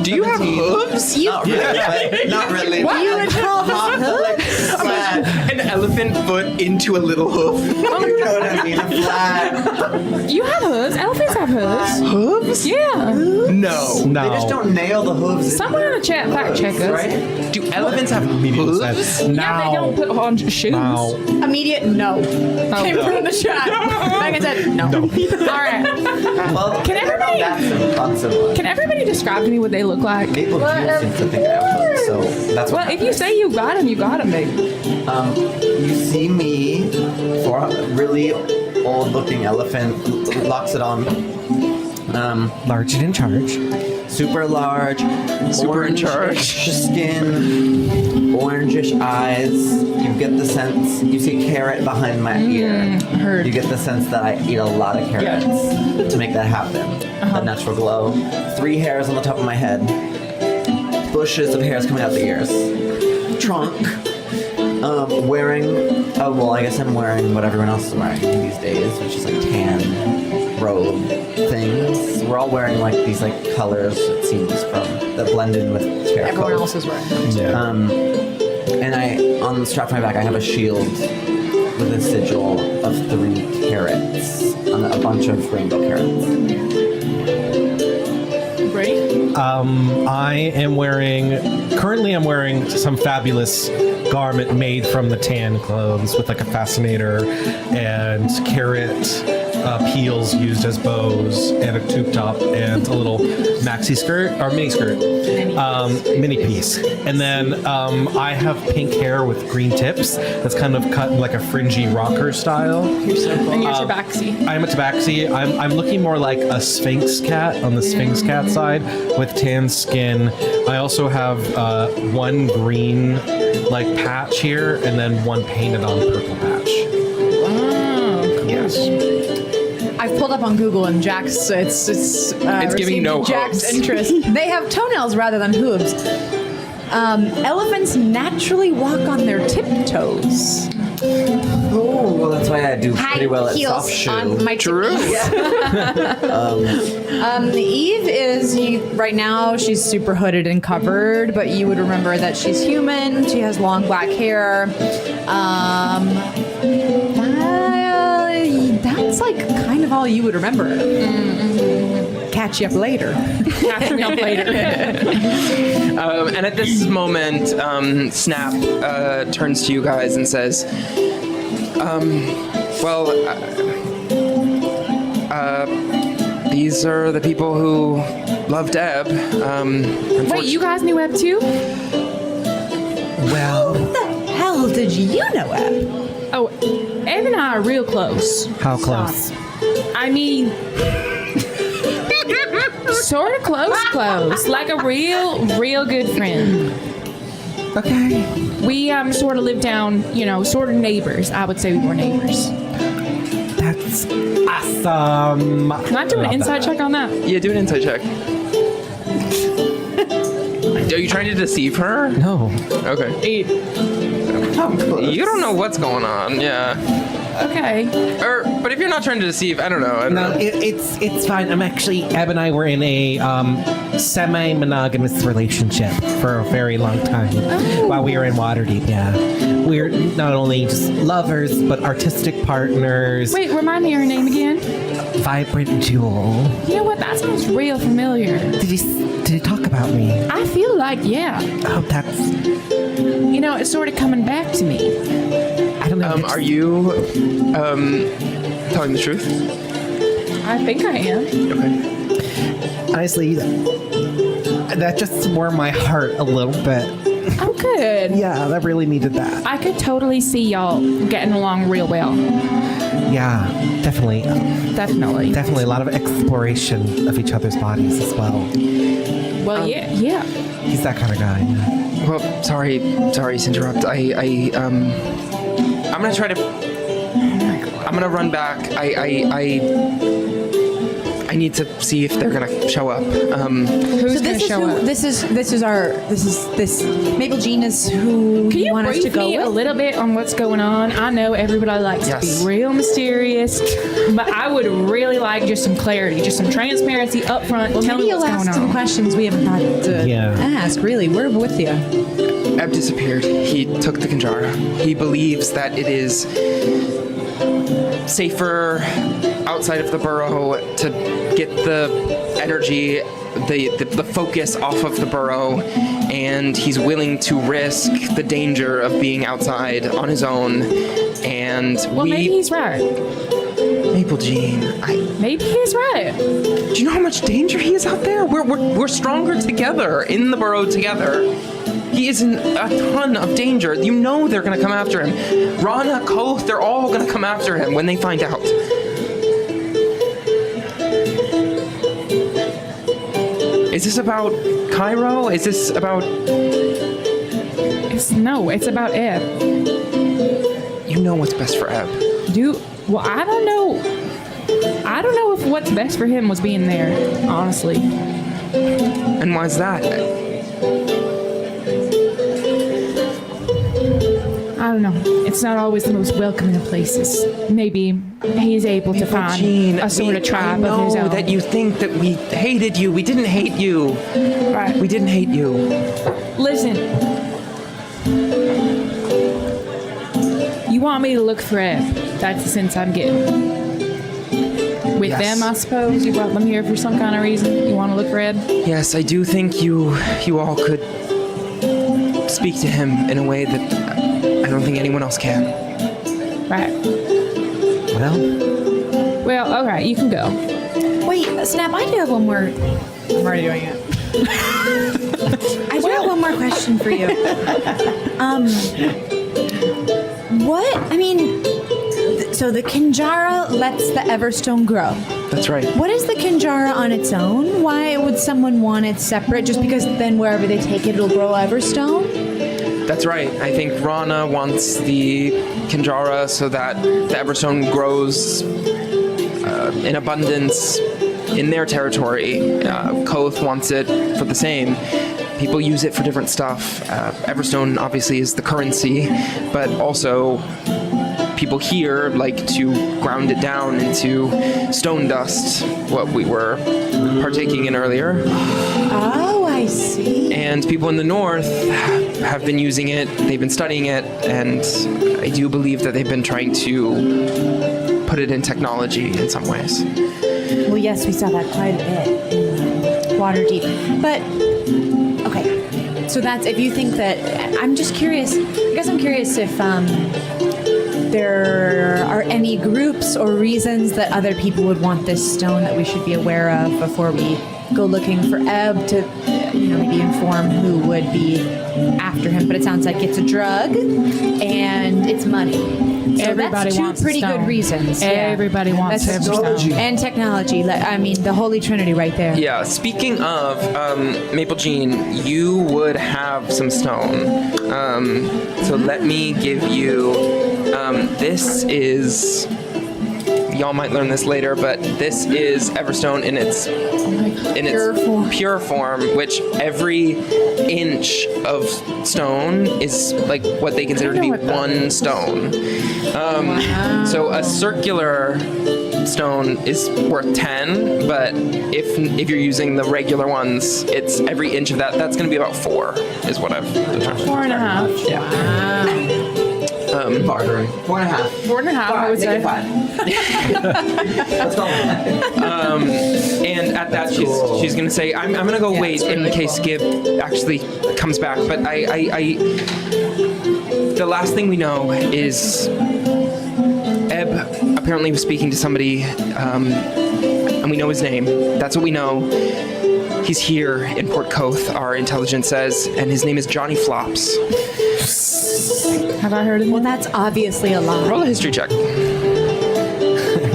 Do you have hooves? Not really, but not really. What? You would call flat. An elephant foot into a little hoof. You know what I mean? A flat. You have hooves. Elephants have hooves. Hooves? Yeah. No. No. They just don't nail the hooves. Someone in the chat fact check us. Right? Do elephants have hooves? Yeah, they don't put on shoes. No. Immediate no. Came from the chat. Megan said no. All right. Well, Can everybody- That's impossible. Can everybody describe to me what they look like? Maple Jean seems to think I have hooves, so that's what Well, if you say you got them, baby. You see me for a really old-looking elephant, Loxodon. Large and in charge. Super large, Super in charge. skin, orangish eyes. You get the sense. You see carrot behind my ear. heard. You get the sense that I eat a lot of carrots to make that happen. That natural glow. 3 hairs on the top of my head. Bushes of hairs coming out the ears. Trunk. Wearing. Oh well, I guess I'm wearing what everyone else is wearing these days, which is like tan robe things. We're all wearing like these like colors, it seems, from that blend in with terracotta. Everyone else is wearing. Yeah. And on the strap of my back, I have a shield with a sigil of 3 carrots, on a bunch of rainbow carrots. Great. Currently I'm wearing some fabulous garment made from the tan clothes with like a fascinator and carrot peels used as bows and a tube top and a little maxi skirt or mini skirt, mini piece. And then I have pink hair with green tips that's kind of cut in like a fringy rocker style. And you're tabaxi. I'm a tabaxi. I'm looking more like a Sphinx cat on the Sphinx cat side with tan skin. I also have 1 green like patch here and then 1 painted on purple patch. Oh, Yes. I've pulled up on Google and Jack's. It's giving received no Jack's hooves. interest. They have toenails rather than hooves. Elephants naturally walk on their tiptoes. Oh, well, that's why I do pretty well at soft shoe. On my True. Eve is right now. She's super hooded and covered, but you would remember that she's human. She has long black hair. That's like kind of all you would remember. Catch you up later. Catch me up later. And at this moment, Snap turns to you guys and says, these are the people who loved Eb. Wait, you guys knew Eb too? Well, What the hell did you know, Eb? Oh, Eb and I are real close. how close? I mean, sort of close. Like a real good friend. Okay. We sort of live down, sort of neighbors. I would say we were neighbors. That's awesome. Can I do an insight check on that? Yeah, do an insight check. Are you trying to deceive her? No. Okay. 8. You don't know what's going on, yeah. Okay. But if you're not trying to deceive, I don't know. No, it's fine. I'm actually, Eb and I were in a semi-monogamous relationship for a very long time while we were in Watereeep, yeah. We're not only just lovers, but artistic partners. Wait, remind me your name again. Vibrant Jewel. You know what? That sounds real familiar. Did you talk about me? I feel like, yeah. Oh, that's... It's sort of coming back to me. I don't know. Are you telling the truth? I think I am. Okay. Honestly, that just warmed my heart a little bit. Oh, good. Yeah, that really needed that. I could totally see y'all getting along real well. Yeah, definitely. Definitely. Definitely a lot of exploration of each other's bodies as well. Well, yeah. He's that kind of guy. Well, sorry to interrupt. I'm gonna try to. I'm gonna run back. I need to see if they're gonna show up. Who's gonna show up? This is Maple Jean is who Can you want us to brief go me a with? little bit on what's going on? I know everybody likes Yes. to be real mysterious, but I would really like just some clarity, just some transparency up front. Well, Tell maybe me you'll what's ask going some on. questions we haven't had to ask. Really, we're with you. Eb disappeared. He took the Kinjara. He believes that it is safer outside of the burrow to get the energy, the focus off of the burrow, and he's willing to risk the danger of being outside on his own. And Well, maybe he's right. Maple Jean, Maybe he's right. do you know how much danger he is out there? We're stronger together in the burrow together. He is in a ton of danger. You know they're gonna come after him. Rana, Koth, they're all gonna come after him when they find out. Is this about Cairo? Is this about... It's about Eb. You know what's best for Eb. Well, I don't know. I don't know if what's best for him was being there, honestly. And why's that? I don't know. It's not always the most welcoming of places. Maybe he's able to find Jean, a sort of tribe I of his know own. that you think that we hated you. We didn't hate you. Right. We didn't hate you. Listen. You want me to look for Eb? That's the sense I'm getting. With Yes. them, I suppose. You brought them here for some kind of reason. You want to look for Eb? Yes, I do think you all could speak to him in a way that I don't think anyone else can. Right. Well, all right. You can go. Wait, Snap, I do have one more. I'm already doing it. I do have one more question for you. So the Kinjara lets the Everstone grow. That's right. What is the Kinjara on its own? Why would someone want it separate? Just because then wherever they take it, it'll grow Everstone? That's right. I think Rana wants the Kinjara so that the Everstone grows in abundance in their territory. Koth wants it for the same. People use it for different stuff. Everstone obviously is the currency, but also people here like to ground it down into stone dust, what we were partaking in earlier. Oh, I see. And people in the north have been using it, they've been studying it, and I do believe that they've been trying to put it in technology in some ways. Well, yes, we saw that quite a bit in Watereeep. But, okay, so that's, if you think that, I'm just curious, I guess I'm curious if there are any groups or reasons that other people would want this stone that we should be aware of before we go looking for Ebb to, maybe inform who would be after him. But it sounds like it's a drug and it's money. So Everybody that's two wants a pretty stone. good reasons. Yeah. Everybody wants That's Everstone. and technology. I mean, the Holy Trinity right there. Yeah, speaking of, Maple Jean, you would have some stone. So let me give you, this is, y'all might learn this later, but this is Everstone in its pure form, which every inch of stone is like what they consider to be one stone. So a circular stone is worth 10, but if you're using the regular ones, it's every inch of that. That's going to be about 4, is what I've determined. 4.5. Yeah. Bartering. 4.5. 4.5, I would say. 5. Let's go. And at that, she's gonna say, "I'm gonna go wait in case Gib actually comes back." But I the last thing we know is Ebb apparently was speaking to somebody, and we know his name. That's what we know. He's here in Port Koth, our intelligence says, and his name is Johnny Flops. Have I heard of Well, him? that's obviously a lie. Roll a history check.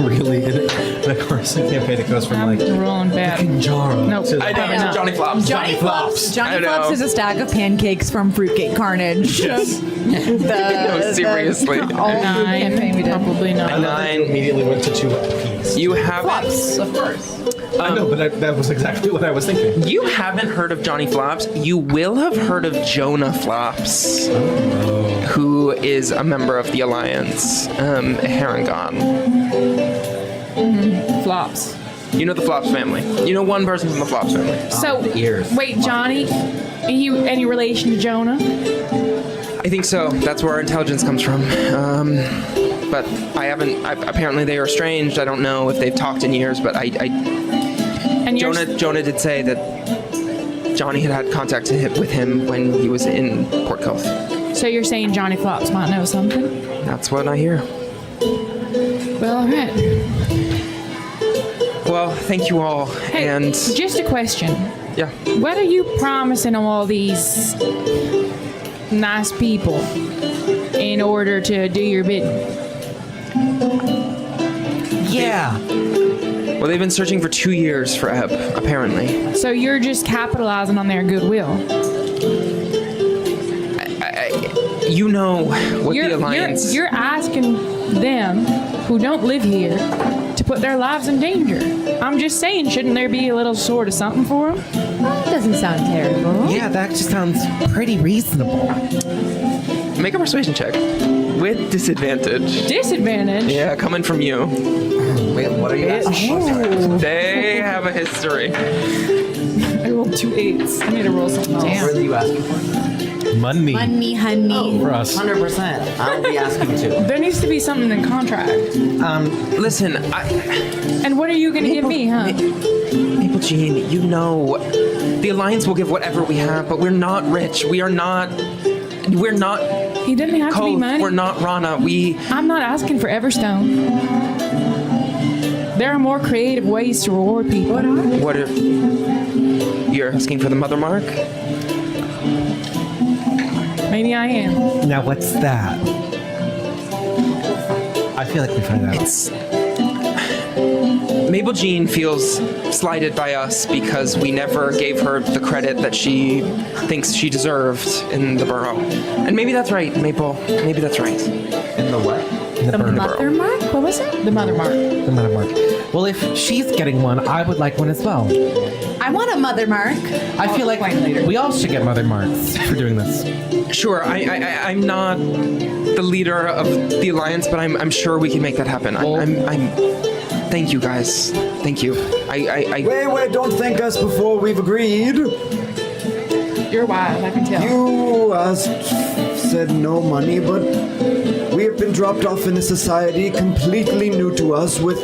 Really? And of course, the campaign it goes from I'm like rolling bad. Jaro Nope. to I know, Probably not. Johnny Flops. Johnny Flops. I Johnny know. Flops is a stack of pancakes from Fruitcake Carnage. Yes. No, seriously. All campaign we did. Probably not. 9. Immediately went to 2 apiece. You haven't. Flops, of course. I know, but that was exactly what I was thinking. You haven't heard of Johnny Flops. You will have heard of Jonah Flops, who is a member of the Alliance, harengon. Flops. You know the Flops family. You know one person from the Flops family. So, ears. wait, Johnny, are you any relation to Jonah? I think so. That's where our intelligence comes from. But I haven't. Apparently, they are estranged. I don't know if they've talked in years, but And you're Jonah did say that Johnny had contact with him when he was in Port Koth. So you're saying Johnny Flops might know something? That's what I hear. Well, all right. Well, thank you all. Hey, And just a question. yeah. What are you promising all these nice people in order to do your bidding? Yeah. Well, they've been searching for 2 years for Ebb, apparently. So you're just capitalizing on their goodwill. You know what the Alliance... You're asking them who don't live here to put their lives in danger. I'm just saying, shouldn't there be a little sort of something for them? That doesn't sound terrible. Yeah, that just sounds pretty reasonable. Make a persuasion check. With disadvantage. Disadvantage? Yeah, coming from you. Wait, what are you asking for? They have a history. I rolled 2 8s. I need to roll something else. What are you asking for? Money. Money, honey. For us. 100%. I will be asking too. There needs to be something in contract. Listen, And what are you going to give me, huh? Maple Jean, you know, the Alliance will give whatever we have, but we're not rich. We're not He doesn't have to be Koth. money. We're not Rana. I'm not asking for Everstone. There are more creative ways to reward people. What if you're asking for the Mother Mark? Maybe I am. Now, what's that? I feel like we find out. Maple Jean feels slighted by us because we never gave her the credit that she thinks she deserved in the Burrow. And maybe that's right, Maple. Maybe that's right. In the what? The mother mark? What was it? The mother mark. The mother mark. Well, if she's getting one, I would like one as well. I want a mother mark. I feel like we all should get mother marks for doing this. Sure, I'm not the leader of the alliance, but I'm sure we can make that happen. Thank you, guys. Thank you. Wait, don't thank us before we've agreed. You're wild, I can tell. You said no money, but we have been dropped off in a society completely new to us with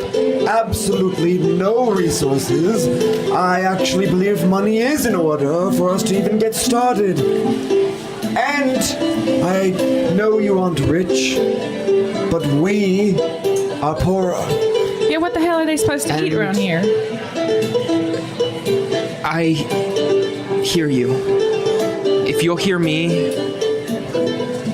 absolutely no resources. I actually believe money is in order for us to even get started. And I know you aren't rich, but we are poorer. Yeah, what the hell are they supposed to eat around here? I hear you. If you'll hear me,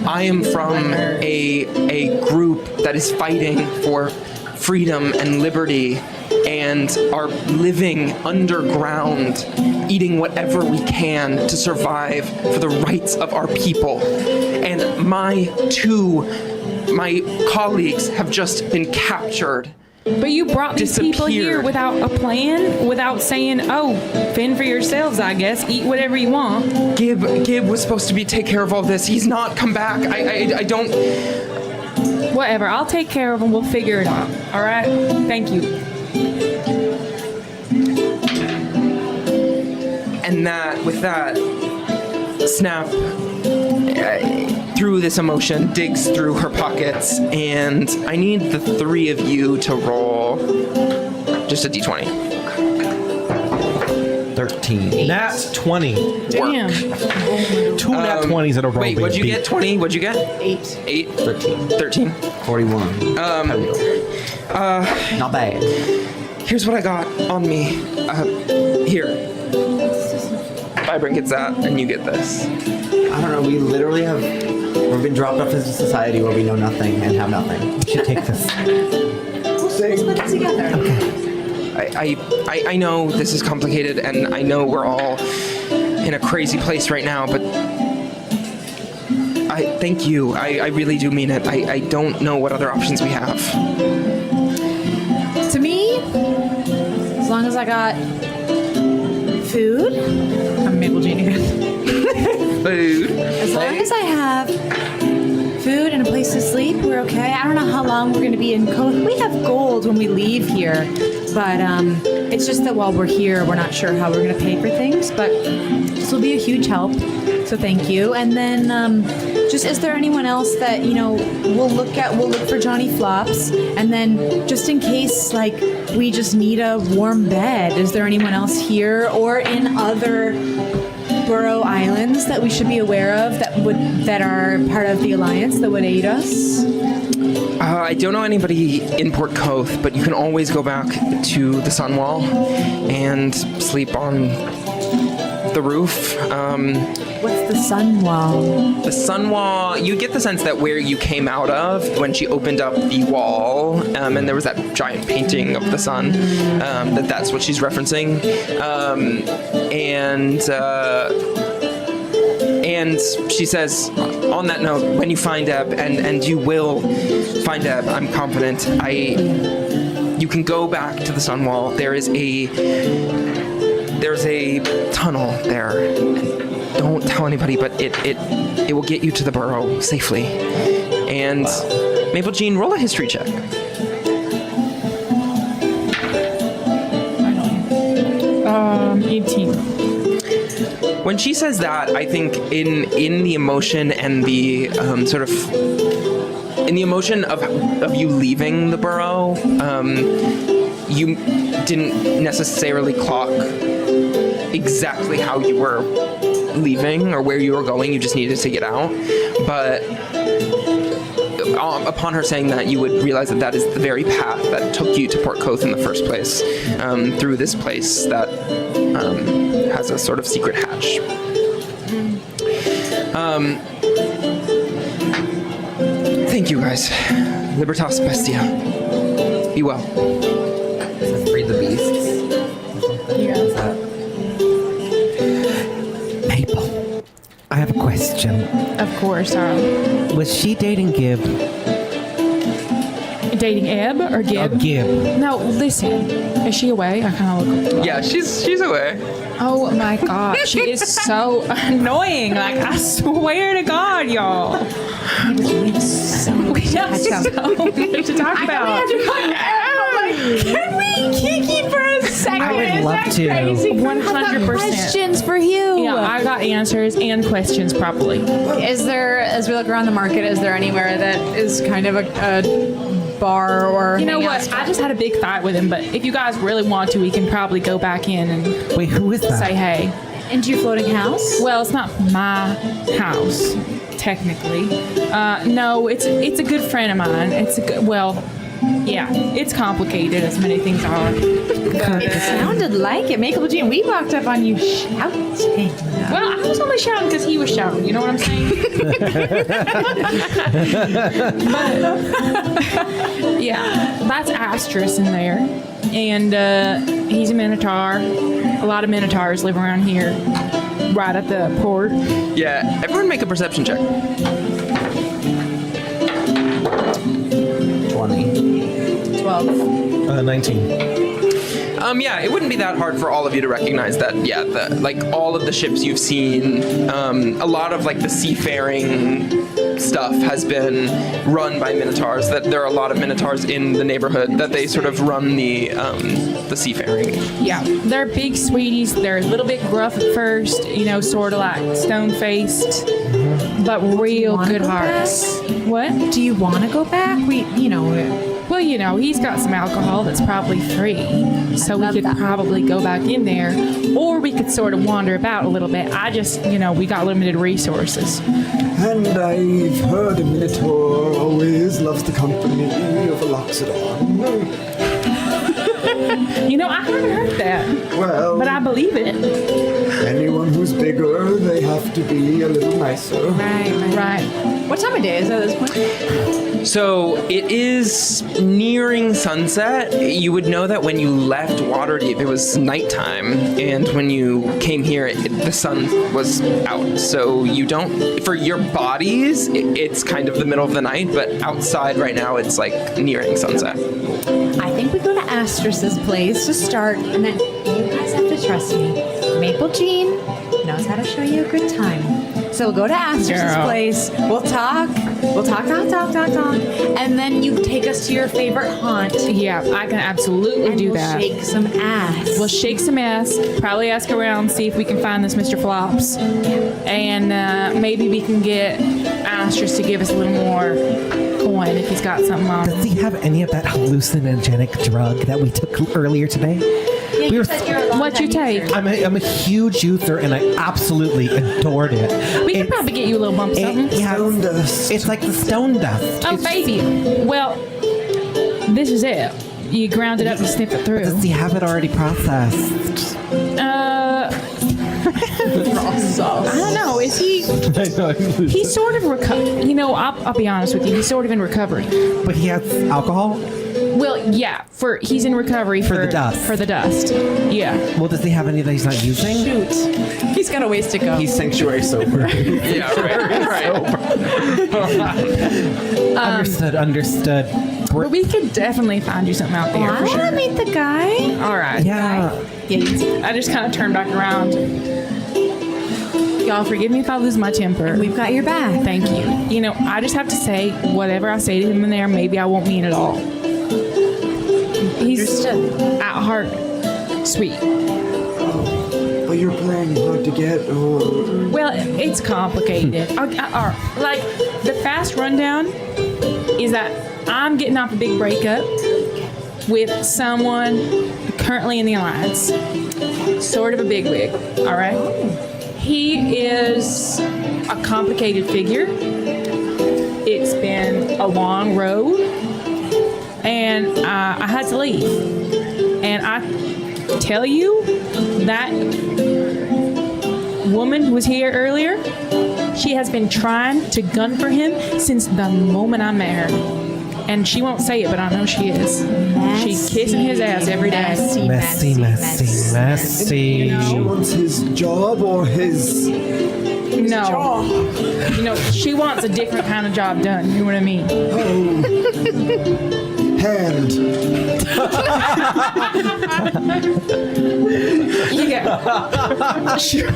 I am from a group that is fighting for freedom and liberty and are living underground, eating whatever we can to survive for the rights of our people. And my colleagues have just been captured. But you brought these people here without a plan, without saying, oh, fend for yourselves, I guess. Eat whatever you want. Gib was supposed to take care of all this. He's not come back. I don't... Whatever, I'll take care of him. We'll figure it out. All right? Thank you. And with that, Snap, through this emotion, digs through her pockets, and I need the three of you to roll just a d20. 13. Nat 20. Damn. Two nat 20s in a row. Wait, what'd you baby. get? 20? What'd you get? 8. 8? 13. 41. Not bad. Here's what I got on me. Here. Vibrant gets that, and you get this. I don't know, we've been dropped off as a society where we know nothing and have nothing. We should take this. Let's put it together. I know this is complicated, and I know we're all in a crazy place right now, but I thank you. I really do mean it. I don't know what other options we have. To me, as long as I got food, I'm Maple Jean again. Food. As long as I have food and a place to sleep, we're okay. I don't know how long we're going to be in Koth. We have gold when we leave here, but it's just that while we're here, we're not sure how we're going to pay for things, but this will be a huge help, so thank you. And then just, is there anyone else that, we'll look for Johnny Flops, and then just in case, we just need a warm bed, is there anyone else here or in other Burrow Islands that we should be aware of that are part of the Alliance that would aid us? I don't know anybody in Port Koth, but you can always go back to the Sunwall and sleep on the roof. What's the Sunwall? The Sunwall, you get the sense that where you came out of, when she opened up the wall, and there was that giant painting of the sun, that's what she's referencing. And she says, on that note, when you find Eb, and you will find Eb, I'm confident, you can go back to the Sunwall. There's a tunnel there. Don't tell anybody, but it will get you to the Burrow safely. And Maple Jean, roll a history check. 18. When she says that, I think in the emotion and the in the emotion of you leaving the Burrow, you didn't necessarily clock exactly how you were leaving or where you were going. You just needed to get out. But upon her saying that, you would realize that is the very path that took you to Port Koth in the first place, through this place that has a sort of secret hatch. Thank you, guys. Libertas Bestia. Be well. Free the beasts. Maple, I have a question. Of course, Was she dating Gib? dating Eb or Gib? Gib. No, listen. Is she away? I kind of look. Yeah, she's away. Oh my god, she is so annoying. Like, I swear to God, y'all. We have so much to talk about. Can we kiki for a second? I would Is love that to. crazy? 100%. Questions for you. Yeah, I got answers and questions probably. Is there, as we look around the market, is there anywhere that is kind of a bar or? You know hangout what? spot? I just had a big fight with him, but if you guys really want to, we can probably go back in and Wait, who is that? say hey. Into your floating house? Well, it's not my house, technically. No, it's a good friend of mine. It's a good, well, yeah, it's complicated as many things are. It sounded like it. Makeable Jean, we walked up on you shouting. Well, I was only shouting because he was shouting. You know what I'm saying? But, yeah, that's Astrus in there. And he's a Minotaur. A lot of Minotaurs live around here, right at the port. Yeah, everyone make a perception check. 20. 12. 19. Yeah, it wouldn't be that hard for all of you to recognize that. Yeah, like all of the ships you've seen, a lot of like the seafaring stuff has been run by Minotaurs. That there are a lot of Minotaurs in the neighborhood that they sort of run the seafaring. Yeah, they're big sweeties. They're a little bit gruff at first, sort of like stone-faced, but real wanna good go hearts. What? Do you want to go back? Well, he's got some alcohol that's probably free, so we love could that. probably go back in there, or we could sort of wander about a little bit. I just, we got limited resources. And I've heard a Minotaur always loves the company of a Loxodon. I haven't heard that, Well, but I believe it. anyone who's bigger, they have to be a little nicer. Right. What time of day is it at this point? So it is nearing sunset. You would know that when you left Watereeep, it was nighttime, and when you came here, the sun was out. So you don't, for your bodies, it's kind of the middle of the night, but outside right now, it's like nearing sunset. I think we go to Astrus's place to start, and then you guys have to trust me. Maple Jean knows how to show you a good time. So we'll go to Astrus's Girl. place. We'll talk, and then you take us to your favorite haunt. Yeah, I can absolutely And do we'll that. shake some ass. We'll shake some ass, probably ask around, see if we can find this Mr. Flops. And maybe we can get Astrus to give us a little more coin if he's got something on. Does he have any of that hallucinogenic drug that we took earlier today? Yeah, we were- What'd you take? I'm a huge user and I absolutely adored it. We could It's- probably get you a little bump of something. yeah, Stone dust. It's like the stone dust. Oh, It's- baby. Well, this is it. You ground it up and snip it through. Does he have it already processed? I don't know. Is he? He's sort of I'll be honest with you. He's sort of in recovery. But he has alcohol? Well, yeah. He's in recovery for the dust. For the dust. Yeah. Well, does he have any that he's not using? Shoot. He's got a ways to go. He's sanctuary sober. Yeah, right. Understood. But we could definitely find you something out there I for want to sure. meet the guy. All right. Yeah. I just kind of turned back around. Y'all forgive me if I lose my temper. We've got your back. Thank you. I just have to say whatever I say to him in there, maybe I won't mean it all. He's at heart sweet. But you're playing hard to get, or... Well, it's complicated. Like, the fast rundown is that I'm getting off a big breakup with someone currently in the Alliance. Sort of a bigwig, all right? He is a complicated figure. It's been a long road, and I had to leave. And I tell you, that woman who was here earlier, she has been trying to gun for him since the moment I met her. And she won't say it, but I know she is. She's kissing his ass every day. Messy. She wants his job or his... No. She wants a different kind of job done. You know what I mean? hand. Yeah. Sure.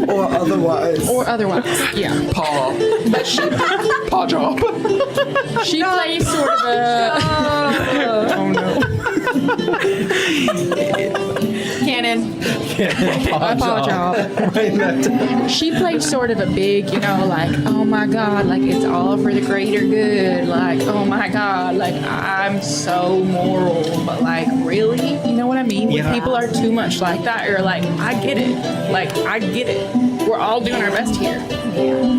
Or otherwise. Or otherwise, yeah. Paw. But Paw job. she plays sort of a. Oh no. Canon. Paw job. She plays sort of a big, like, oh my God, like it's all for the greater good. Like, oh my God, like I'm so moral, but like really, you know what I mean? When people are too much like that, you're like, I get it. Like I get it. We're all doing our best here.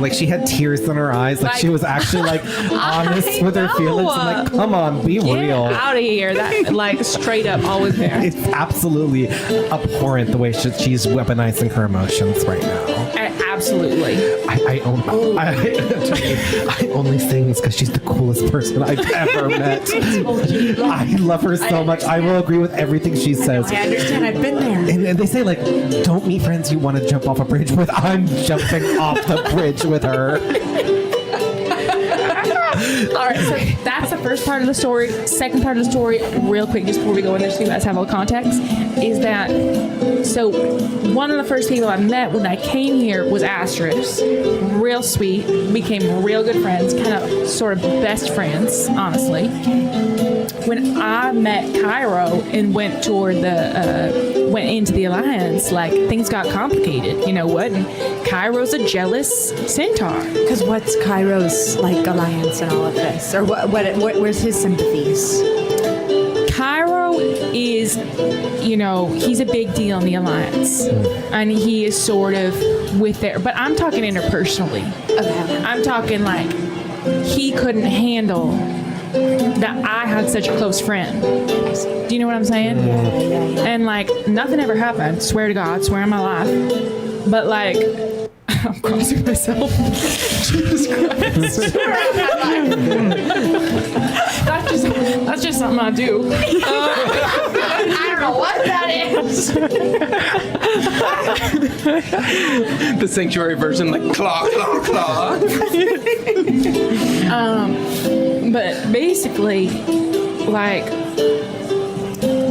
Like she had tears in her eyes. Like she was actually like honest with her feelings. I'm like, come on, be real. Out of here. That like straight up always there. It's absolutely abhorrent the way she's weaponizing her emotions right now. Absolutely. I only sing this because she's the coolest person I've ever met. I love her so much. I will agree with everything she says. I understand. I've been there. And they say, like, don't meet friends you want to jump off a bridge with. I'm jumping off the bridge with her. All right, so that's the first part of the story. Second part of the story, real quick, just before we go in there so you guys have all the context, is that, so one of the first people I met when I came here was Asteris. Real sweet, became real good friends, kind of sort of best friends, honestly. When I met Cairo and went into the Alliance, like things got complicated. You know what? And Cairo's a jealous centaur. Because what's Cairo's like alliance and all of this, or where's his sympathies? Cairo is, he's a big deal in the Alliance, and he is sort of with there. But I'm talking interpersonally. Okay. I'm talking like he couldn't handle that I had such a close friend. Do you know what I'm saying? Yeah. And like nothing ever happened. Swear to God, swear on my life. But like I'm crossing myself. Jesus Christ. That's just something I do. I don't know what that is. The sanctuary version, like claw, claw, claw. But basically, like,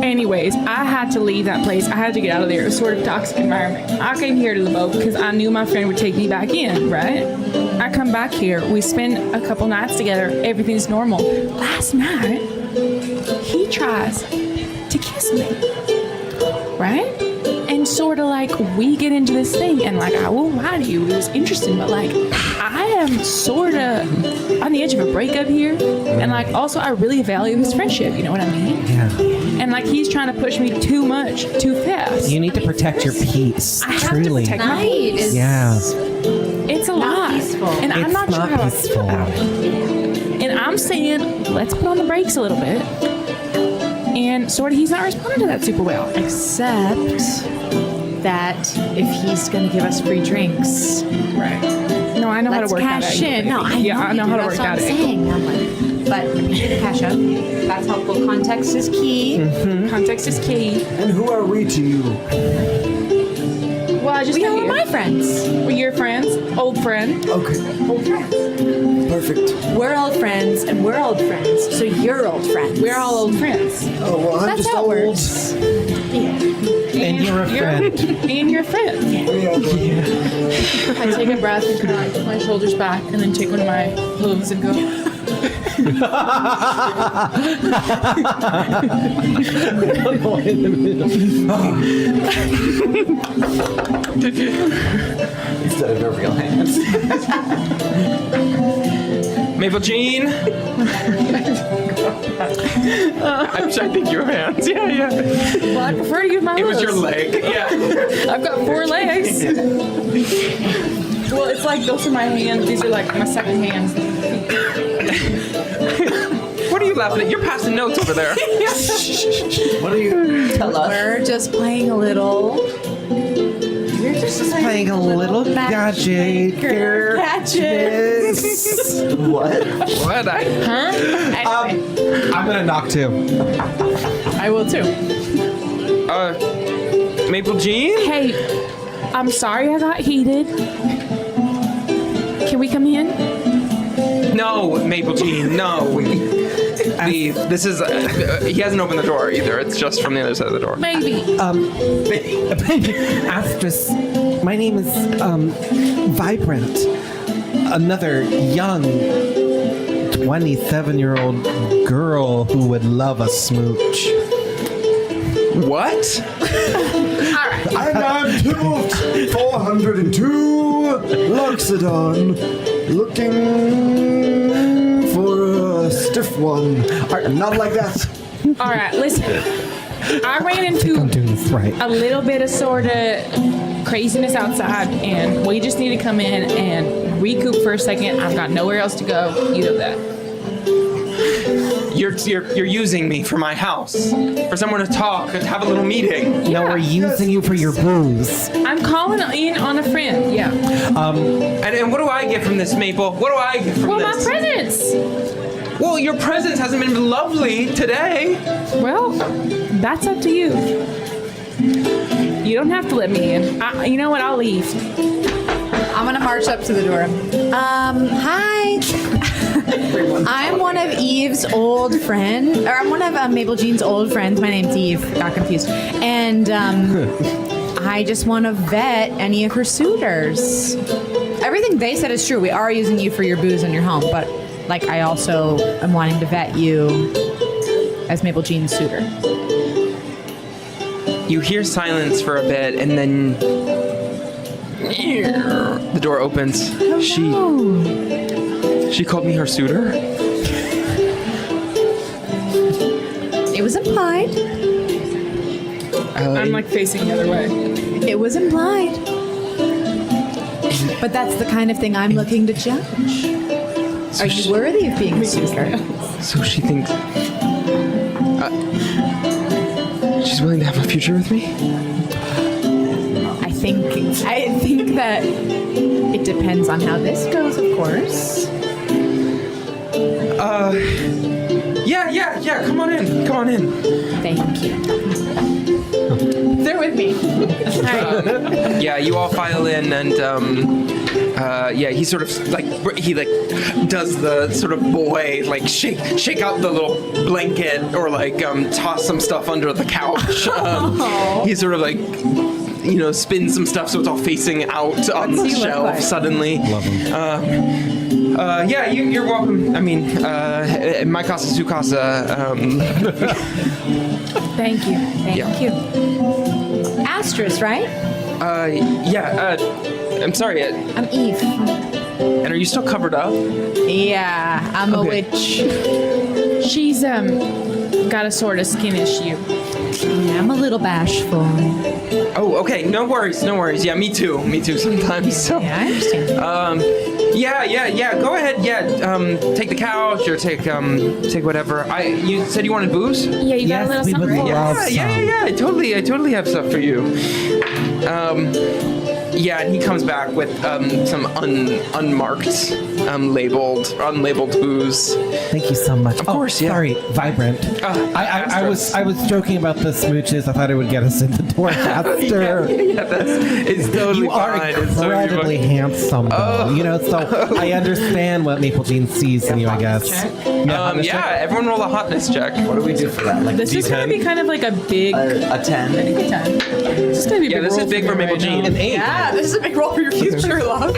anyways, I had to leave that place. I had to get out of there. It was sort of a toxic environment. I came here to the boat because I knew my friend would take me back in, right? I come back here. We spend a couple nights together. Everything's normal. Last night, he tries to kiss me, right? And sort of like we get into this thing, and like I won't lie to you, it was interesting, but like I am sort of on the edge of a breakup here, and like also I really value his friendship. You know what I mean? Yeah. And like he's trying to push me too much, too fast. You need to protect your peace. I have Truly. to protect my peace. Yeah. It's a lot, peaceful. and I'm It's not sure not how to feel peaceful. about it. And I'm saying, let's put on the brakes a little bit. And sort of, he's not responding to that super well. Except that if he's going to give us free drinks, Right. No, I know how to let's work that cash in. angle. No, I know how to work that's what I'm that saying. I'm like, but cash up. That's helpful. Context is key. Context is key. And who are we to you? Well, I just We met are you. my friends. We're your friends, old friend. Okay, Old friends. perfect. We're old friends, and we're old friends. So you're old friends. We're all old friends. Oh, well, I'm That's just how it old. works. Yeah. And you're a friend. And you're a friend. Yeah. I take a breath and kind of put my shoulders back, and then take one of my hooves and go. Instead of a real hand. Maple Jean. I'm trying to think your hands. Yeah, yeah. Well, I prefer to use my It was hooves. your leg. Yeah. I've got 4 legs. Well, it's like those are my hands. These are like my second hands. What are you laughing at? You're passing notes over there. What do you tell us? We're just playing a little. We're just Playing a little gadget. Gadget. What? What? Anyway, I'm gonna knock too. I will too. Maple Jean? Hey, I'm sorry I got heated. Can we come in? No, Maple Jean, no. Leave. This is. He hasn't opened the door either. It's just from the other side of the door. Maybe. Astrus, my name is Vibrant. Another young 27-year-old girl who would love a smooch. What? And I'm Tilt 402 Loxodon, looking for a stiff one. Not like that. All right, listen. I ran I'm into doing this right. a little bit of sort of craziness outside, and we just need to come in and recoup for a second. I've got nowhere else to go. You know that. You're using me for my house, for someone to talk and have a little meeting. No, we're using you for your booze. I'm calling in on a friend. Yeah. And what do I get from this, Maple? What do I get from Well, my this? presents. Well, your presence hasn't been lovely today. Well, that's up to you. You don't have to let me in. You know what? I'll leave. I'm gonna march up to the door. Hi. I'm one of Eve's old friend, or I'm one of Mabel Jean's old friends. My name's Eve. Got confused. And I just want to vet any of her suitors. Everything they said is true. We are using you for your booze in your home, but like I also am wanting to vet you as Mabel Jean's suitor. You hear silence for a bit, and then the door opens. She called me her suitor. It was implied. I'm like facing the other way. It was implied. But that's the kind of thing I'm looking to judge. Are you worthy of being a suitor? So she thinks she's willing to have a future with me? I think that it depends on how this goes, of course. Yeah. Come on in. Thank you. They're with me. Yeah, you all file in, and he sort of does the sort of boy shake out the little blanket or toss some stuff under the couch. He sort of spins some stuff so it's all facing out on the shelf suddenly. Love him. You're welcome. I mean, my casa su casa. Thank you. Thank you. Astrus, right? I'm sorry. I'm Eve. And are you still covered up? Yeah, I'm a Okay. witch. She's got a sort of skin issue. Yeah, I'm a little bashful. Oh, okay. No worries. Yeah, me too sometimes. So. Yeah, I understand. Yeah. Go ahead. Yeah. Take the couch or take whatever. You said you wanted booze? Yeah, you got a little we would something. love some. Yeah. I totally have stuff for you. And he comes back with some unmarked, unlabeled booze. Thank you so much. Of course, yeah. Sorry, Vibrant. I was joking about the smooches. I thought it would get us in the door faster. It's totally You are fine. It's totally incredibly fine. handsome, though. So I understand what Maple Jean sees in you, I guess. Everyone roll a hotness check. What do we do for that? Like This is going to be kind of like a big... a 10? I think a 10. This is going to be a big this is roll big for me Maple right Jean. now. An 8. Yeah, this is a big role for your future, love.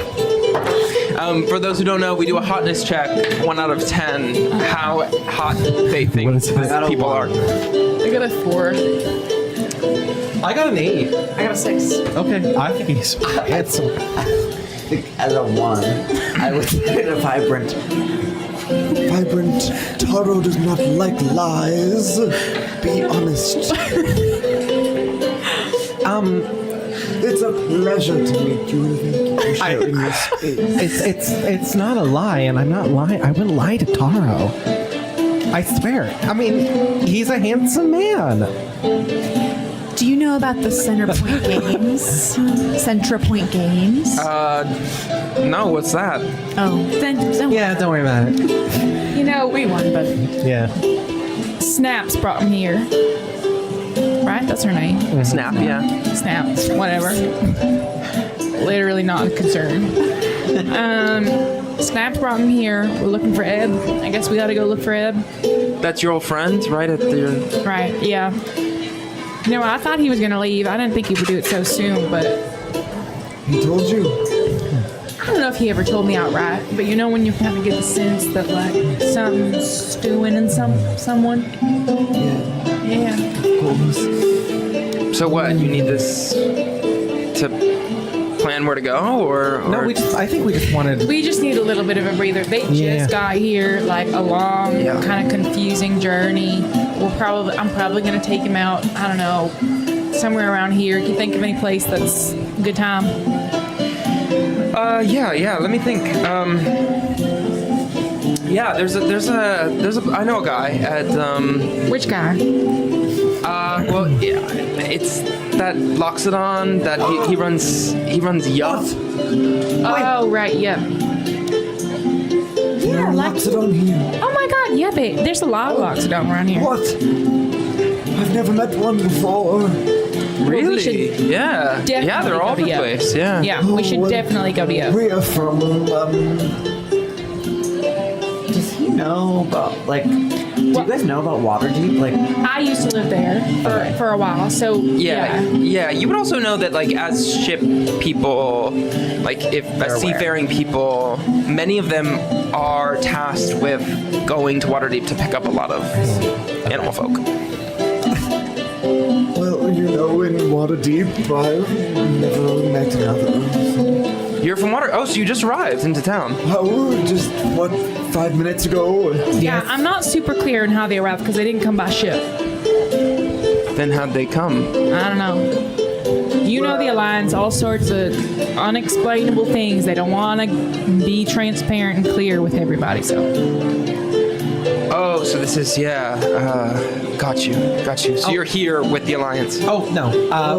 For those who don't know, we do a hotness check, 1 out of 10, how hot they think people are. I got a 4. I got an 8. I got a 6. Okay, I think he's handsome. As a 1, I would say a Vibrant. Vibrant, Taro does not like lies. Be honest. It's a pleasure to meet you. Thank you for sharing your space. It's not a lie, and I'm not lying. I wouldn't lie to Taro. I swear. I mean, he's a handsome man. Do you know about the Centrapoint Games? Centrapoint Games? No, what's that? Oh, then Yeah, don't worry about it. You know, we won, but Yeah. Snaps brought me here. Right? That's her name. Snap, yeah. Snaps. Whatever. Literally not a concern. Snaps brought him here. We're looking for Eb. I guess we gotta go look for Eb. That's your old friend, right at the... Right, yeah. You know, I thought he was gonna leave. I didn't think he would do it so soon, but He told you. I don't know if he ever told me outright. But you know when you kind of get the sense that like something's stewing in someone? Yeah. So what? You need this to plan where to go, or No, I think we just wanted. We just need a little bit of a breather. They Yeah. just got here, like a long, kind of confusing journey. I'm probably gonna take him out. I don't know, somewhere around here. Can you think of any place that's a good time? Yeah. Let me think. Yeah, there's a. I know a guy at. Which guy? Well, yeah, it's that Loxodon that he runs. He runs Yup. Oh, right, yep. Yeah, Loxodon here. Oh my God, yep. There's a lot of Loxodon around here. What? I've never met one before. Really? we should Yeah, they're all over the Yup. place. Yeah. Yeah, we should well, definitely go to Yup. We are from, Does he know about, like, do you guys know about Watereeep? Like, I used to live there for a while, so Yeah. You would also know that, like, as ship people, like, if as seafaring people, many of them are tasked with going to Watereeep to pick up a lot of animal folk. well, you know, in Watereeep, I've never met another. You're from Oh, so you just arrived into town. Oh, just, 5 minutes ago? Yeah, I'm not super clear on how they arrived because they didn't come by ship. Then how'd they come? I don't know. You know the Alliance, all sorts of unexplainable things. They don't want to be transparent and clear with everybody, so. Oh, so this is, got you. So you're here with the Alliance. Oh no.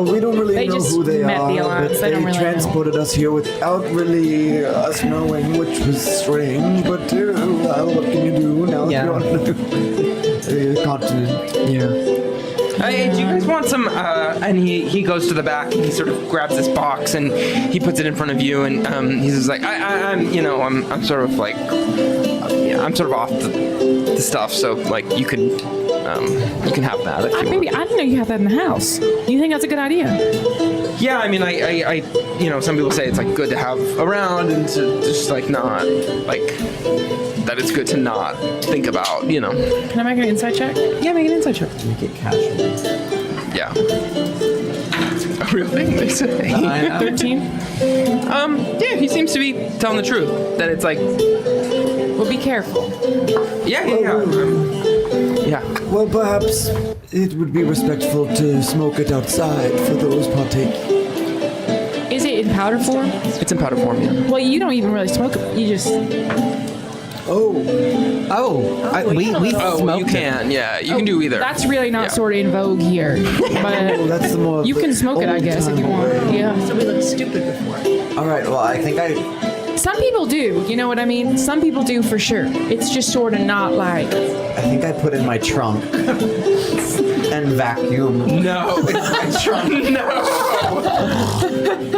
We don't really They know just who they met the are, Alliance. but They don't really know. transported us here without really us knowing, which was strange. But well, what can you do now? Yeah. You're on the continent. Yeah. Hey, do you guys want some? And he goes to the back and he sort of grabs this box and he puts it in front of you and he's just like, I'm sort of like, I'm sort of off the stuff, so like you can have that if you want. Maybe I didn't know you had that in the house. Do you think that's a good idea? Yeah, I mean, I some people say it's like good to have around and to just like not like that it's good to not think about, Can I make an insight check? Yeah, make an insight check. make it casual. Yeah. A real thing they say. 13? Yeah, he seems to be telling the truth. That it's like, Well, be careful. yeah. Well, perhaps it would be respectful to smoke it outside for those partaking. Is it in powder form? It's in powder form, yeah. Well, you don't even really smoke it. You just... Oh, We Oh, smoked you it. can, yeah. You can do either. That's really not Yeah. sort of in vogue here. well, But that's the more. you can smoke it, I guess, if you want. Yeah. So we looked stupid before. All right, well, I think Some people do, you know what I mean? Some people do for sure. It's just sort of not like... I put in my trunk and vacuum. No, it's my trunk. No.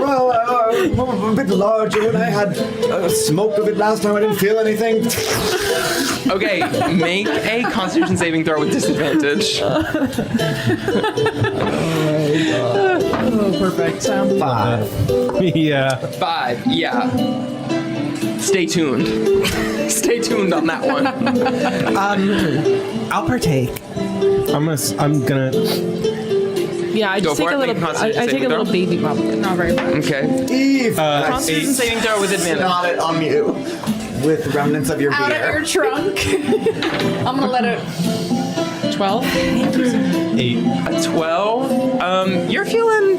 Well, a bit larger, and I had a smoke of it last time. I didn't feel anything. Okay, make a Constitution saving throw with disadvantage. Oh, perfect. 5. Yeah. 5, yeah. Stay tuned. Stay tuned on that one. I'll partake. I'm gonna. Yeah, I Go just take for a it, little... make a Constitution I take a saving little throw. baby bubble. Not very much. Okay. Eve, Constitution saving throw with advantage. Not it on you. With remnants of your Out beer. of your trunk. I'm gonna let it. 12? 8. A 12. You're feeling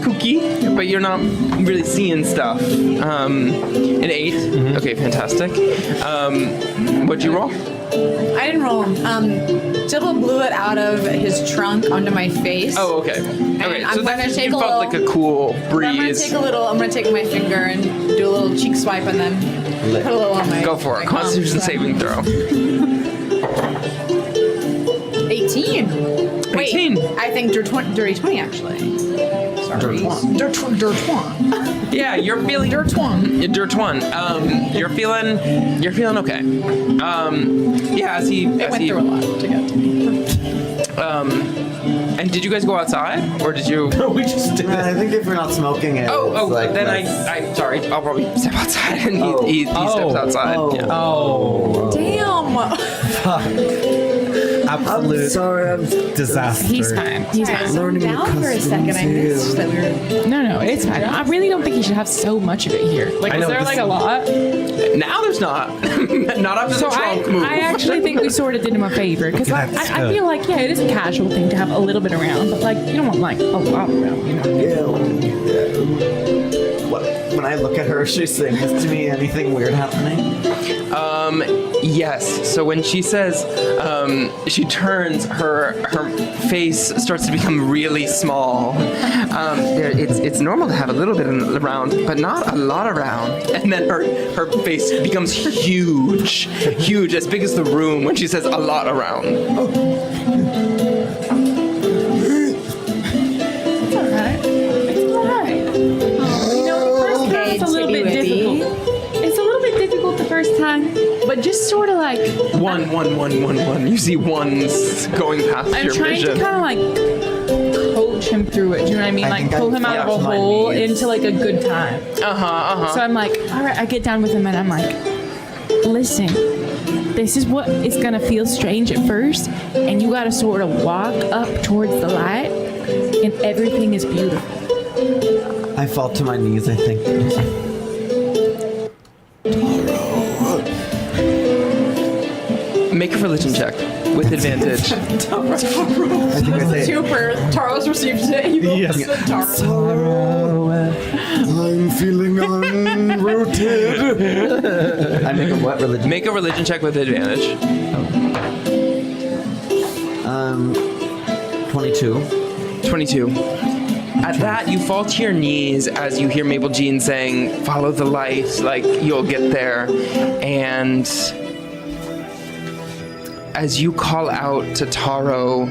kooky, but you're not really seeing stuff. An 8. Okay, fantastic. What'd you roll? I didn't roll. Thibault blew it out of his trunk onto my face. Oh, okay. Okay, I'm so gonna that take you a felt little- like a cool I'm gonna take breeze. I'm gonna take my finger and do a little cheek swipe and then put a little on my. Go for it. my Constitution gums. saving throw. 18. Wait, 18. I think dirty 20 actually. Dirtwan. Yeah, you're feeling Dirt one. You're feeling okay. Yeah, as he It went through a lot to get to me. And did you guys go outside, or did you? We just did I think if we're not smoking it, Oh, it's like then less- I sorry. I'll probably step outside, and he steps outside. Oh. Yeah. Oh, Damn. absolute Sorry, I'm disaster. He's fine. He's fine. learning the Down for a second. I customs missed here. that we were. No, it's fine. I really don't think he should have so much of it here. Like, I is know, there this- like a lot? Now there's not. Not after So the trunk move. I actually think we sort of did him a favor because That's I good. feel like it is a casual thing to have a little bit around, but like you don't want like a lot around, you know. When I look at her, she's saying this to me. Anything weird happening? Yes. So when she says, she turns, her face starts to become really small. It's normal to have a little bit around, but not a lot around. And then her face becomes huge, as big as the room when she says a lot around. It's alright. It's alright. You know, the first time it's a little bit difficult. It's a little bit difficult the first time, but just sort of like One. You see ones going past I'm your trying vision. to kind of like coach him through it. Do you know what I mean? I Like think pull I him out fell of a to my hole knees. into like a good time. So I'm like, all right, I get down with him and I'm like, listen, this is what it's gonna feel strange at first, and you gotta sort of walk up towards the light, and everything is beautiful. I fall to my knees. I think. Make a religion check with advantage. I think I say. Super. Taros receives it. You Yes. I'm feeling unrooted. I make a what religion? Make a religion check with advantage. 22. 22. At that, you fall to your knees as you hear Mabel Jean saying, "Follow the light, like you'll get there." And as you call out to Taro,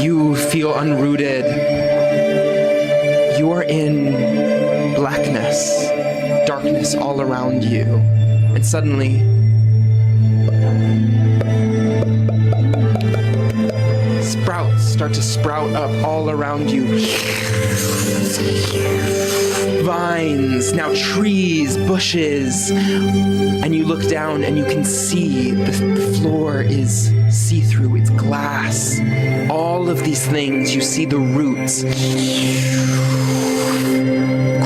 you feel unrooted. You are in blackness, darkness all around you. And suddenly, sprouts start to sprout up all around you. Vines, now trees, bushes. And you look down and you can see the floor is see-through, it's glass. All of these things, you see the roots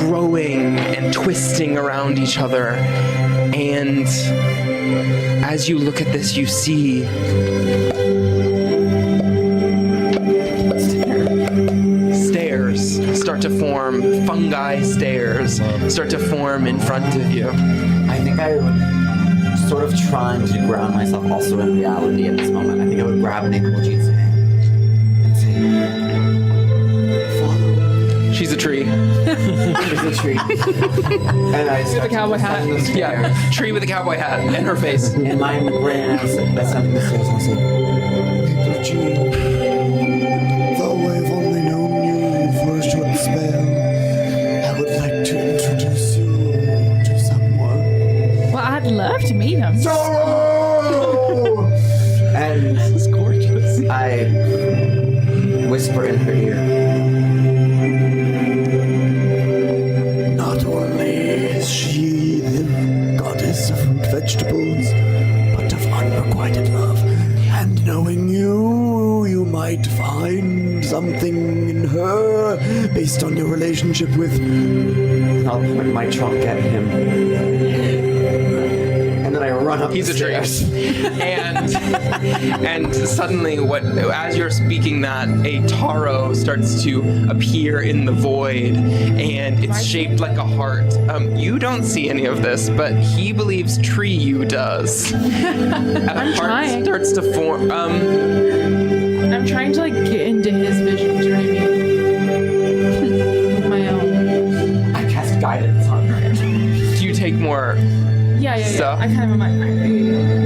growing and twisting around each other. And as you look at this, you see stairs start to form, fungi stairs start to form in front of you. I think I would sort of trying to ground myself also in reality at this moment. I think I would grab Mabel Jean's hand and say, "Follow." She's a tree. She's a tree. And I start to cowboy hat. descend the stairs. Yeah, tree with a cowboy hat and her face. In my brain, I was ascending the stairs and I said, Mabel Jean, though I've only known you for a short spell, I would like to introduce you to someone. Well, I'd love to meet him. Sorrow! and This is gorgeous. I whisper in her ear, Not only is she the goddess of fruit vegetables, but of unrequited love. And knowing you, you might find something in her based on your relationship with. and I'll point my trunk at him. And then I run up He's the a tree. stairs. And suddenly, as you're speaking that, a taro starts to appear in the void, and it's shaped like a heart. You don't see any of this, but he believes Triyu does. A heart trying. starts to form. I'm trying to like get into his vision. Do you know what I mean? With my own. I cast guidance on her. Do you take more? Yeah. Stuff. I kind of am like,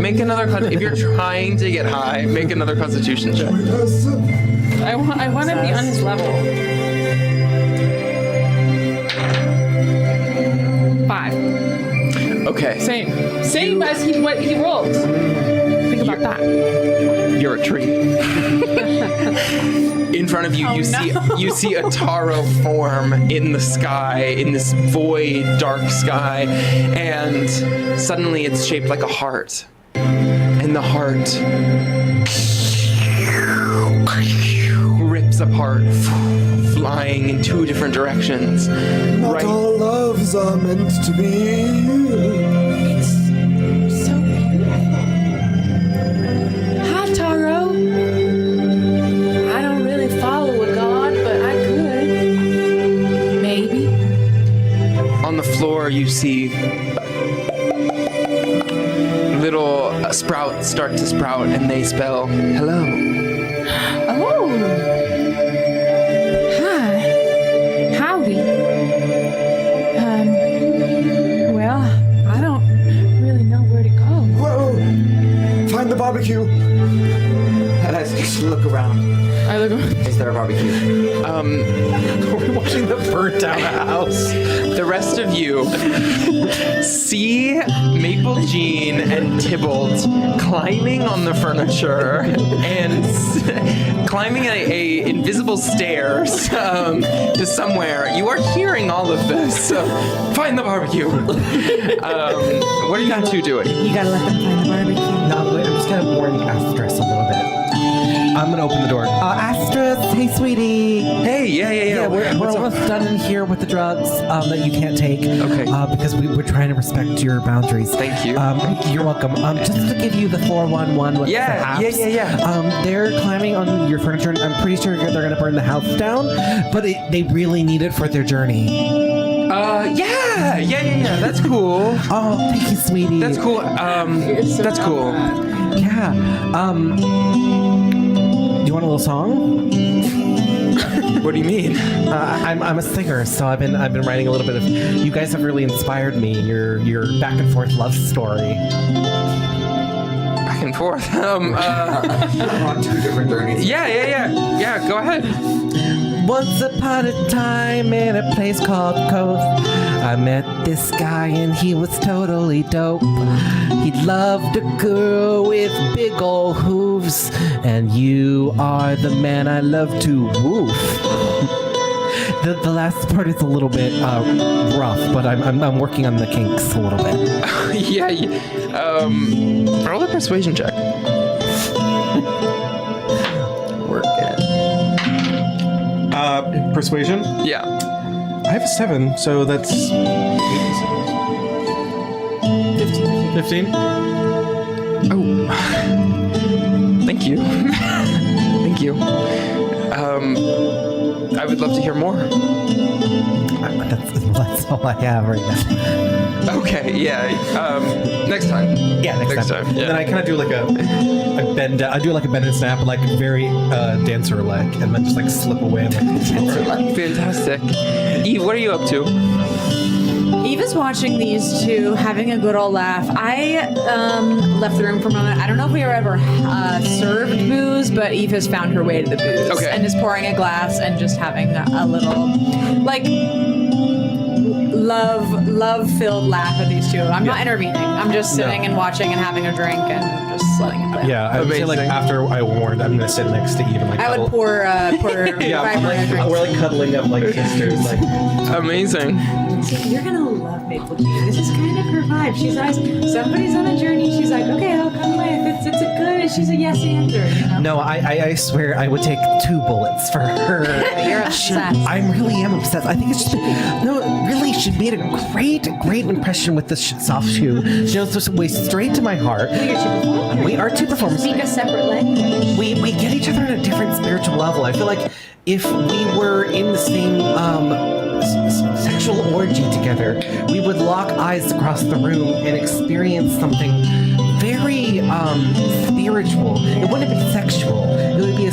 Make another. If you're trying to get high, make another Constitution check. I want to be on his level. Okay. Same as what he rolled. Think about that. You're a tree. In front of you, you see a taro form in the sky, in this void, dark sky, and suddenly it's shaped like a heart. And the heart rips apart, flying in two different directions. Not all loves are meant to be. So beautiful. Hi, Taro. I don't really follow a god, but I could. Maybe. On the floor, you see little sprouts start to sprout, and they spell hello. Oh. Hi. Howdy. Well, I don't really know where to go. Whoa! Find the barbecue. And I just look around. I look. Is there a barbecue? We're watching the burnt down house. The rest of you see Maple Jean and Tybalt climbing on the furniture and climbing a invisible stairs to somewhere. You are hearing all of this. So find the barbecue. What are you two doing? You gotta let them find the barbecue. No, I'm just kind of warning Astris a little bit. I'm gonna open the door. Astris, hey sweetie. Hey, yeah. We're almost done in here with the drugs that you can't take. Okay. Because we're trying to respect your boundaries. Thank you. You're welcome. Just to give you the 411 with the haps. Yeah. They're climbing on your furniture, and I'm pretty sure they're gonna burn the house down, but they really need it for their journey. Yeah. That's cool. Oh, thank you, sweetie. That's cool. That's cool. Yeah. Do you want a little song? What do you mean? I'm a singer, so I've been writing a little bit of. You guys have really inspired me. Your back and forth love story. Back and forth. On two different journeys. Yeah. Go ahead. Once upon a time in a place called Coast, I met this guy and he was totally dope. He loved a girl with big old hooves, and you are the man I love to woof. The last part is a little bit rough, but I'm working on the kinks a little bit. Yeah. Roll a persuasion check. Work it. Persuasion? Yeah. I have a 7, so that's 15. Oh. Thank you. Thank you. I would love to hear more. That's all I have right now. Okay, yeah. Next time. Yeah, next time. Yeah. And then I kind of do like a bend. I do like a bend and snap, like very dancer-like, and then just like slip away. Fantastic. Eve, what are you up to? Eve is watching these two having a good old laugh. I left the room for a moment. I don't know if we were ever served booze, but Eve has found her way to the booze. Okay. And is pouring a glass and just having a little, like, love-filled laugh at these two. I'm not intervening. I'm just sitting and watching and having a drink and just letting it play. Yeah, I would say like Amazing. after I warned, I'm gonna sit next to Eve and like. I would pour yeah, Viper a drink. we're like cuddling up like sisters, like. Amazing. You're gonna love Maple Jean. This is kind of her vibe. She's like, somebody's on a journey. She's like, okay, I'll come with. It's a good. She's a yes-ander. You know? No, I swear I would take 2 bullets for her. You're obsessed. I really am obsessed. I think it's just really. She made a great impression with this soft shoe. She knows this way straight to my heart. We are 2 performers. Speak a separate language. We get each other on a different spiritual level. I feel like if we were in the same sexual orgy together, we would lock eyes across the room and experience something very spiritual. It wouldn't be sexual. It would be a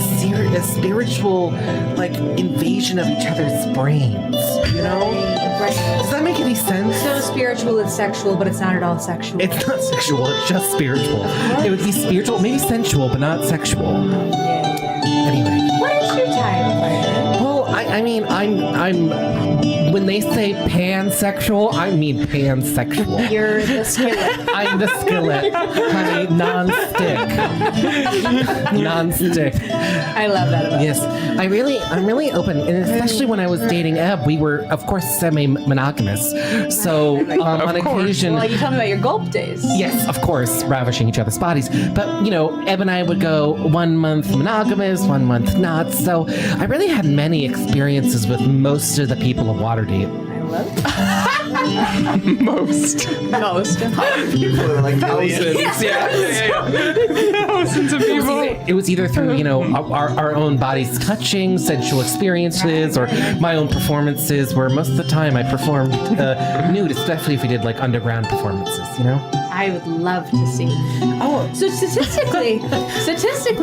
spiritual like invasion of each other's brains. You know? Right. Does that make any sense? So spiritual is sexual, but it's not at all sexual. It's not sexual. It's just spiritual. It would be spiritual, maybe sensual, but not sexual. Yeah. Anyway. What is your type, Viper? Well, I mean, I'm when they say pansexual, I mean pansexual. You're the skillet. I'm the skillet, honey, non-stick. Non-stick. I love that about Yes, I'm really open, and especially when I was dating Eb, we were, of course, semi-monogamous. So on occasion, Well, you told me about your gulp days. yes, of course, ravishing each other's bodies. But Eb and I would go 1 month monogamous, 1 month not. So I really had many experiences with most of the people of Watereeep. I love Most. most. People are like Thousands. Yeah. Thousands of people. It was either through, our own bodies touching, sensual experiences, or my own performances, where most of the time I performed nude, especially if we did like underground performances, I would love to see. Oh, so statistically,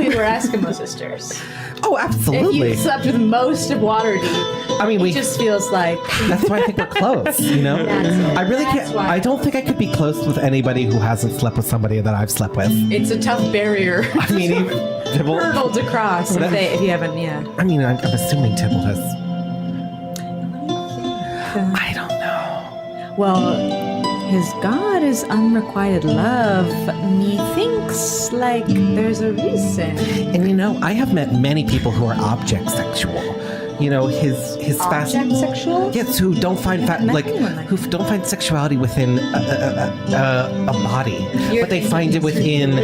we're Eskimo sisters. Oh, If absolutely. you slept with most of Watereeep, I mean, it just feels like that's why I think we're close, I really can't, why. I don't think I could be close with anybody who hasn't slept with somebody that I've slept with. it's a tough barrier. I mean, even Tybalt, Hurdle to cross if you haven't, yeah. I mean, I'm assuming Tybalt has. I don't know. Well, his god is unrequited love. Methinks like there's a reason. And I have met many people who are object sexual. His fast. Object sexual? Yes, who don't find anyone like who don't find sexuality within a body, but they find it within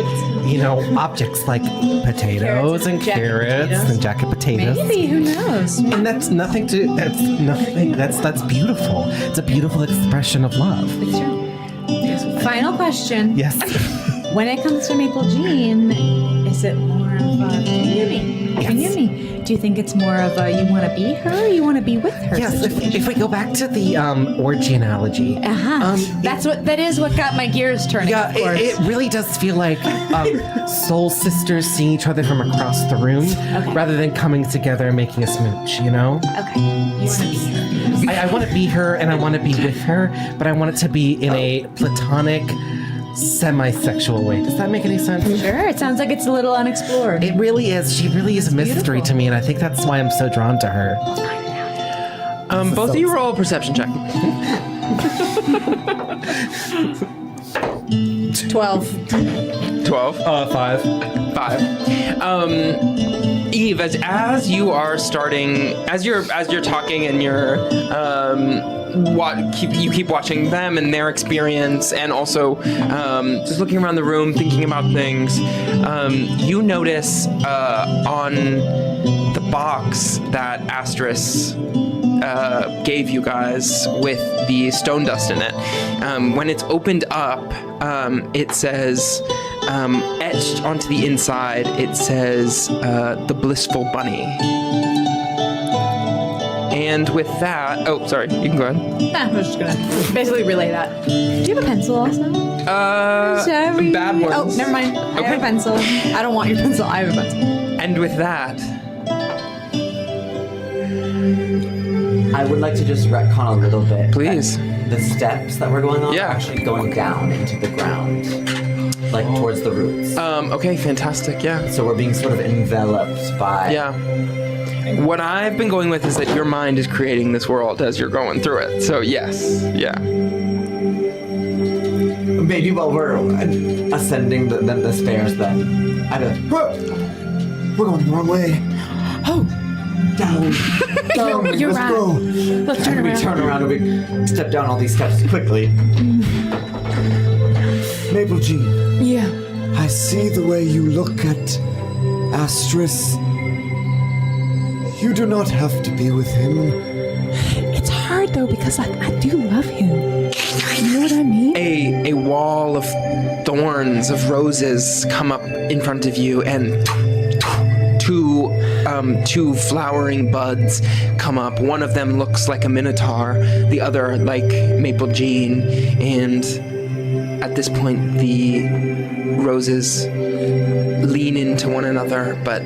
objects like potatoes and carrots and jacket potatoes. Maybe, who knows? And that's nothing. That's beautiful. It's a beautiful expression of love. It's true. Final question. Yes. When it comes to Maple Jean, is it more of a do you think it's more of a you want to be her or you want to be with her? Yes. If we go back to the orgy analogy, that is what got my gears turning. yeah, of course. it really does feel like soul sisters seeing each other from across the room, rather than coming together and making a smooch. Okay. You want to be her. I want to be her and I want to be with her, but I want it to be in a platonic, semi-sexual way. Does that make any sense? Sure. It sounds like it's a little unexplored. It really is. She really is a mystery to me, and I think that's why I'm so drawn to her. Both of you roll a perception check. 12. 12. 5. 5. Eve, as you are starting, as you're talking and you're you keep watching them and their experience, and also just looking around the room, thinking about things. You notice on the box that Astris gave you guys with the stone dust in it. When it's opened up, it says, etched onto the inside, it says, the Blissful Bunny. And with that, oh, sorry, you can go ahead. I was just gonna basically relay that. Do you have a pencil also? Sorry. Bad ones. Oh, never mind. I have a pencil. I don't want your pencil. I have a pencil. And with that, I would like to just retcon a little bit. Please. The steps that we're going on Yeah. are actually going down into the ground, like towards the roots. okay, fantastic, yeah. So we're being sort of enveloped by. Yeah. What I've been going with is that your mind is creating this world as you're going through it. So yes, yeah. Maybe while we're ascending the stairs, then I don't. We're going the wrong way. Oh, down, down. You're Let's right. go. Let's turn And we around. turn around and we step down all these steps quickly. Maple Jean, Yeah. I see the way you look at Astris. You do not have to be with him. It's hard though because I do love him. You know what I mean? A wall of thorns, of roses come up in front of you, and two flowering buds come up. One of them looks like a minotaur, the other like Maple Jean, and at this point the roses lean into one another, but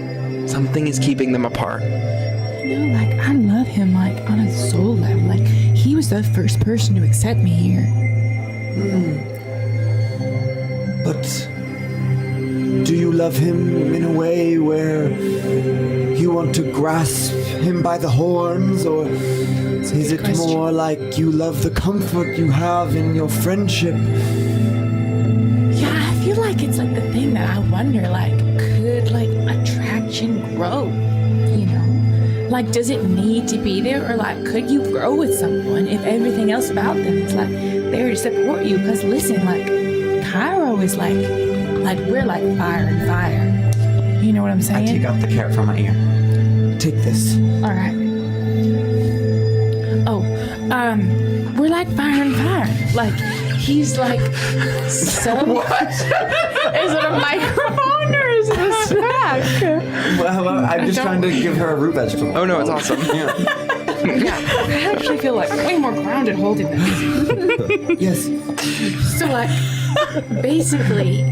something is keeping them apart. Like I love him like on a soul level. Like he was the first person to accept me here. But do you love him in a way where you want to grasp him by the horns, or Is it more like you love the comfort you have in your friendship? Yeah, I feel like it's like the thing that I wonder, like, could like attraction grow? You know? Like, does it need to be there? Or like, could you grow with someone if everything else about them is like there to support you? Because listen, like, Cairo is like we're like fire and fire. You know what I'm saying? I take out the carrot from my ear. Take this. All right. Oh, we're like fire and fire. Like, he's like so. What? Is it a microphone or is it a snack? Well, I'm just trying to give her a root vegetable. Oh no, it's awesome. Yeah. Yeah, I actually feel like way more grounded holding this. Yes. So like, basically,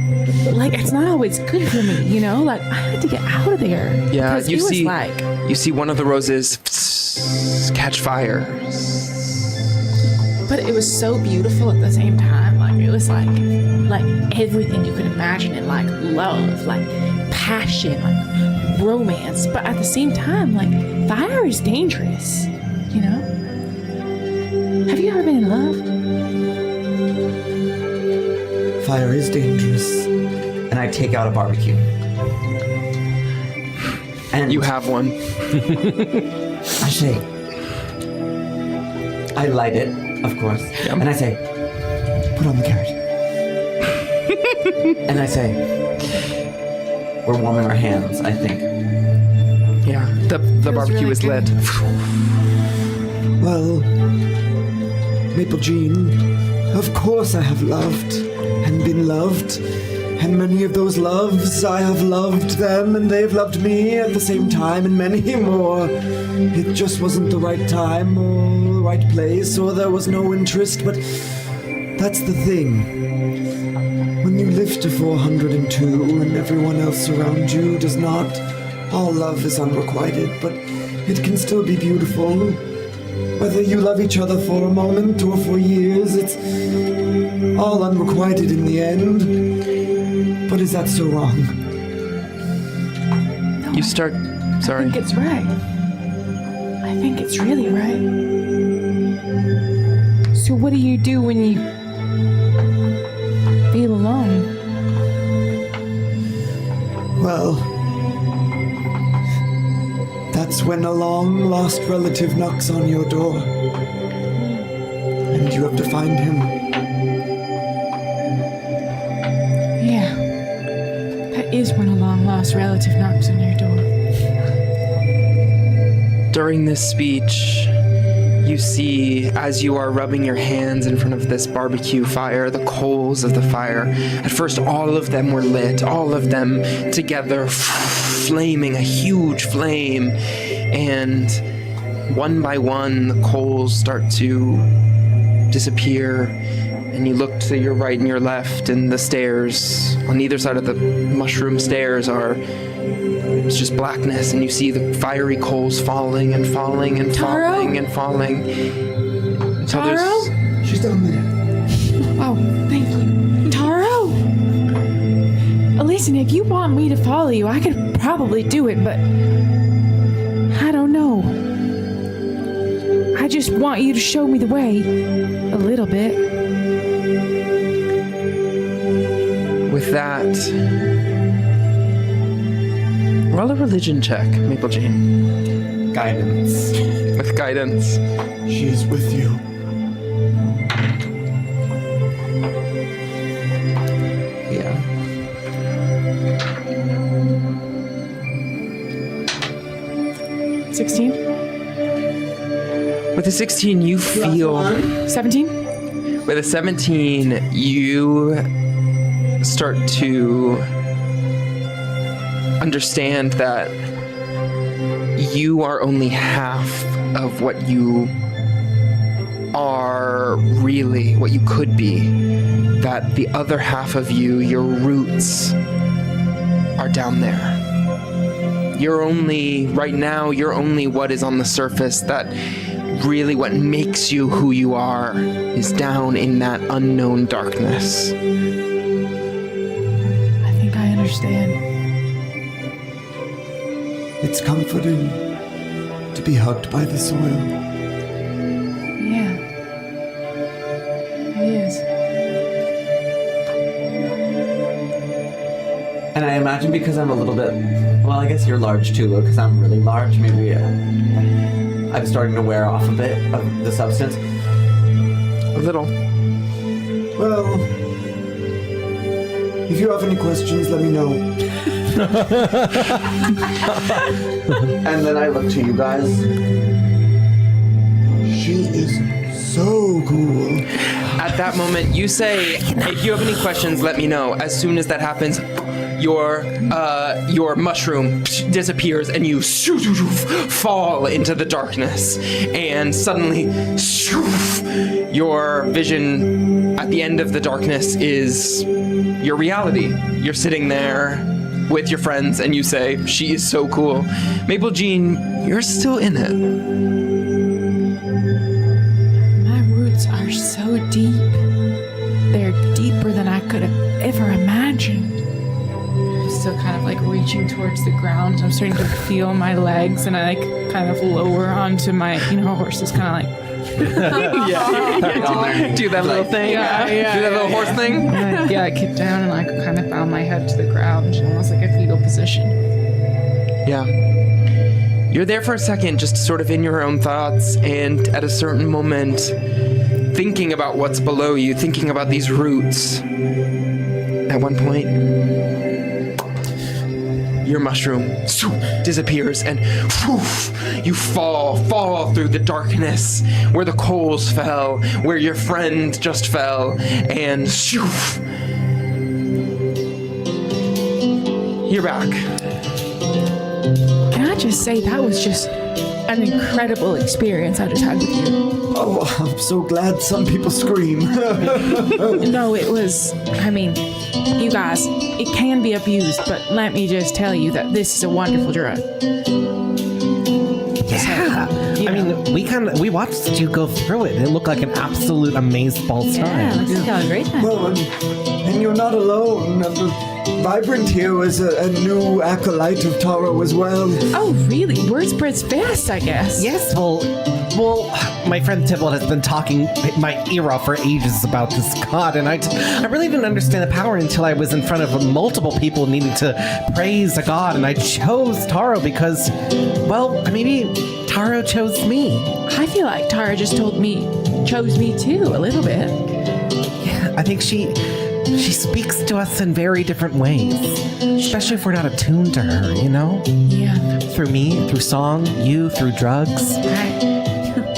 like it's not always good for me, you know. Like I had to get out of there. Yeah, 'Cause it was like. You see one of the roses catch fire. But it was so beautiful at the same time. Like it was like everything you could imagine in like love, like passion, like romance. But at the same time, like fire is dangerous, you know? Have you ever been in love? Fire is dangerous. And I take out a barbecue. And You have one. I say, I light it, of course, and I say, put on the carrot. And I say, we're warming our hands, I think. Yeah, the barbecue really is lit. Well, Maple Jean, of course I have loved and been loved. And many of those loves, I have loved them and they've loved me at the same time and many more. It just wasn't the right time or the right place or there was no interest, but that's the thing. When you live to 402 and everyone else around you does not, all love is unrequited, but it can still be beautiful. Whether you love each other for a moment or for years, it's all unrequited in the end. But is that so wrong? You start. I Sorry. think it's right. I think it's really right. So what do you do when you feel alone? Well, that's when a long-lost relative knocks on your door. And you have to find him. Yeah. That is when a long-lost relative knocks on your door. During this speech, you see, as you are rubbing your hands in front of this barbecue fire, the coals of the fire. At first, all of them were lit, all of them together, flaming, a huge flame. And one by one, the coals start to disappear. And you look to your right and your left, and the stairs on either side of the mushroom stairs it's just blackness, and you see the fiery coals falling and falling and Taro? falling and falling. Until Taro? She's down there. Oh, thank you. Taro! Listen, if you want me to follow you, I could probably do it, but I don't know. I just want you to show me the way. A little bit. With that, roll a religion check, Maple Jean. Guidance. With guidance. She's with you. Yeah. With a 16, you feel. 17? With a 17, you start to understand that you are only half of what you are really, what you could be. That the other half of you, your roots, are down there. You're only, right now, you're only what is on the surface. That really what makes you who you are is down in that unknown darkness. I think I understand. It's comforting to be hugged by the soil. imagine because I'm a little bit, well, I guess you're large too, because I'm really large, maybe I'm starting to wear off a bit of the substance. A little. Well, if you have any questions, let me know. And then I look to you guys. She is so cool. At that moment, you say, if you have any questions, let me know. As soon as that happens, your mushroom disappears and you fall into the darkness. And suddenly, your vision at the end of the darkness is your reality. You're sitting there with your friends and you say, she is so cool. Maple Jean, you're still in it. My roots are so deep. They're deeper than I could have ever imagined. I'm still kind of like reaching towards the ground. I'm starting to feel my legs, and I like kind of lower onto my, horse is kind of like. Do that little thing. Yeah. Do that little horse thing. I get down and like kind of bow my head to the ground, almost like a fetal position. Yeah. You're there for a second, just sort of in your own thoughts, and at a certain moment, thinking about what's below you, thinking about these roots. At one point, your mushroom disappears, and you fall through the darkness where the coals fell, where your friend just fell, and you're back. Can I just say that was just an incredible experience I just had with you. Oh, I'm so glad some people scream. No, it was, you guys, it can be abused, but let me just tell you that this is a wonderful drug. Yeah. We watched you go through it. It looked like an absolute amazeballs Yeah, time. looks like you had a great time. Well, and you're not alone. Vibrant here was a new acolyte of Taro as well. Oh, really? Word spreads fast, I guess. Yes, well, my friend Thibault has been talking my ear off for ages about this god, and I really didn't understand the power until I was in front of multiple people needing to praise a god, and I chose Taro because, well, maybe Taro chose me. I feel like Tara just chose me too, a little bit. Yeah, I think she speaks to us in very different ways, especially if we're not attuned to her, Yeah. Through me, through song, you, through drugs. Right.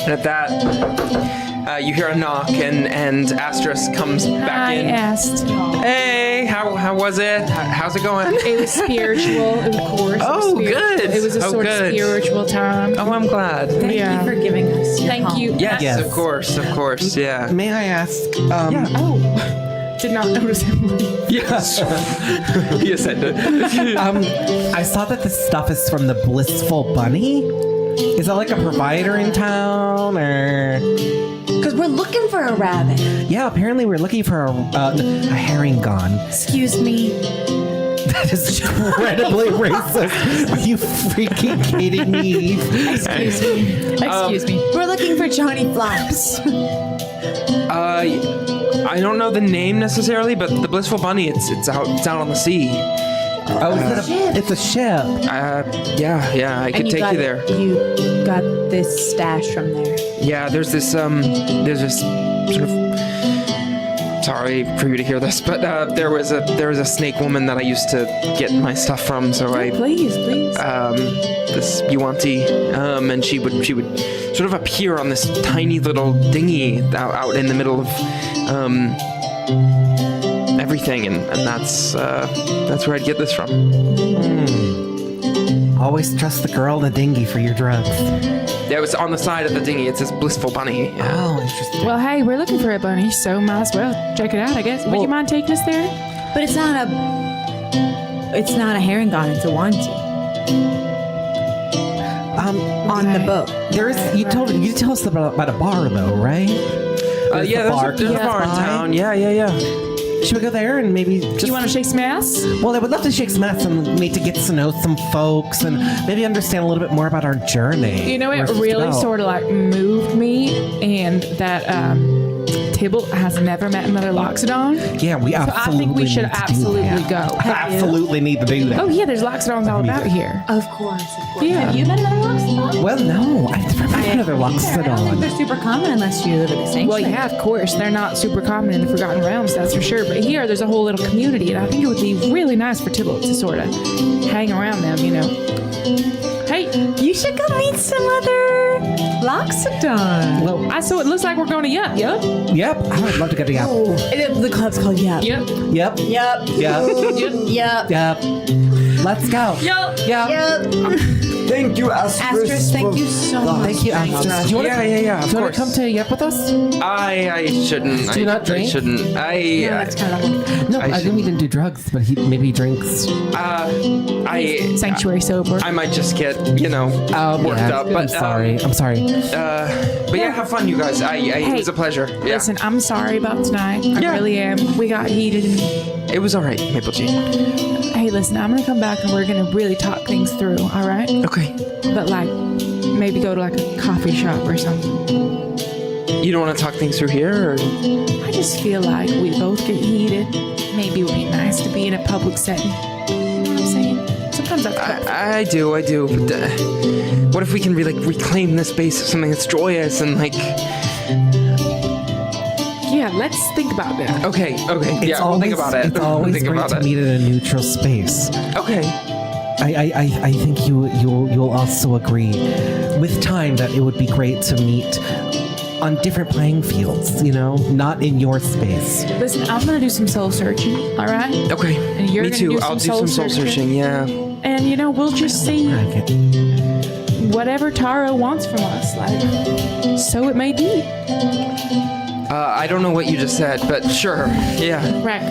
And at that, you hear a knock, and Astris comes back in. I asked. Hey, how was it? How's it going? It was spiritual, of course. Oh, good. It was a Oh, sort good. of spiritual time. Oh, I'm glad. Thank you for giving us your Thank home. you. Yes, Yes. of course, yeah. May I ask, Oh, did not notice him. Yes. He ascended. I saw that this stuff is from the Blissful Bunny. Is that like a provider in town, or? Because we're looking for a rabbit. Yeah, apparently we're looking for a harengon. Excuse me. That is incredibly racist. Are you freaking kidding me? Excuse me. We're looking for Johnny Flops. I don't know the name necessarily, but the Blissful Bunny, it's out on the sea. Oh, it's a ship. Yeah, I could take you there. You got this stash from there. Yeah, there's this sort of. Sorry for you to hear this, but there was a snake woman that I used to get my stuff from. So Please. this Yuanti, and she would sort of appear on this tiny little dinghy out in the middle of everything, and that's where I'd get this from. Always trust the girl in the dinghy for your drugs. Yeah, it was on the side of the dinghy. It says Blissful Bunny. Yeah. Oh, interesting. Well, hey, we're looking for a bunny, so might as well check it out, I guess. Would you mind taking us there? But it's not a harengon, it's a wanti. On the boat. You tell us about a bar though, right? Yeah, there's a bar in town. Yeah. Should we go there and maybe just... You want to shake some ass? Well, I would love to shake some ass and need to get to know some folks and maybe understand a little bit more about our journey. You know, it Where's this really about? sort of like moved me, and that Tybalt has never met another Loxodon. Yeah, we So I absolutely think we should need to do absolutely that. go. Absolutely need to do that. Oh yeah, there's Loxodons all about here. Of course. Yeah. Have you met another Loxodon? Well, no, I've never met another I don't think Loxodon. they're super common unless you live in the sanctuary. Well, yeah, of course. They're not super common in the Forgotten Realms, that's for sure. But here, there's a whole little community, and I think it would be really nice for Tybalt to sort of hang around them, you know. Hey, You should go meet some other Loxodon. Well, so it looks like we're going to Yup. yep, I would love to get to Yep. The club's called Yup. Yep. Yep, Yup. yep, Yup. yep. Let's go. Yup. Yep. Yup. Thank you, Astros. Asterisk, thank you so much. Thank you, Astra. Do you want to Yeah, of do you want course. to come to Yep with us? I shouldn't. Do you not I drink? shouldn't. No, that's kind of No, I I think we didn't do drugs, but maybe he drinks. Sanctuary sober. I might just get, worked up. But I'm sorry. I'm sorry. But yeah, have fun, you guys. It was a pleasure. Yeah. Listen, I'm sorry about tonight. I Yeah. really am. We got heated. And, It was all right, Maple G. hey, listen, I'm going to come back and we're going to really talk things through, all right? Okay. But, like, maybe go to, like, a coffee shop or something. You don't want to talk things through here, or? I just feel like we both get heated. Maybe it would be nice to be in a public setting. You know what I'm saying? Sometimes that's I do. But, what if we can reclaim this space of something that's joyous and yeah, let's think about that. Okay. Yeah, we'll think about it. It's always think great about to it. meet in a neutral space. Okay. I think you'll also agree with time that it would be great to meet on different playing fields, not in your space. Listen, I'm going to do some soul searching, all right? Okay. And you're Me gonna too. do I'll do some some soul soul searching. Yeah. And, we'll just see Okay. whatever Taro wants from us. Like, so it may be. I don't know what you just said, but sure. Yeah. Right.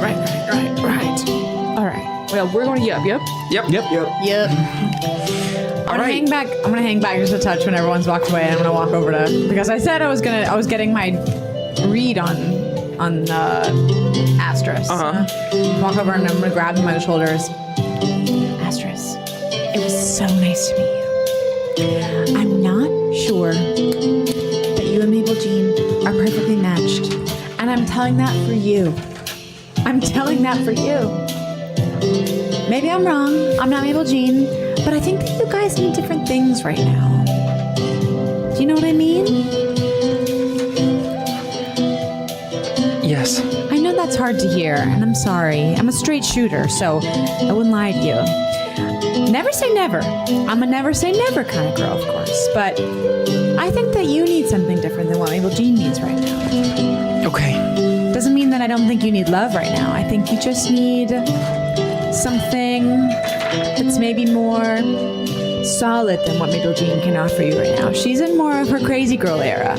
All right. Well, we're going to Yup. Yep. Yup. All I'm right. gonna hang back just a touch when everyone's walked away, and I'm gonna walk over to, because I said I was getting my read on Astros. Walk over and I'm gonna grab him by the shoulders. Astros, it was so nice to meet you. I'm not sure that you and Maple Jean are perfectly matched, and I'm telling that for you. Maybe I'm wrong. I'm not Maple Jean, but I think that you guys need different things right now. Do you know what I mean? Yes. I know that's hard to hear, and I'm sorry. I'm a straight shooter, so I wouldn't lie to you. Never say never. I'm a never say never kind of girl, of course, but I think that you need something different than what Maple Jean needs right now. Okay. Doesn't mean that I don't think you need love right now. I think you just need something that's maybe more solid than what Maple Jean can offer you right now. She's in more of her crazy girl era.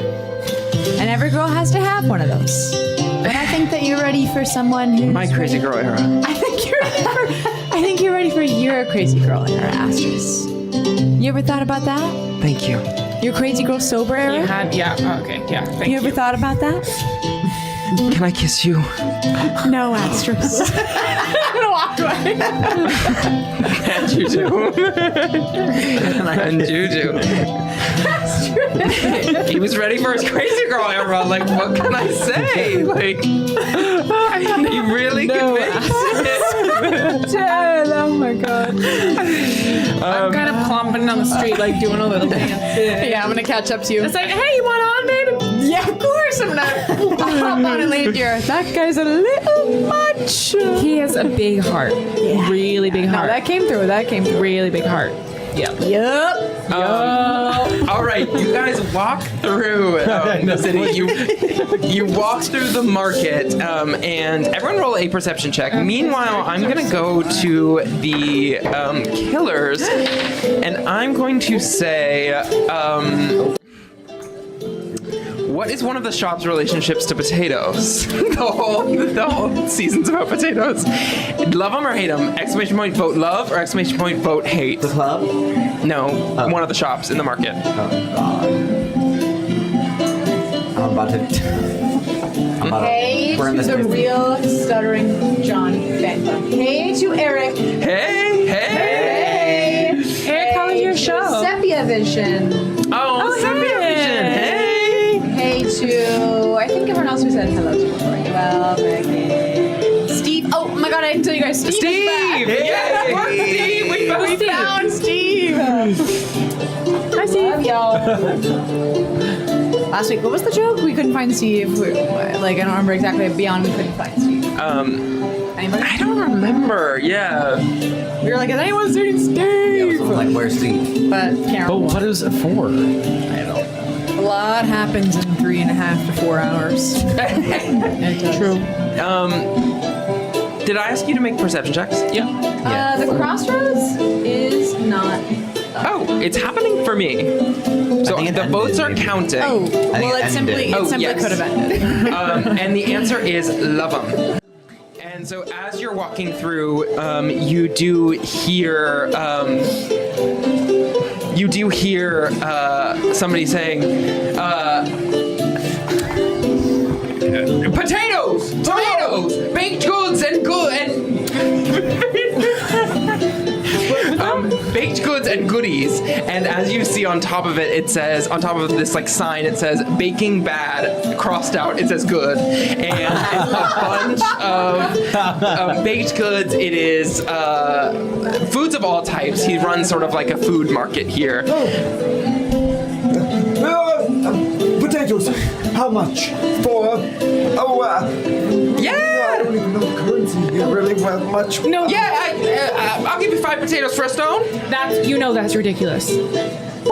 And every girl has to have one of those. But I think that you're ready for someone who's My crazy ready- girl era. I think you're ready for your crazy girl era, Astros. You ever thought about that? Thank you. Your crazy girl sober era? Okay. Yeah. Thank You ever thought about that? Can I kiss you? No, Astros. I'm gonna walk away. And you do. And you do. He was ready for his crazy girl era. Like, what can I say? Like, he really convinced Oh my god. I'm kind of clomping on the street, like doing a little dance. Yeah, I'm gonna catch up to you. It's like, hey, you want on, baby? Yeah, of course I'm gonna hop on and lead you. That guy's a little much. He has a big heart. Yeah. Really big No, heart. that came through. Really big heart. Yeah. Yep. All right, you guys walk through the city. You walk through the market, and everyone roll a perception check. Meanwhile, I'm gonna go to the killers, and I'm going to say, what is one of the shop's relationships to potatoes? the whole season's about potatoes. Love them or hate them? Exclamation point vote love or exclamation point vote hate? The club? No, one of the shops in the market. I'm about to Hey burn to this the business. real stuttering John Fenton. Hey to Eric. Hey! Eric, how was your show? Sepia Vision. Oh, Sepia Vision! Hey! Hey to, I think everyone else who's actually said hello to before. Well, Megan. Steve. Oh my god, I didn't tell you guys. Steve! is back. Yes, of course, Steve! We found Steve! Hi, Steve. Y'all. Last week, what was the joke? We couldn't find Steve. Like, I don't remember exactly. Beyond, we couldn't find Steve. Anybody? I don't remember. Yeah. We were like, has anyone seen Steve? Like, where's Steve? But can't But remember. what is it for? A lot happens in 3.5 to 4 hours. It does. True. Did I ask you to make perception checks? Yeah. The crossroads is not. Oh, it's happening for me. So think it the votes ended, are maybe. counting. Oh, well, it it simply, ended. Oh, it simply yes. could have ended. And the answer is love 'em. And so as you're walking through, you do hear somebody saying, potatoes, tomatoes, baked goods, and baked goods and goodies. And as you see on top of it, it says, on top of this like sign, it says baking bad, crossed out, it says good. And it's a bunch of baked goods. It is foods of all types. He runs sort of like a food market here. Potatoes. How much? For? Oh, I Yeah! don't even know currency here really well much. No, Yeah, I'll give you 5 potatoes for a stone. that's ridiculous. What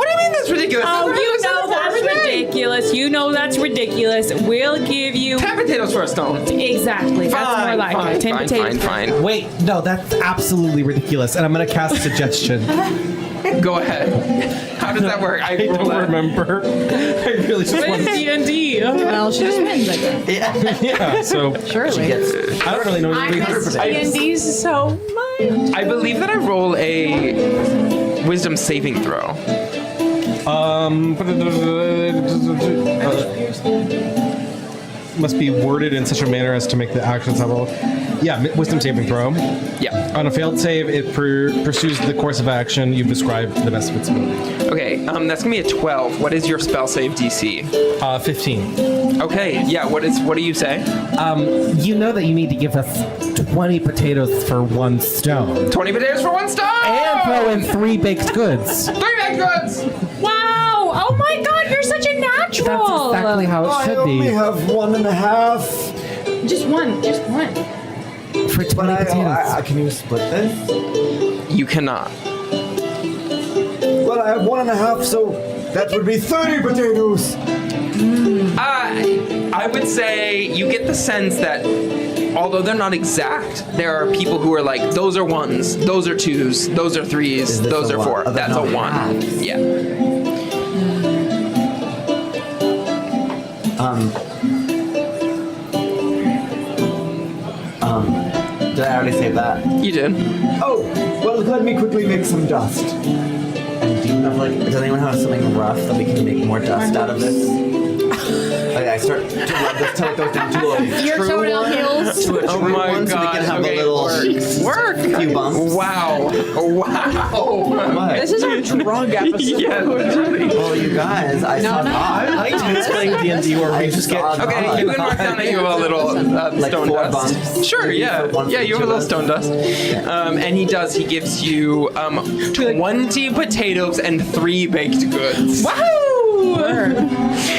do you mean that's ridiculous? Oh, That's you what I know said that's before. ridiculous. You know that's ridiculous. We'll give you 10 potatoes for a stone. exactly. That's more like it. 10 potatoes. Fine. Wait, no, that's absolutely ridiculous. And I'm going to cast suggestion. Go ahead. How does that work? I don't remember. I really just What want is D&D? Well, she just wins, I guess. Yeah, so Surely. I don't really know I what miss D&D so much. I believe that I roll a wisdom saving throw. Must be worded in such a manner as to make the actions have a wisdom saving throw. Yeah. On a failed save, it pursues the course of action you've described to the best of its ability. Okay, that's gonna be a 12. What is your spell save DC? 15. Okay, yeah, what do you say? You know that you need to give us 20 potatoes for 1 stone. 20 potatoes for 1 stone! And throw in 3 baked goods. 3 baked goods! Wow! Oh my God! You're such a natural. That's exactly how it I should only be. have 1.5. Just one. For 20 But potatoes. can you split this? You cannot. Well, I have 1.5, so that would be 30 potatoes. I would say you get the sense that although they're not exact, there are people who are like, those are 1s, those are 2s, those are 3s, Is this those a are one? 4. Oh, That's a no, 1. halves. Yeah. Did I already say that? You did. Oh, well, let me quickly make some dust. And do you have does anyone have something rough that we can make more dust out of this? Okay, I start to rub this till it goes down to a Your true toenail one. heals. To a true my one, so we God, can have okay, a little work. few bumps. Wow. What? This is our drug episode. Yeah, literally. Well, you guys, I saw no. God. I like playing D&D where we just get... Okay, you can mark down that you have a little Like stone 4 dust. bumps. Sure, Maybe yeah. for one Yeah, for you have a each little of stone dust. And he gives you 20 potatoes and 3 baked goods.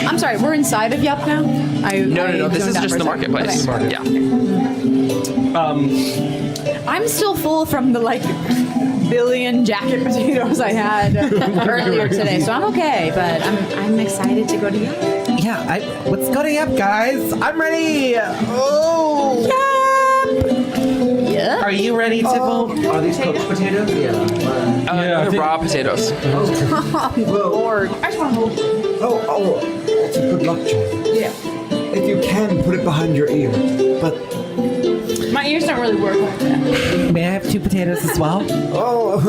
I'm sorry, we're inside of Yup now? No. This is just the marketplace. Okay. Yeah. I'm still full from the billion jacket potatoes I had earlier today, so I'm okay. But I'm excited to go to Yup. Yeah, let's go to Yup, guys. I'm ready. Oh. Yeah. Are you ready, Thibault? Are these cooked potatoes? Yeah. They're raw potatoes. Lord. I just want to hold. Oh, that's a good luck charm. Yeah. If you can, put it behind your ear. But, My ears don't really work like that. May I have 2 potatoes as well? oh.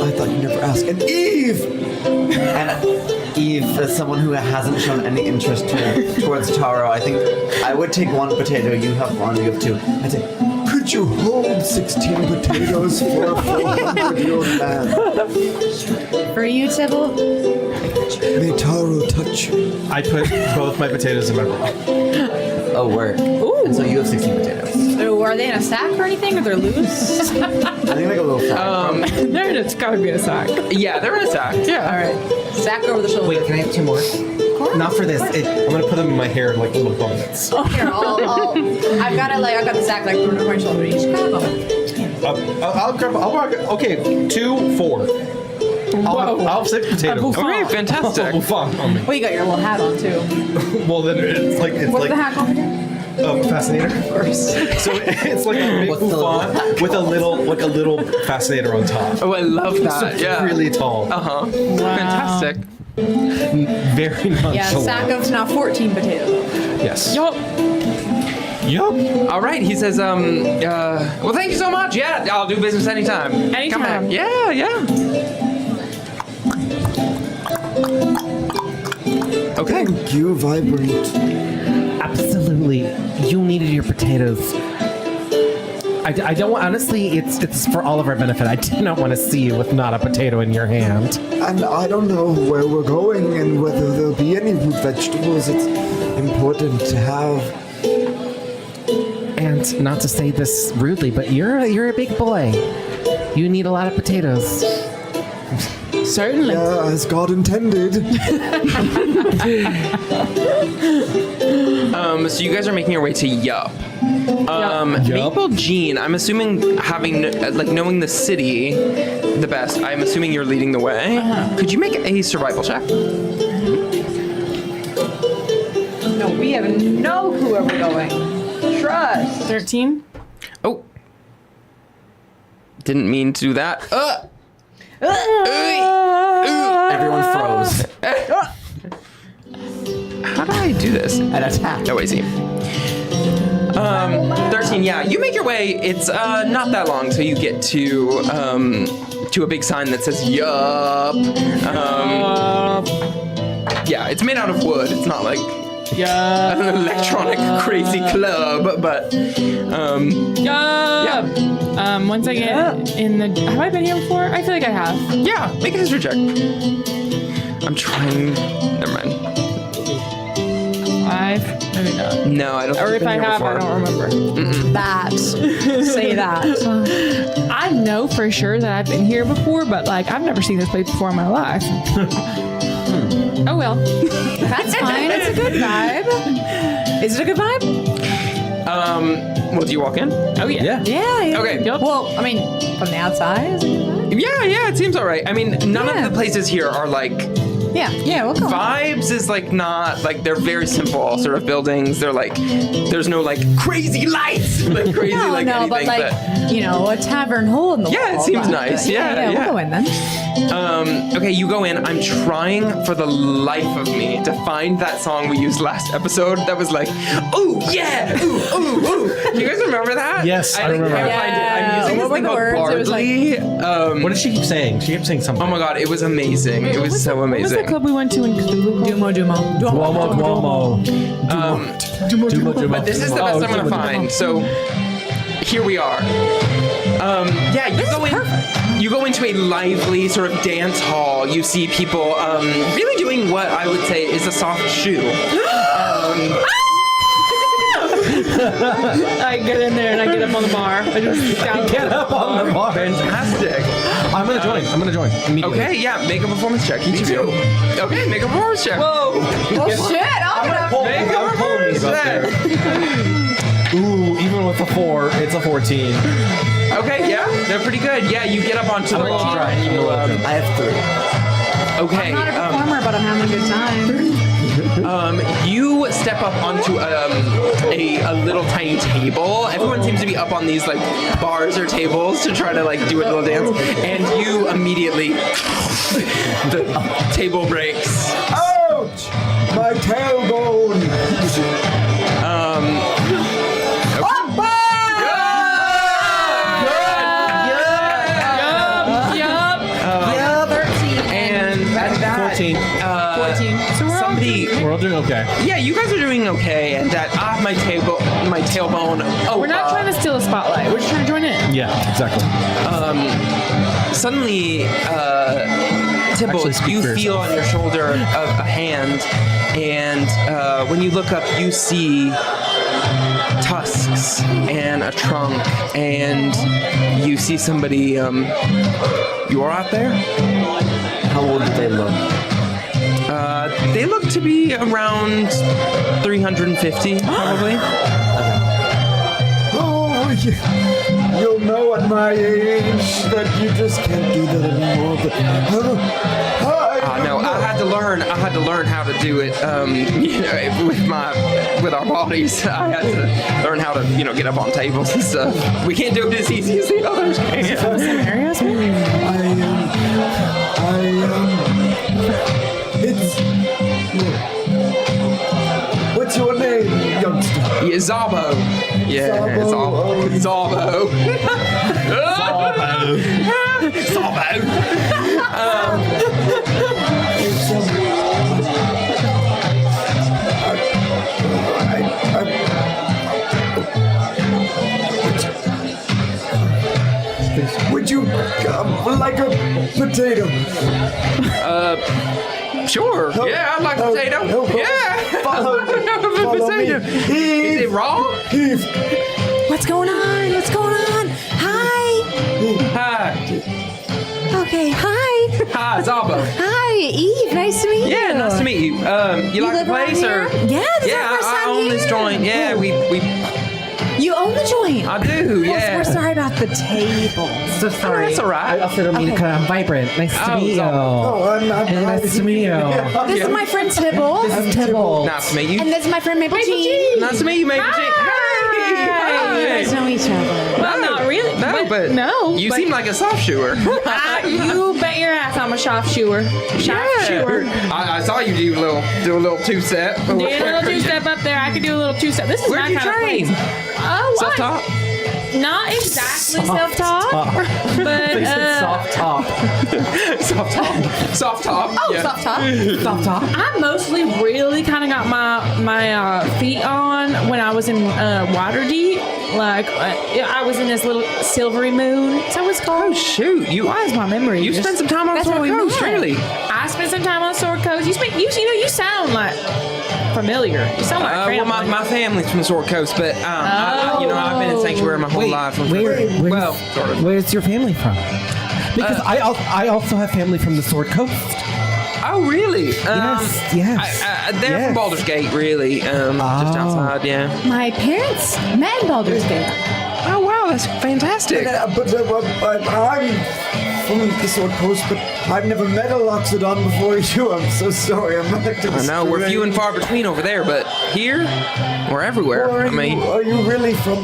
I thought you'd never ask. And Eve! And Eve, as someone who hasn't shown any interest towards taro, I think I would take 1 potato. You have 1, you have 2. I'd say, Could you hold 16 potatoes for a 400-year-old man? For you, Sybil? May Taro touch you. I put both my potatoes in my bowl. Oh, word. Ooh. And so you have 16 potatoes. So are they in a sack or anything? Or they're loose? I think like a little sack. It's gotta be a sack. Yeah, they're in a sack. Yeah. All right. Sack over the shoulder. Wait, can I have 2 more? Not for this. I'm gonna put them in my hair like little bullets. Here, I've got the sack like over my shoulder. You just grab them. I'll grab. Okay, 2, 4. I'll have 6 potatoes. Okay, fantastic. Oh, fun. Well, you got your little hat on too. Well, then it's like What's the hat called again? fascinator. Of course. So it's like a big What's the bouffant with a little fascinator on top. Oh, I love that. So Yeah. really tall. Uh-huh. Fantastic. Very nonchalant. Yeah, a sack of now 14 potatoes. Yes. Yup. All right, he says, well, thank you so much. Yeah, I'll do business anytime. Come back. Anytime. Yeah. Okay. Thank you, Vibrant. Absolutely. You needed your potatoes. I don't want, honestly, it's for all of our benefit. I do not want to see you with not a potato in your hand. And I don't know where we're going and whether there'll be any root vegetables. It's important to have. And not to say this rudely, but you're a big boy. You need a lot of potatoes. Certainly. Yeah, as God intended. So you guys are making your way to Yup. Maple Jean, I'm assuming having, knowing the city the best, I'm assuming you're leading the way. Could you make a survival check? No, we have no clue where we're going. Trust. 13. Oh. Didn't mean to do that. Everyone froze. How do I do this? An attack. Oh, I see. 13, yeah. You make your way. It's not that long till you get to a big sign that says Yup. Yeah, it's made out of wood. It's not like an electronic crazy club, but yeah. Once I get in the, have I been here before? I feel like I have. Yeah, make a history check. I'm trying. Never mind. 5, maybe not. No, I don't. Or think if I you've been here have, I before. don't remember. That. Say that. I know for sure that I've been here before, but like I've never seen this place before in my life. Oh well. That's fine. It's a good vibe. Is it a good vibe? Well, do you walk in? Oh yeah. Yeah. Okay. Yep. Well, I mean, from the outside, is it a good vibe? Yeah, it seems all right. I mean, none Yeah. of the places here are like Yeah, we'll go. vibes. Is like not like they're very simple sort of buildings. They're like there's no like crazy lights, like crazy No, like anything. but like, a tavern hole in the wall. Yeah, it seems vibe. nice. Yeah. We'll go in then. Okay, you go in. I'm trying for the life of me to find that song we used last episode. That was like, ooh yeah, ooh. Do you guys remember that? Yes, I remember. Can't find it. I'm using What this were thing the called words? It was like- Bardly. What did she keep saying? She kept saying something. Oh my god, it was amazing. It was so What was the amazing. club we went to in Cthulhu? Duomo. Duomo. But this is the best I'm gonna find. So here we are. Yeah, you go into a lively sort of dance hall. You see people really doing what I would say is a soft shoe. I get in there and I get up on the bar. I just Get up on the bar. Fantastic. I'm gonna join. Immediately. Okay, yeah, make a performance check. Each of you. Okay, make a performance check. Whoa. Oh shit! I'm gonna Make a performance check. Ooh, even with a 4, it's a 14. Okay, yeah, they're pretty good. Yeah, you get up onto the bar and you. I have 3. Okay. I'm not a performer, but I'm having a good time. You step up onto a little tiny table. Everyone seems to be up on these like bars or tables to try to like do a little dance, and you immediately the table breaks. Ouch! My tailbone! Yup. 13 And at that, 14. 14. So we're somebody. We're all doing okay. Yeah, you guys are doing okay. And that my tailbone. Oh, We're not trying to steal a spotlight. We're just trying to join in. Yeah, exactly. Suddenly, Thibault, Actually speak you for feel yourself. on your shoulder a hand, and when you look up, you see tusks and a trunk, and you see somebody. You are out there. How old do they look? They look to be around 350, probably. Oh, you'll know at my age that you just can't do that anymore. But No, I had to learn how to do it. With our bodies, I had to learn how to, get up on tables and stuff. We can't do it as easy as the others can. It's. What's your name, youngster? Yeah, Zabo. Yeah, Zabo. Zabo. Would you like a potato? Sure. Yeah, I like potato. Yeah. Follow Potato. me. Is it raw? Eve. What's going on? What's going on? Hi. Hi. Okay, hi. Hi, Zabo. Hi, Eve. Nice to meet you. Yeah, nice to meet you. You like live the around place or? here? Yeah, this is Yeah, our first I time own this here. joint. Yeah, we You own the joint. I do. Yeah. We're sorry about the table. So sorry. That's all right. I also don't mean to cut out vibrant. Nice to Oh, meet you. Oh, I'm Hey, nice to meet you. This is my friend Thibault. This is Thibault. Nice to meet you. And this is my friend Maple Jean. Nice to meet you, Maple Jean. Hey. You guys know each other. Well, not really. No, but you but seem like a soft shoer. you bet your ass I'm a soft shoer. I saw you do a little two-step. Do a little two-step up there. I could do a little two-step. This is Where'd my you kind train? of place. Oh, what? Self-taught? Not exactly self-taught, but Soft top. Soft top. Soft top. Oh, yeah. soft top. Soft top. I mostly really kind of got my feet on when I was in Watereeep. Like I was in this little silvery moon. Is that what it's called? Oh shoot! Why is my memory? You just- spent some time on That's Sword where we Coast, met. really? I spent some time on Sword Coast. You sound like familiar. You sound like Well, family. my family's from the Sword Coast, but I've been in Sanctuary my whole Wait, life. where's, sort of. where's your family from? Because I also have family from the Sword Coast. Oh, really? Yes. They're Yes. from Baldur's Gate, really. Just outside, yeah. My parents met in Baldur's Gate. Oh, wow, that's fantastic. I'm from the Sword Coast, but I've never met a Loxodon before you. I'm so sorry. I'm not I know we're few and far between over there, but here, we're everywhere. Are you really from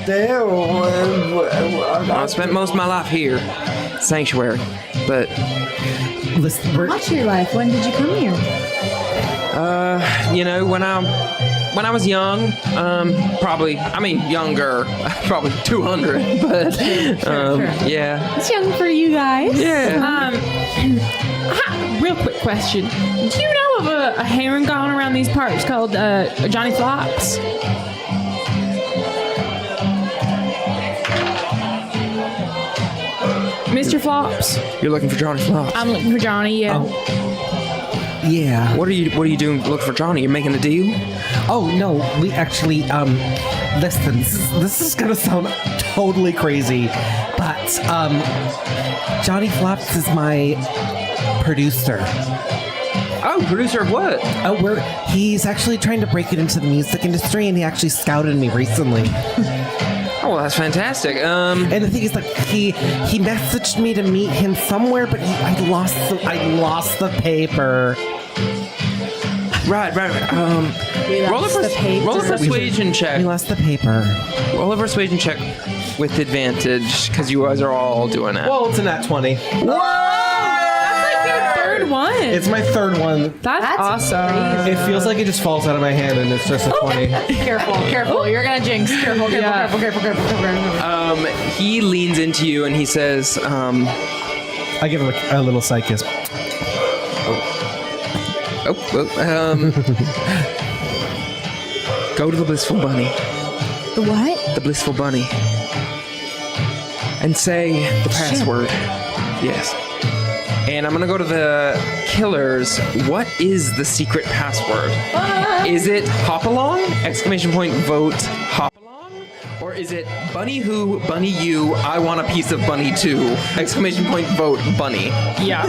there? I spent most of my life here, Sanctuary, but Listen, What's your life? When did you come here? when I was young, younger, probably 200, but yeah, It's young for you guys. yeah. Real quick question. Do you know of a harengon around these parts called Johnny Flops? Mr. Flops? You're looking for Johnny Flops. I'm looking for Johnny, yeah. yeah. What are you doing looking for Johnny? You're making a deal? Oh no, we actually listen, this is gonna sound totally crazy, but Johnny Flops is my producer. Oh, producer of what? Oh, he's actually trying to break it into the music industry, and he actually scouted me recently. Oh, well, that's fantastic. And the thing is, like, he messaged me to meet him somewhere, but I lost the paper. Right. Roll a persuasion check. We lost the paper. Roll a persuasion check with advantage, because you guys are all doing that. Well, it's a nat 20. That's like your third one. It's my third one. That's awesome. It feels like it just falls out of my hand, and it's just a 20. Careful. You're gonna jinx. Careful. He leans into you and he says, I give him a little side kiss. go to the Blissful Bunny. The what? The Blissful Bunny. And say the password. Yes. and I'm gonna go to the killers. What is the secret password? Is it hop along? Exclamation point vote hop along? Or is it bunny who, bunny you, I want a piece of bunny too? Exclamation point vote bunny. Yeah.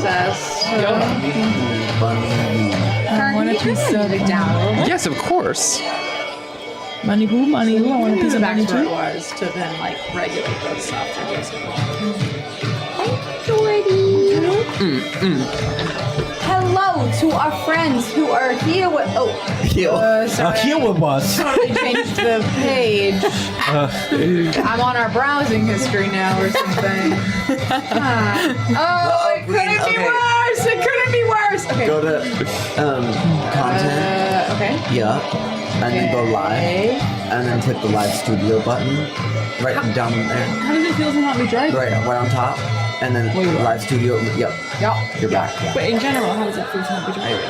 I want to it down. Yes, of course. Money who, I want a piece of money Back where it too. was to then like regulate those softer basically. Hello to our friends who are here with. Sorry. Here it was. Totally changed the page. I'm on our browsing history now or something. Oh, it couldn't be okay. worse. It couldn't be worse. Okay. Go to content. Okay. Yeah. And then go live. Okay. And then click the live studio button. Right down there. How does it feel to not be driving? Right on top. And then live studio. Yep. You're back. Yeah. But in general, how does it feel to not be driving?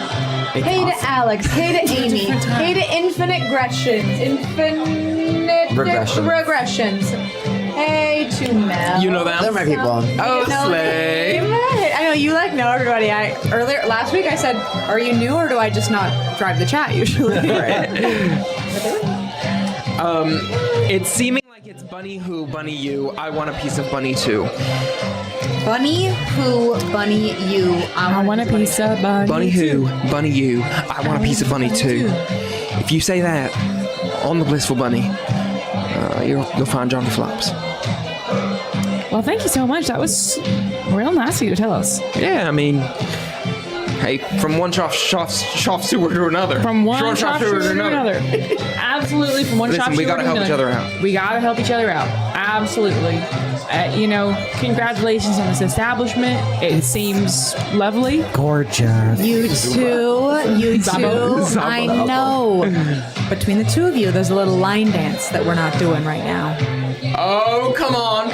It's Hey to awesome. Alex. Hey to Amy. Hey to Infinite Gressions. Infinite regressions. Hey to Mel. You know them? They're my people. Oh, slay. I know you like know everybody. Last week I said, are you new or do I just not drive the chat usually? It's seeming like it's bunny who, bunny you, I want a piece of bunny too. Bunny who, bunny you. I want a piece of bunny. Bunny who, bunny you, I want a piece of bunny too. If you say that on the Blissful Bunny, you'll find Johnny Flops. Well, thank you so much. That was real nice of you to tell us. Yeah, I mean, hey, from one shop sewer to another. From one shop shop sewer to another. Absolutely, from one Listen, shop we sewer gotta to help another. each other out. We gotta help each other out. Absolutely. Congratulations on this establishment. It seems lovely. Gorgeous. You two. Zabo. I know. Between the two of you, there's a little line dance that we're not doing right now. Oh, come on.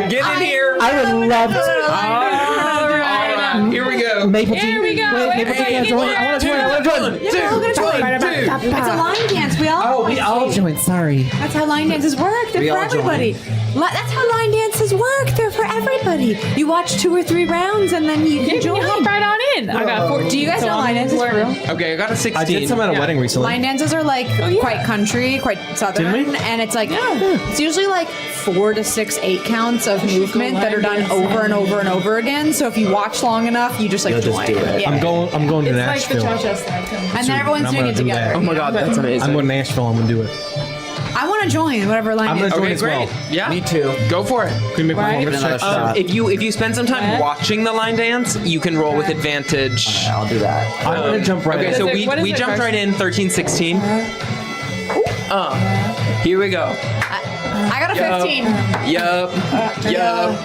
Get in here. I would love to. All right, here we go. Maple Here we go. I want to join. I want to join. It's a line dance. We all. Oh, we all joined. Sorry. That's how line dances work. They're We for all join. everybody. That's how line dances work. They're for everybody. You watch 2 or 3 rounds and then you can You join. hop right on in. I got 14. Do you guys so know I'm line dances for learning. real? Okay, I got a 16. I did some at a wedding recently. Line dances are like quite country, quite southern, Didn't we? and it's like it's usually like 4 to 6, 8 counts of movement that are done over and over and over again. So if you watch long enough, you just like You'll just join. do it. Yeah. I'm going to It's like the Nashville. cha-cha slide. and then everyone's I'm doing gonna it do together. that. Oh my god, that's amazing. I'm going to Nashville. I'm going to do it. I want to join whatever line I'm dance. gonna join Okay, as great. well. Yeah. Me too. Go for it. Can you make Right. my Give it another check? shot. If you spend some time Yeah. watching the line dance, you can roll with advantage. I'll do that. I'm going to jump right Okay, in. so What is we it, jumped Carson? right in 13, 16. Here we go. I got a 15. Yup.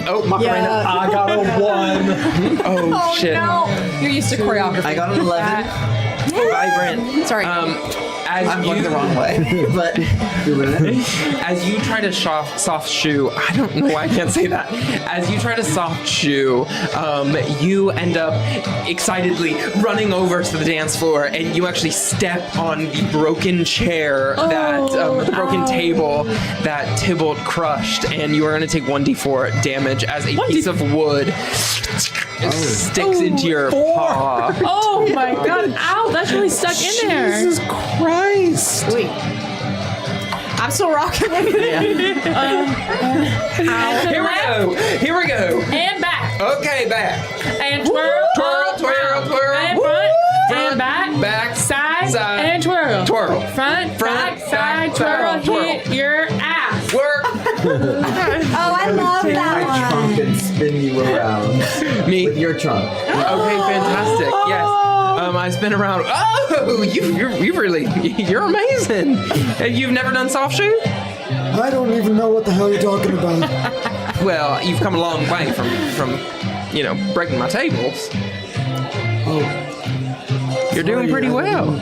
Oh, Macarena. I got a 1. Oh, shit. No, you're used to choreography. I got an 11. Vibrant. Sorry. I'm going the wrong way, but doing it. As you try to soft shoe, I don't know why I can't say that. As you try to soft shoe, you end up excitedly running over to the dance floor, and you actually step on the broken chair the broken table that Thibault crushed, and you are going to take 1d4 damage as a piece of wood sticks into your paw. Oh my god. Ow, that's really stuck in there. Jesus Christ. Wait. I'm still rocking with it. Here we go. And back. Okay, back. And twirl. Twirl. And front. And back. Side. And twirl. Twirl. Front, back, side, twirl, twirl, twirl. hit your ass. Work. Oh, I love Take that my one. trunk and spin you around Me. with your trunk. Okay, fantastic. Yes. I spin around. Oh, you're amazing. You've never done soft shoe? I don't even know what the hell you're talking about. Well, you've come a long way from breaking my tables. Oh, You're doing sorry, pretty I well.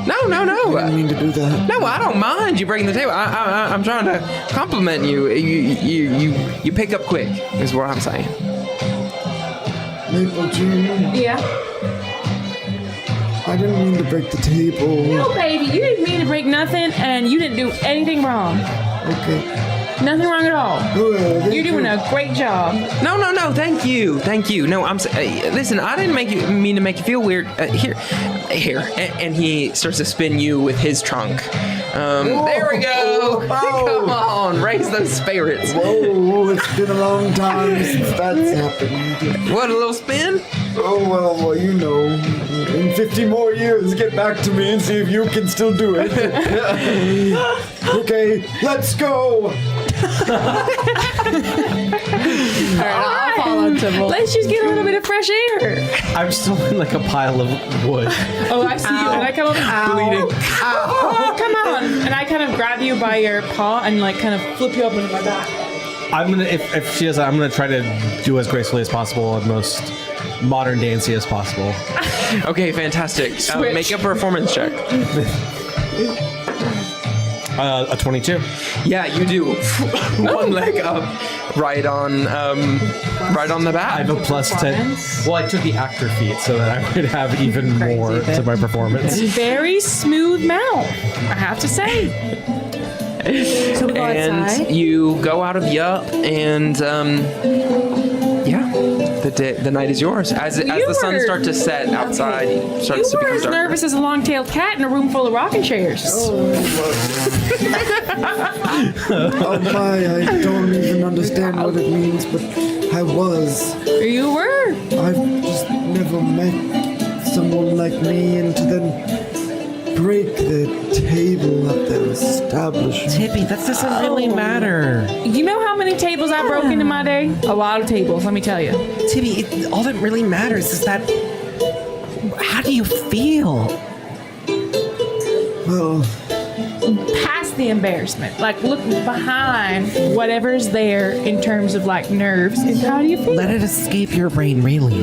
No. I didn't mean to do that. No, I don't mind you breaking the table. I'm trying to compliment you. You pick up quick, is what I'm saying. Maple June, Yeah. I didn't mean to break the table. No, baby, you didn't mean to break nothing, and you didn't do anything wrong. Okay. Nothing wrong at all. You're doing a great job. No, thank you. No, listen, I didn't mean to make you feel weird. Here. And he starts to spin you with his trunk. There we go. Come on, raise those spirits. Whoa, it's been a long time since that's happened. What, a little spin? Oh, well, you know, in 50 more years, get back to me and see if you can still do it. Okay, let's go. I'll follow Thibault. Let's just get a little bit of fresh air. I'm still in like a pile of wood. Oh, I see you, and I come up bleeding. Oh, come on! And I kind of grab you by your paw and like kind of flip you up into my back. I'm gonna, if she does that, I'm gonna try to do as gracefully as possible and most modern dancey as possible. Okay, fantastic. Make a performance check. A 22. Yeah, you do. One leg up, right on the back. I have a plus 10. Well, I took the actor feat so that I would have even more to my performance. Very smooth mouth, I have to say. So we go outside. And you go out of Yup, and the night is yours. As the sun starts to set outside, it starts to You were become as darker. nervous as a long-tailed cat in a room full of rocking chairs. Oh my, I don't even understand what it means, but I was. You were. I've just never met someone like me, and to then break the table at their establishment. Tippy, that doesn't really matter. You know how many tables I broke in my day? A lot of tables, let me tell you. Tippy, all that really matters is that. How do you feel? Well, Past the embarrassment, like look behind whatever's there in terms of like nerves. And how do you feel? Let it escape your brain, really.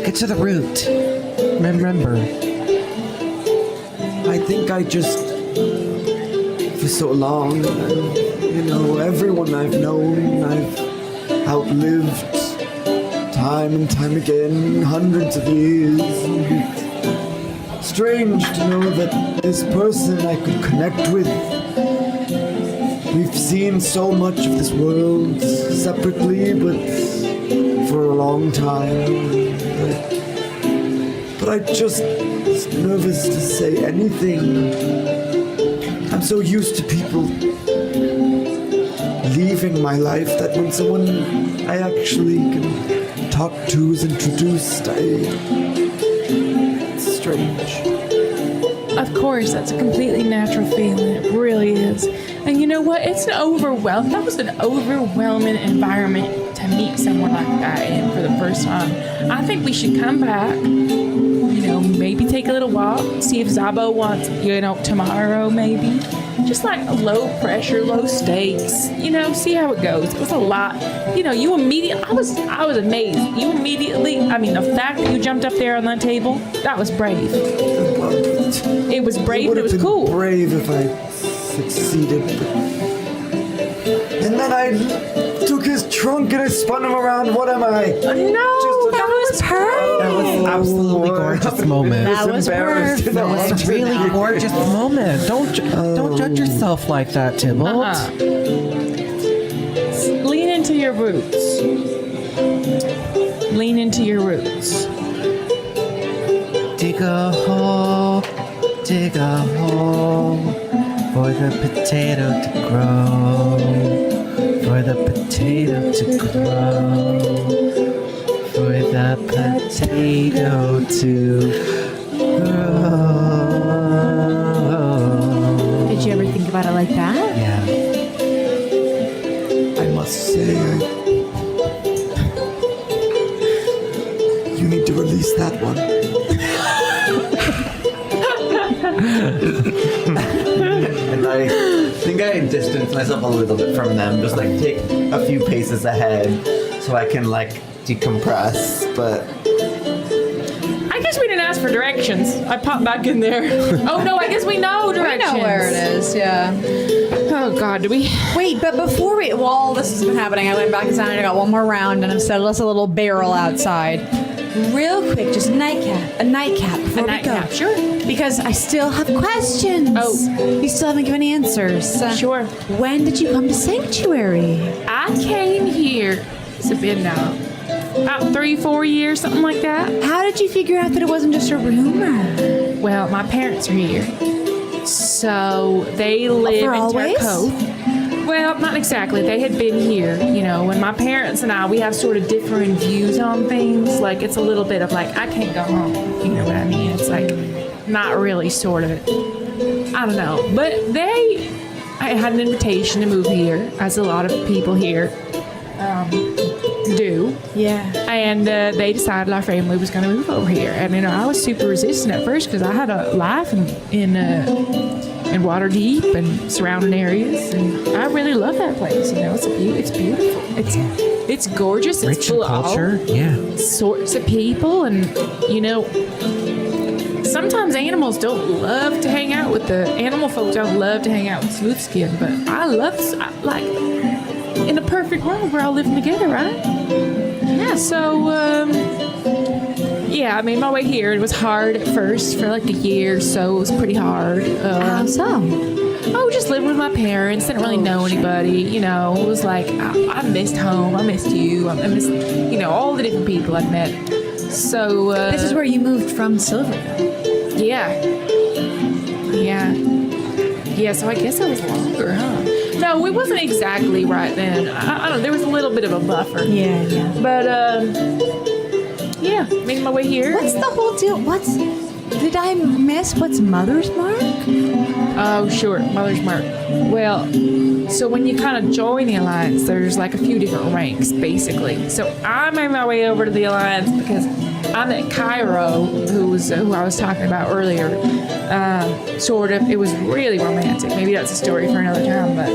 Get to the root. Remember. I think I just, for so long, you know, everyone I've known, I've outlived time and time again, hundreds of years. It's strange to know that this person I could connect with, we've seen so much of this world separately, but for a long time. But I just was nervous to say anything. I'm so used to people leaving my life that when someone I actually can talk to is introduced, it's strange. Of course, that's a completely natural feeling. It really is. And you know what? That was an overwhelming environment to meet someone like that in for the first time. I think we should come back. You know, maybe take a little walk, see if Zabo wants, tomorrow maybe. Just like low pressure, low stakes, see how it goes. It was a lot. You immediately, I was amazed. You immediately, the fact that you jumped up there on that table, that was brave. It was brave, but it was cool. Brave if I succeeded. And then I took his trunk and I spun him around. What am I? No, that was perfect. That was an absolutely gorgeous moment. That was embarrassed. perfect. That was a really gorgeous moment. Don't judge yourself like that, Thibault. Lean into your roots. Lean into your roots. Dig a hole for the potato to grow. For the potato to grow. For the potato to grow. Did you ever think about it like that? Yeah. I must say, you need to release that one. And I think I distance myself a little bit from them, just like take a few paces ahead so I can like decompress, but I guess we didn't ask for directions. I popped back in there. Oh no, I guess we know We directions. know where it is, yeah. Oh God, do we? Wait, but before while all this has been happening, I went back inside and I got one more round and I've set us a little barrel outside. real quick, just a nightcap before we go. Sure. Because I still have questions. Oh. You still haven't given answers. Sure. When did you come to Sanctuary? I came here, it's been now about 3-4 years, something like that. How did you figure out that it wasn't just a rumor? Well, my parents are here. So they live For in always? Terracove. Well, not exactly. They had been here, and my parents and we have sort of different views on things. Like, it's a little bit of like, I can't go home. You know what I mean? It's like, not really sort of, I don't know. But I had an invitation to move here, as a lot of people here do. Yeah. And they decided our family was going to move over here. And, I was super resistant at first because I had a life in Watereeep and surrounding areas. And I really love that place. It's beautiful. It's gorgeous. Rich It's in full of all culture. Yeah. sorts of people. And, sometimes animals don't love to hang out with animal folk don't love to hang out with smooth skin. But in a perfect world, we're all living together, right? Yeah, so, I made my way here. It was hard at first for like a year, so it was pretty hard. How so? Oh, just living with my parents. Didn't really know anybody, It was like, I missed home. I missed you. I missed, all the different people I'd met. So, This is where you moved from Silverville. Yeah. So I guess I was longer, huh? No, it wasn't exactly right then. I don't know. There was a little bit of a buffer. Yeah. But, made my way here. What's the whole deal? Did I miss what's Mother's Mark? Oh, sure. Mother's Mark. Well, so when you kind of join the Alliance, there's like a few different ranks, basically. So I made my way over to the Alliance because I met Cairo, who I was talking about earlier. It was really romantic. Maybe that's a story for another time, but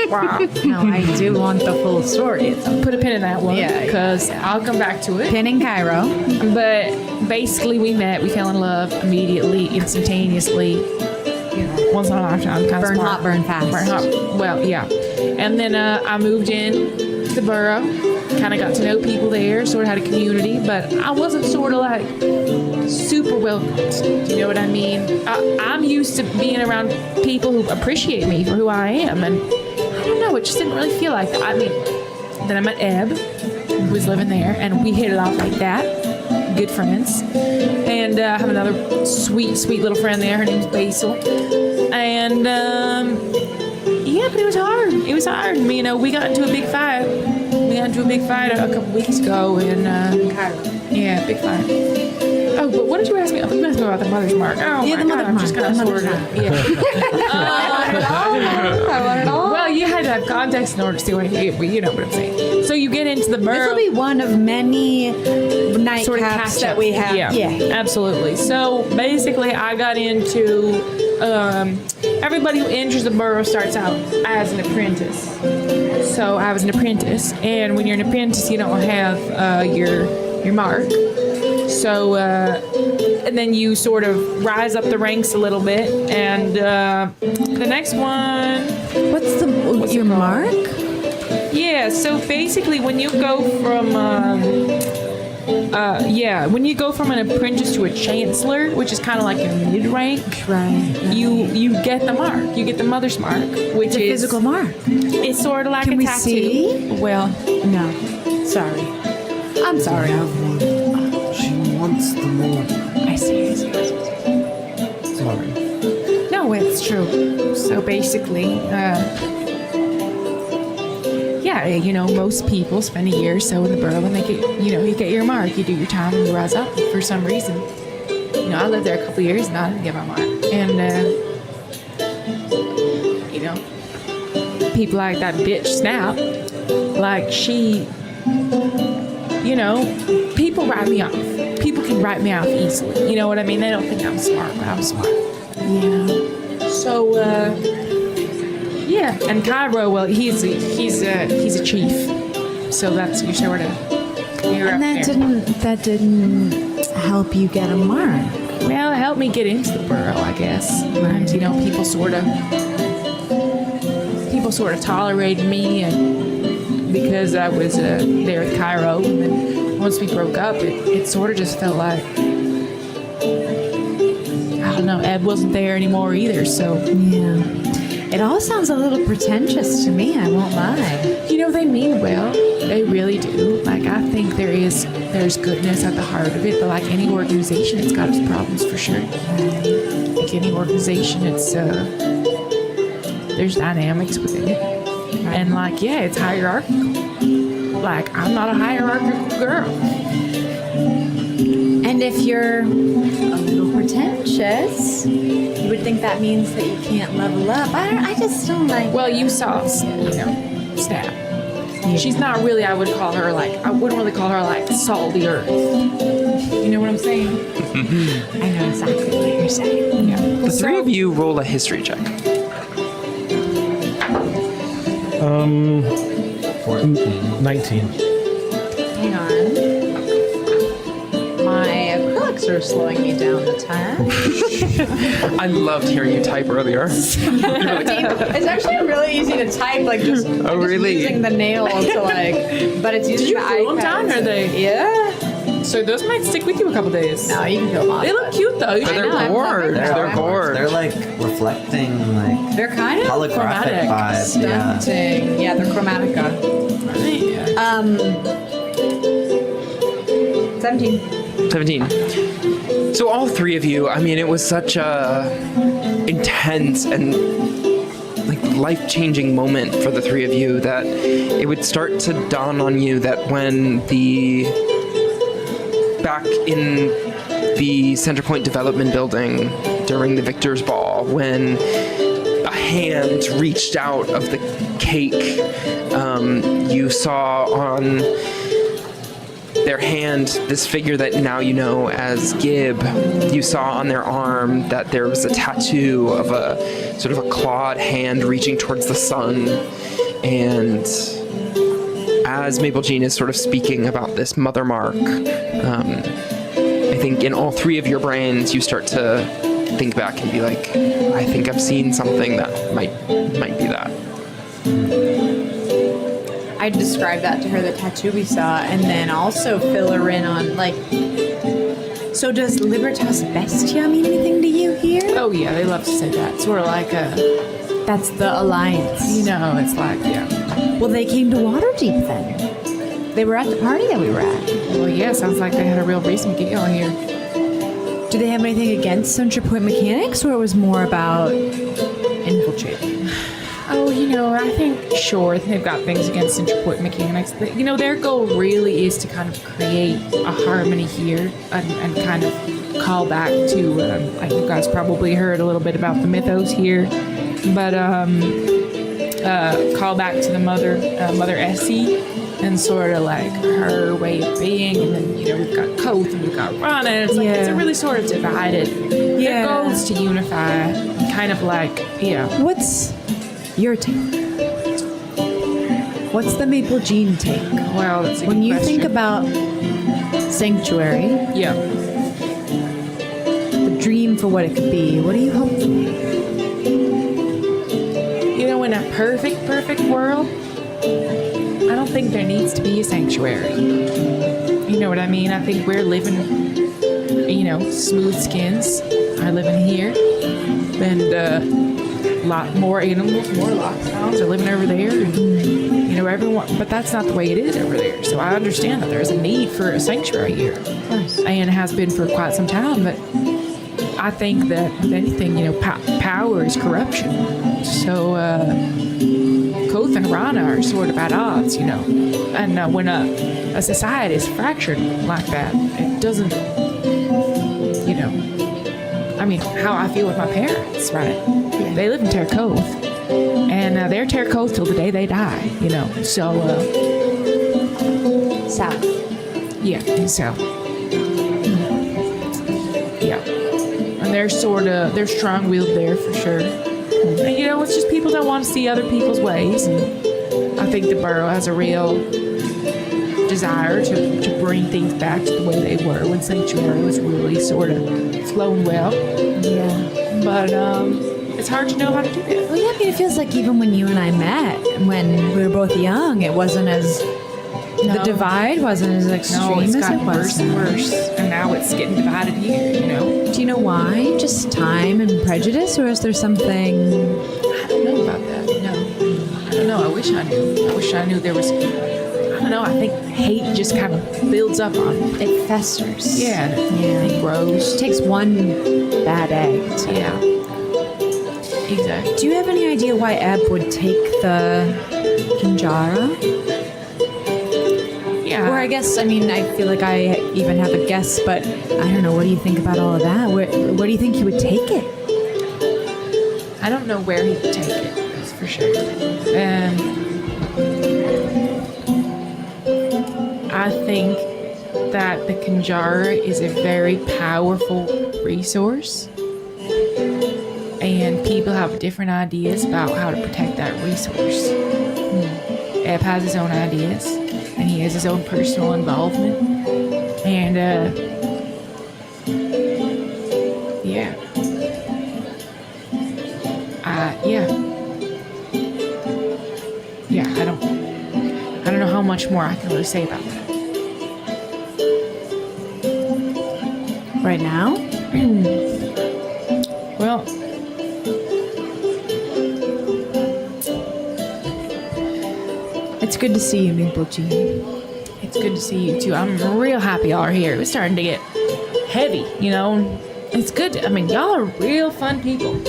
wow. No, I do want the full story. Put a pin in that one, because I'll come back to it. Pin in Cairo. But basically, we met. We fell in love immediately, instantaneously. Once in a lifetime, kind of Burn smart. hot, burn fast. Burn hot. Well, yeah. And then I moved in to the Burrow. Kind of got to know people there. Sort of had a community, but I wasn't sort of like super welcomed. Do you know what I mean? I'm used to being around people who appreciate me for who I am, and I don't know. It just didn't really feel like that. I mean, then I met Eb, who was living there, and we hit it off like that. Good friends. And I have another sweet little friend there. Her name's Basil. And, but it was hard. It was hard. We got into a big fight. A couple weeks ago in Cairo. Yeah, big fight. Oh, but what did you ask me? I think you asked me about the Mother's Mark. Oh, Yeah, my the God, Mother's I'm just Mark, kind of the sort Mother's of, yeah. I want it all. Well, you had to have context in order to see what I did, but you know what I'm saying. So you get into the This Burrow. will be one of many Sort of nightcaps catch that up. we have. Yeah, absolutely. So basically, I got into everybody who enters the Burrow starts out as an apprentice. So I was an apprentice, and when you're an apprentice, you don't have your mark. So and then you sort of rise up the ranks a little bit, and the next one. What's your mark? Yeah, so basically when you go from an apprentice to a chancellor, which is kind of like your mid-rank, Right. you get the mark. You get the Mother's Mark, which It's a is physical mark. It's sort of like Can a we tattoo. see? Well, No. Sorry. I'm sorry. Have one. She wants the more. I see. Sorry. No, it's true. So basically, most people spend a year or so in the Burrow, and they get, you get your mark. You do your time and you rise up. For some reason, I lived there a couple of years and I didn't get my mark. And people like that bitch Snap, like she, people write me off. People can write me off easily. You know what I mean? They don't think I'm smart, but I'm smart. Yeah. So, and Cairo, well, he's a chief, so that's your sort of. And that didn't help you get a mark. Well, it helped me get into the Burrow, I guess. And people sort of tolerated me, and because I was there with Cairo, and then once we broke up, it sort of just felt like, I don't know, Ed wasn't there anymore either, so. Yeah. It all sounds a little pretentious to me, I won't lie. You know, they mean well. They really do. Like, I think there's goodness at the heart of it, but like any organization, it's got its problems for sure. Like any organization, it's, there's dynamics within it. And like, yeah, it's hierarchical. Like, I'm not a hierarchical girl. And if you're a little pretentious, you would think that means that you can't level up. I just don't like. Well, you saw, Snap. Yeah. She's not really, I wouldn't really call her like salt of the earth. You know what I'm saying? I know exactly what you're saying. Yeah. The three of you roll a history check. 19. Hang on. My acrylics are slowing me down a ton. I loved hearing you type earlier. It's actually really easy to type, like just, really? using the nail to like, but it's using Did you the glue them iPad. down, or they? Yeah. So those might stick with you a couple days. No, you can go on. They look cute though. But they're know, I'm gorge. loving They're gorge. They're like reflecting like They're kind of holographic vibes. Yeah. stunting. Yeah, they're chromatica. 17. 17. So all three of you, I mean, it was such a intense and like life-changing moment for the three of you that it would start to dawn on you that when back in the Centrapoint Development Building during the Victor's Ball, when a hand reached out of the cake, you saw on their hand this figure that now you know as Gib. You saw on their arm that there was a tattoo of a sort of a clawed hand reaching towards the sun. And as Maple Jean is sort of speaking about this mother mark, I think in all three of your brains you start to think back and be like, I think I've seen something that might be that. I described that to her, the tattoo we saw, and then also fill her in on, like, so does Libertas Bestia mean anything to you here? Oh yeah, they love to say that. Sort of like That's the alliance. it's like, yeah. Well, they came to Watereeep then. They were at the party that we were at. Well, yeah, sounds like they had a real reason to get you on here. Do they have anything against Centrapoint Mechanics, or it was more about infiltrating? Oh, I think, sure, they've got things against Centrapoint Mechanics. Their goal really is to kind of create a harmony here and kind of call back to, like you guys probably heard a little bit about the mythos here, but call back to the Mother Essie and sort of like her way of being. And then, we've got Koth and we've got Rana. And it's like, it's a really sort of divided. Their goal is to unify, kind of like, What's your take? What's the Maple Jean take? Well, that's a When good you question. think about Sanctuary, Yeah. the dream for what it could be, what do you hope for? In a perfect world, I don't think there needs to be a sanctuary. You know what I mean? I think we're living, smooth skins are living here, and a lot more animals, more Loxodons are living over there, and everyone. But that's not the way it is over there. So I understand that there's a need for a sanctuary here, and has been for quite some time. But I think that with anything, power is corruption. So Koth and Rana are sort of at odds, And when a society is fractured like that, it doesn't, how I feel with my parents, right? They live in Koth, and they're Koth till the day they die, So, South. yeah, south. Yeah. And they're strong-willed there for sure. And, it's just people that want to see other people's ways. And I think the Burrow has a real desire to bring things back to the way they were when Sanctuary was really sort of flowing well. Yeah. But it's hard to know how to do it. Well, yeah, it feels like even when you and I met, when we were both young, it wasn't as The divide wasn't as extreme No, it's as gotten it was. worse and worse, and now it's getting divided here. You know. Do you know why? Just time and prejudice, or is there something? I don't know about that. No, I don't know. I wish I knew. I wish I knew there was. I don't know. I think hate just kind of builds up on. It festers. Yeah, and Yeah. it grows. It takes one bad egg. Yeah. Exactly. Do you have any idea why Eb would take the Kinjara? Yeah. Or I guess, I mean, I feel like I even have a guess, but I don't know. What do you think about all of that? Where do you think he would take it? I don't know where he would take it. That's for sure. And I think that the Kinjara is a very powerful resource. And people have different ideas about how to protect that resource. Eb has his own ideas, and he has his own personal involvement. And, yeah. Yeah, I don't know how much more I can really say about that. Right now? Well, It's good to see you, Minpochi. it's good to see you too. I'm real happy y'all are here. It's starting to get heavy, you know. It's good. I mean, y'all are real fun people.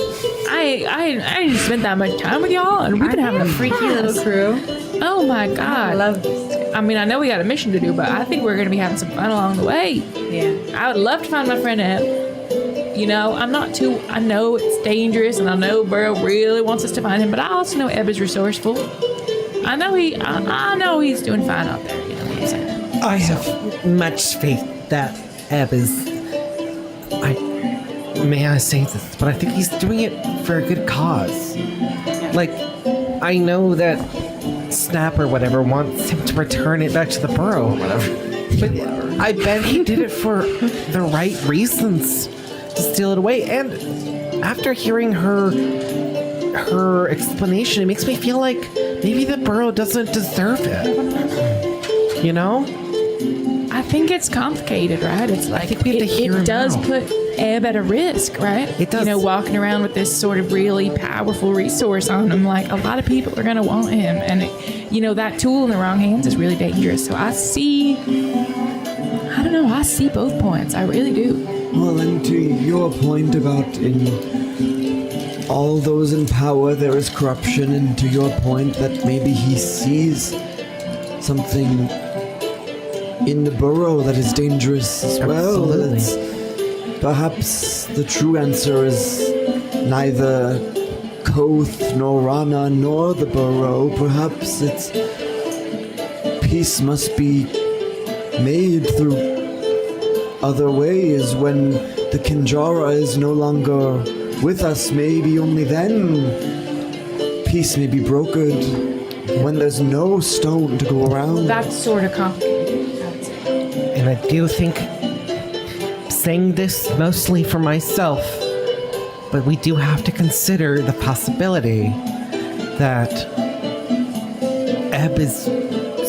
I didn't spend that much time with y'all, and we've been having a freaky little crew. Oh my god! I love this. I mean, I know we got a mission to do, but I think we're going to be having some fun along the way. Yeah. I would love to find my friend Eb. You know, I know it's dangerous, and I know Burrow really wants us to find him, but I also know Eb is resourceful. I know he's doing fine out there. You know what I'm saying? I have much faith that Eb is. May I say this, but I think he's doing it for a good cause. Like, I know that Snap or whatever wants him to return it back to the burrow or whatever. But I bet he did it for the right reasons to steal it away. And after hearing her explanation, it makes me feel like maybe the burrow doesn't deserve it. You know? I think it's complicated, right? It's like think we have to hear him it does out. put Eb at a risk, right? It does. You know, walking around with this sort of really powerful resource on him, like a lot of people are going to want him, and you know that tool in the wrong hands is really dangerous. So I see both points. I really do. Well, and to your point about in all those in power there is corruption, and to your point that maybe he sees something in the burrow that is dangerous as well. Absolutely. It's- perhaps the true answer is neither Koth nor Rana nor the burrow. Perhaps it's peace must be made through other ways. When the Kinjara is no longer with us, maybe only then peace may be brokered. When there's no stone to go around. That's sort of complicated, I would say. And I do think, saying this mostly for myself, but we do have to consider the possibility that Eb is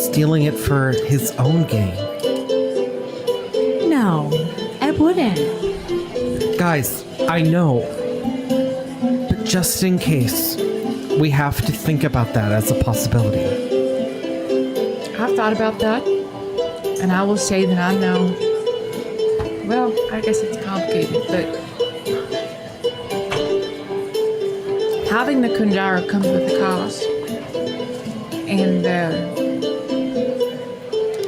stealing it for his own gain. No, Eb wouldn't. Guys, I know, but just in case, we have to think about that as a possibility. I've thought about that, and I will say that I know. Well, I guess it's complicated, but having the Kunjara comes with a cost, and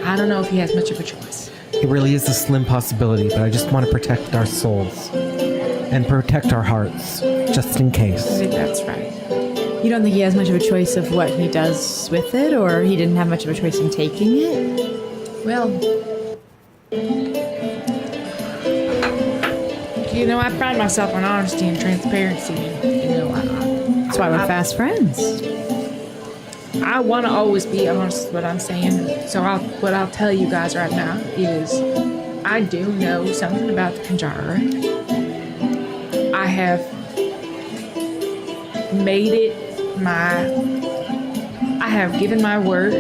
I don't know if he has much of a choice. It really is a slim possibility, but I just want to protect our souls and protect our hearts, just in I case. think that's right. You don't think he has much of a choice of what he does with it, or he didn't have much of a choice in taking it? Well, you know, I pride myself on honesty and transparency. You know, That's why we're fast friends. I want to always be honest with what I'm saying. So what I'll tell you guys right now is I do know something about the Kinjara. I have made it I have given my word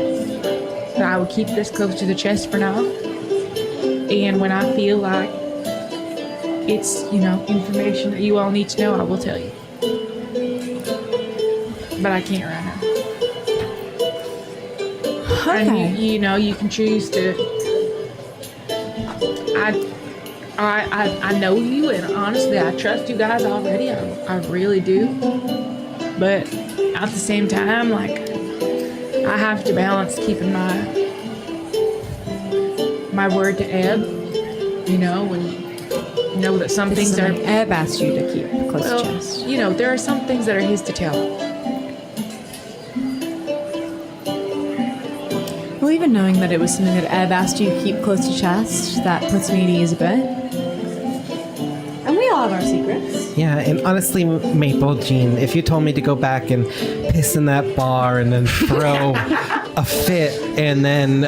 that I would keep this close to the chest for now. And when I feel like it's, information that you all need to know, I will tell you. But I can't right now. Okay. And you can choose to. I know you, and honestly, I trust you guys already. I really do. But at the same time, like, I have to balance keeping my word to Eb. And know that some things are. Eb asked you to keep close to chest. There are some things that are his to tell. Well, even knowing that it was something that Eb asked you to keep close to chest, that puts me at ease a bit. And we all have our secrets. Yeah, and honestly, Maple Jean, if you told me to go back and piss in that bar and then throw a fit and then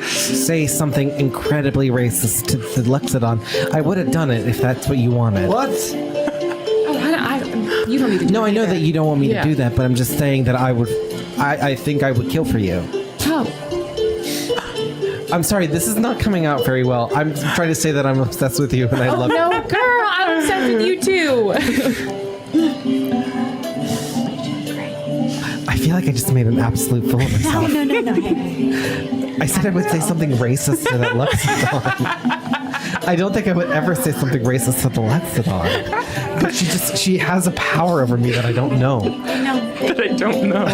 say something incredibly racist to the Loxodon, I would have done it if that's what you wanted. What? Oh, you don't need to do No, I know that you don't want me Yeah. to do that, but I'm just saying that I think I would kill for you. Oh. I'm sorry, this is not coming out very well. I'm trying to say that I'm obsessed with you and I love you. No, girl, I'm obsessed with you too. I feel like I just made an absolute fool of myself. No. I said I would say something racist to that Loxodon. I don't think I would ever say something racist to the Loxodon. But she has a power over me that I don't know. That I don't know.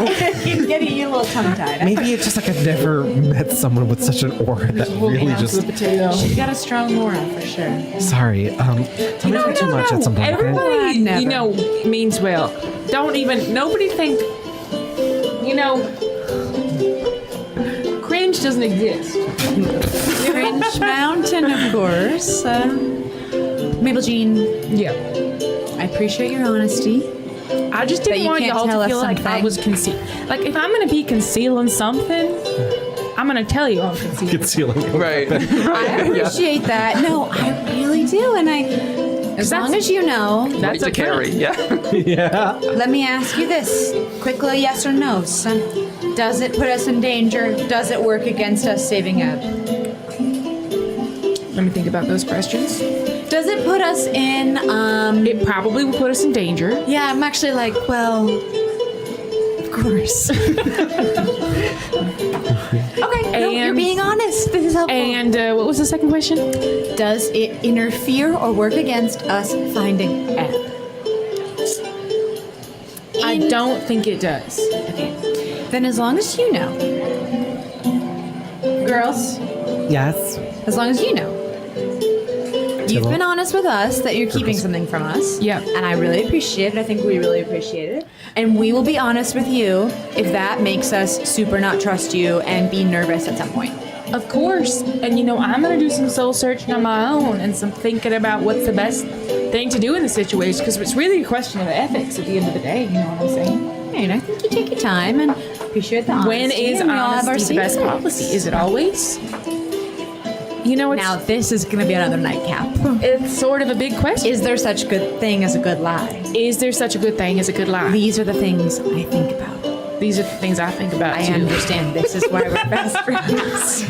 You're getting you a little tongue-tied. Maybe it's just like I've never met someone with such an aura that really just... potato. She's got a strong aura for sure. Sorry, tell me too much at some point, okay? Everybody, Never. means well. Nobody think, cringe doesn't exist. Cringe Mountain, of course. Maple Jean, Yeah. I appreciate your honesty. I just But didn't you want can't y'all tell to us feel like I something. was like, if I'm going to be concealing something, I'm going to tell you I'm concealing. Concealing. Right. I appreciate that. No, I really do. And as long as you know, Right That's to a carry. Yeah. Yeah. let me ask you this. Quick little yes or no, son. Does it put us in danger? Does it work against us saving Eb? Let me think about those questions. Does it put us in, It probably will put us in danger. yeah, I'm actually like, well, of course. Okay, no, you're And- being honest. This is helpful. And what was the second question? Does it interfere or work against us finding Eb? I don't think it does. Then as long as you know. Girls, Yes. as long as you know. You've been honest with us that you're keeping something from us. Yep. And I really appreciate it. I think we really appreciate it. And we will be honest with you if that makes us super not trust you and be nervous at some point. Of course. And I'm going to do some soul searching on my own and some thinking about what's the best thing to do in the situation, because it's really a question of ethics at the end of the day. You know what I'm saying? And I think you take your time and appreciate the honesty. When is and we all have our honesty the best secrets. policy? Is it always? It's, Now this is going to be another nightcap. it's sort of a big question. Is there such a good thing as a good lie? Is there such a good thing as a good lie? These are the things I think about. These are the things I think about I too. understand this is why we're best friends.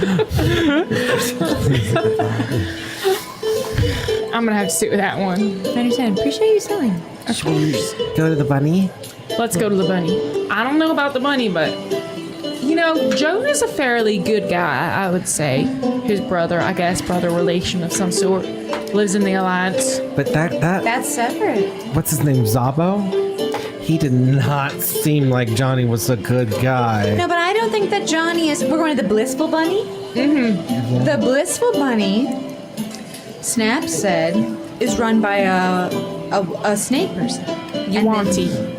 I'm going to have to sit with that one. I understand. Appreciate you selling. Go to the bunny. Let's go to the bunny. I don't know about the bunny, but Joan is a fairly good guy, I would say. His brother, I guess, brother relation of some sort, lives in the Alliance. But that That's separate. what's his name? Zabo? He did not seem like Johnny was a good guy. No, but I don't think that Johnny is. We're going to the Blissful Bunny? Mm-hmm. The Blissful Bunny, Snap said, is run by a snake person. Yuanti.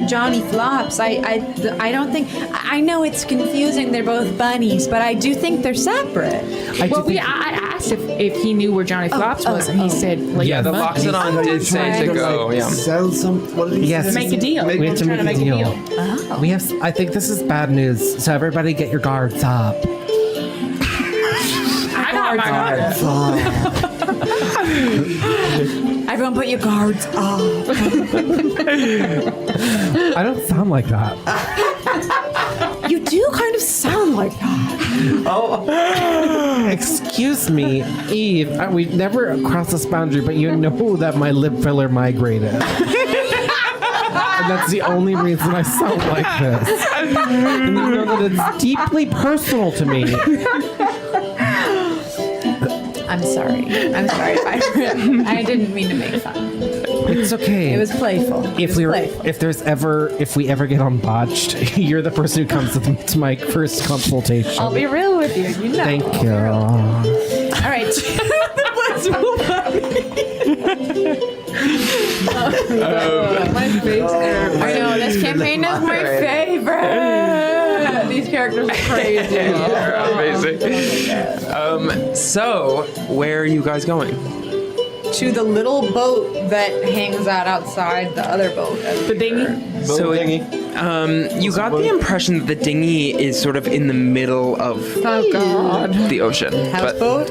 Johnny Flops. I don't think. I know it's confusing. They're both bunnies, but I do think they're separate. I do Well, think- I asked if he knew where Johnny Flops was, and he said, like, Yeah, the monkeys. Loxodon did say right. to go. Yeah. Sell some. What did he Yes. say? Make a deal. We have to Trying make a deal. Oh. We have. I think this is bad news. So everybody, get your guards up. I got my guard. Everyone, put your guards up. I don't sound like that. You do kind of sound sound like that. Excuse me, Eve. We never crossed this boundary, but you know that my lip filler migrated. And that's the only reason I sound like this. And you know that it's deeply personal to me. I'm sorry. I didn't mean to make fun. It's okay. It was playful. If we ever get on botched, you're the person who comes to my first consultation. I'll be real with you. You know. Thank you. All right. Let's move on. My face. I know this campaign is my favorite. These characters are crazy. They're amazing. So, where are you guys going? To the little boat that hangs out outside the other boat. The dinghy. You got the impression that the dinghy is sort of in the middle of the ocean. Houseboat?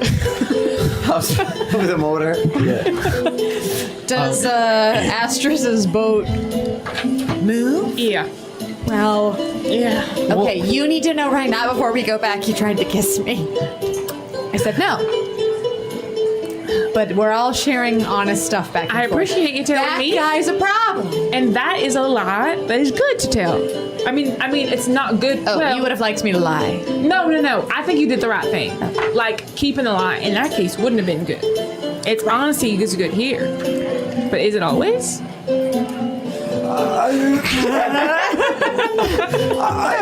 House with a motor. Yeah. Does Astrus's boat move? Yeah. Well, Yeah. okay, you need to know right now before we go back you tried to kiss me. I said no. But we're all sharing honest stuff back and I forth. appreciate you telling That me. guy's a problem. And that is a lie that is good to tell. I mean, it's not good. Oh, well, you would have liked me to lie. No. I think you did the right thing. Like, keeping the lie in that case wouldn't have been good. It's honesty is good here. But is it always?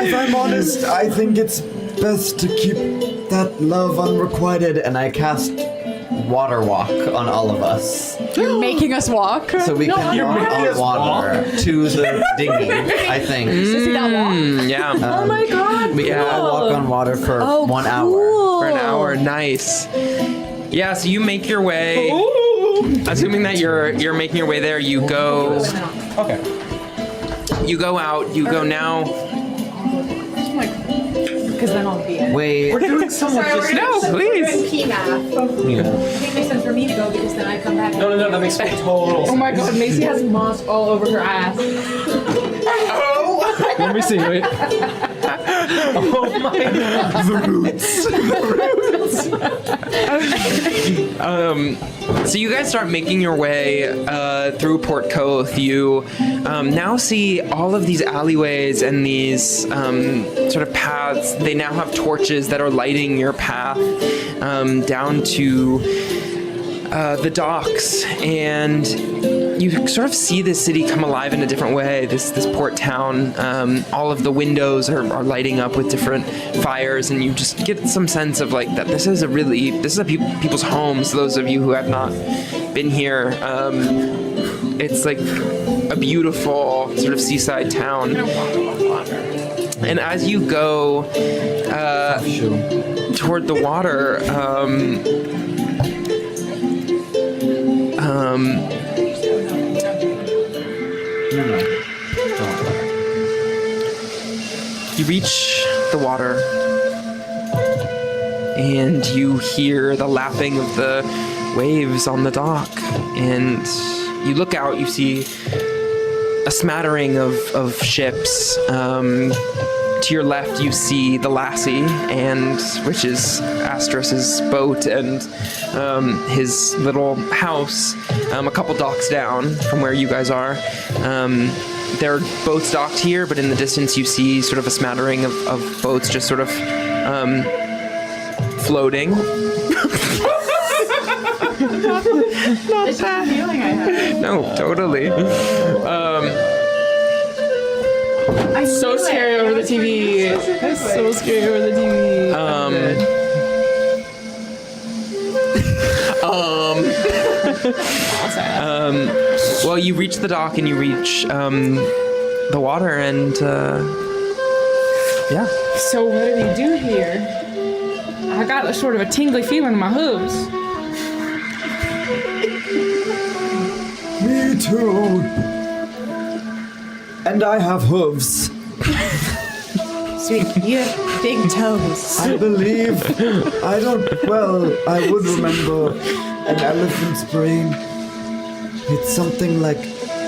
If I'm honest, I think it's best to keep that love unrequited. And I cast water walk on all of us. You're making us walk. So we can walk on water to the dinghy, I think. to see that walk. Yeah. Oh my god. We can all walk on water for 1 hour. For an hour, nice. Yeah, so you make your way. Assuming that you're making your way there, you go. Okay. You go out. You go now. Because then I'll be in. Wait. We're doing so much. No, please. P math. It makes sense for me to go because then I come back. No, that makes total Oh sense. my god, Macy has moss all over her ass. Let me see. Wait. Oh my. So you guys start making your way through Port Coth. You now see all of these alleyways and these sort of paths. They now have torches that are lighting your path down to the docks, and you sort of see this city come alive in a different way. This port town, all of the windows are lighting up with different fires, and you just get some sense of like that this is people's homes. Those of you who have not been here, it's like a beautiful sort of seaside town. And as you go toward the water, you reach the water and you hear the lapping of the waves on the dock, and you look out, you see a smattering of ships. To your left, you see the Lassie, which is Astrus's boat, and his little house, a couple docks down from where you guys are. There are boats docked here, but in the distance you see sort of a smattering of boats just sort of floating. Not that. Feeling I have. No, totally. I'm so scary over the TV. I'm so scary over the TV. Well, you reach the dock and you reach the water, and yeah. So what did he do here? I got a sort of a tingly feeling in my hooves. Me too. And I have hooves. Sweet, you have big toes. I believe. I would remember an elephant's brain. It's something like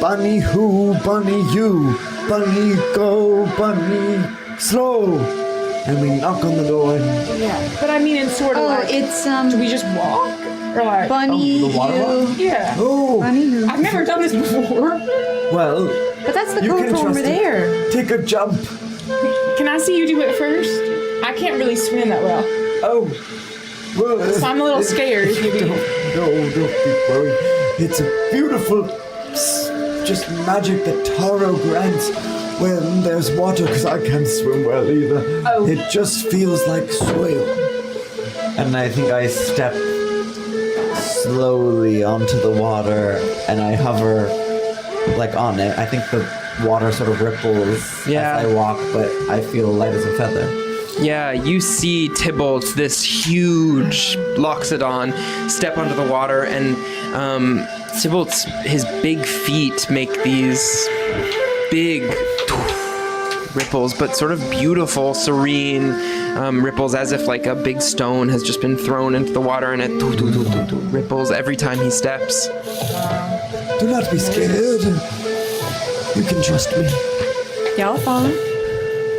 bunny who, bunny you, bunny go, bunny slow. and we knock on the door and Yeah. But I mean, in sort of like, it's do we just walk? Or like, bunny the water who. walk? yeah. oh, Bunny who. I've never done this before. well, But that's the you code can for trust over it. there. Take a jump. Can I see you do it first? I can't really swim that well. Oh, well, So I'm a little scared. Maybe. don't be worried. It's a beautiful, just magic that Taro grants when there's water, because I can't swim well either. Oh. It just feels like soil. And I think I step slowly onto the water and I hover like on it. I think the water sort of ripples Yeah. as I walk, but I feel light as a feather. Yeah, you see Thibault, this huge Loxodon, step onto the water, and Thibault's his big feet make these big ripples, but sort of beautiful, serene ripples, as if like a big stone has just been thrown into the water, and it ripples every time he steps. Do not be scared. You can trust me. Yeah, I'll follow.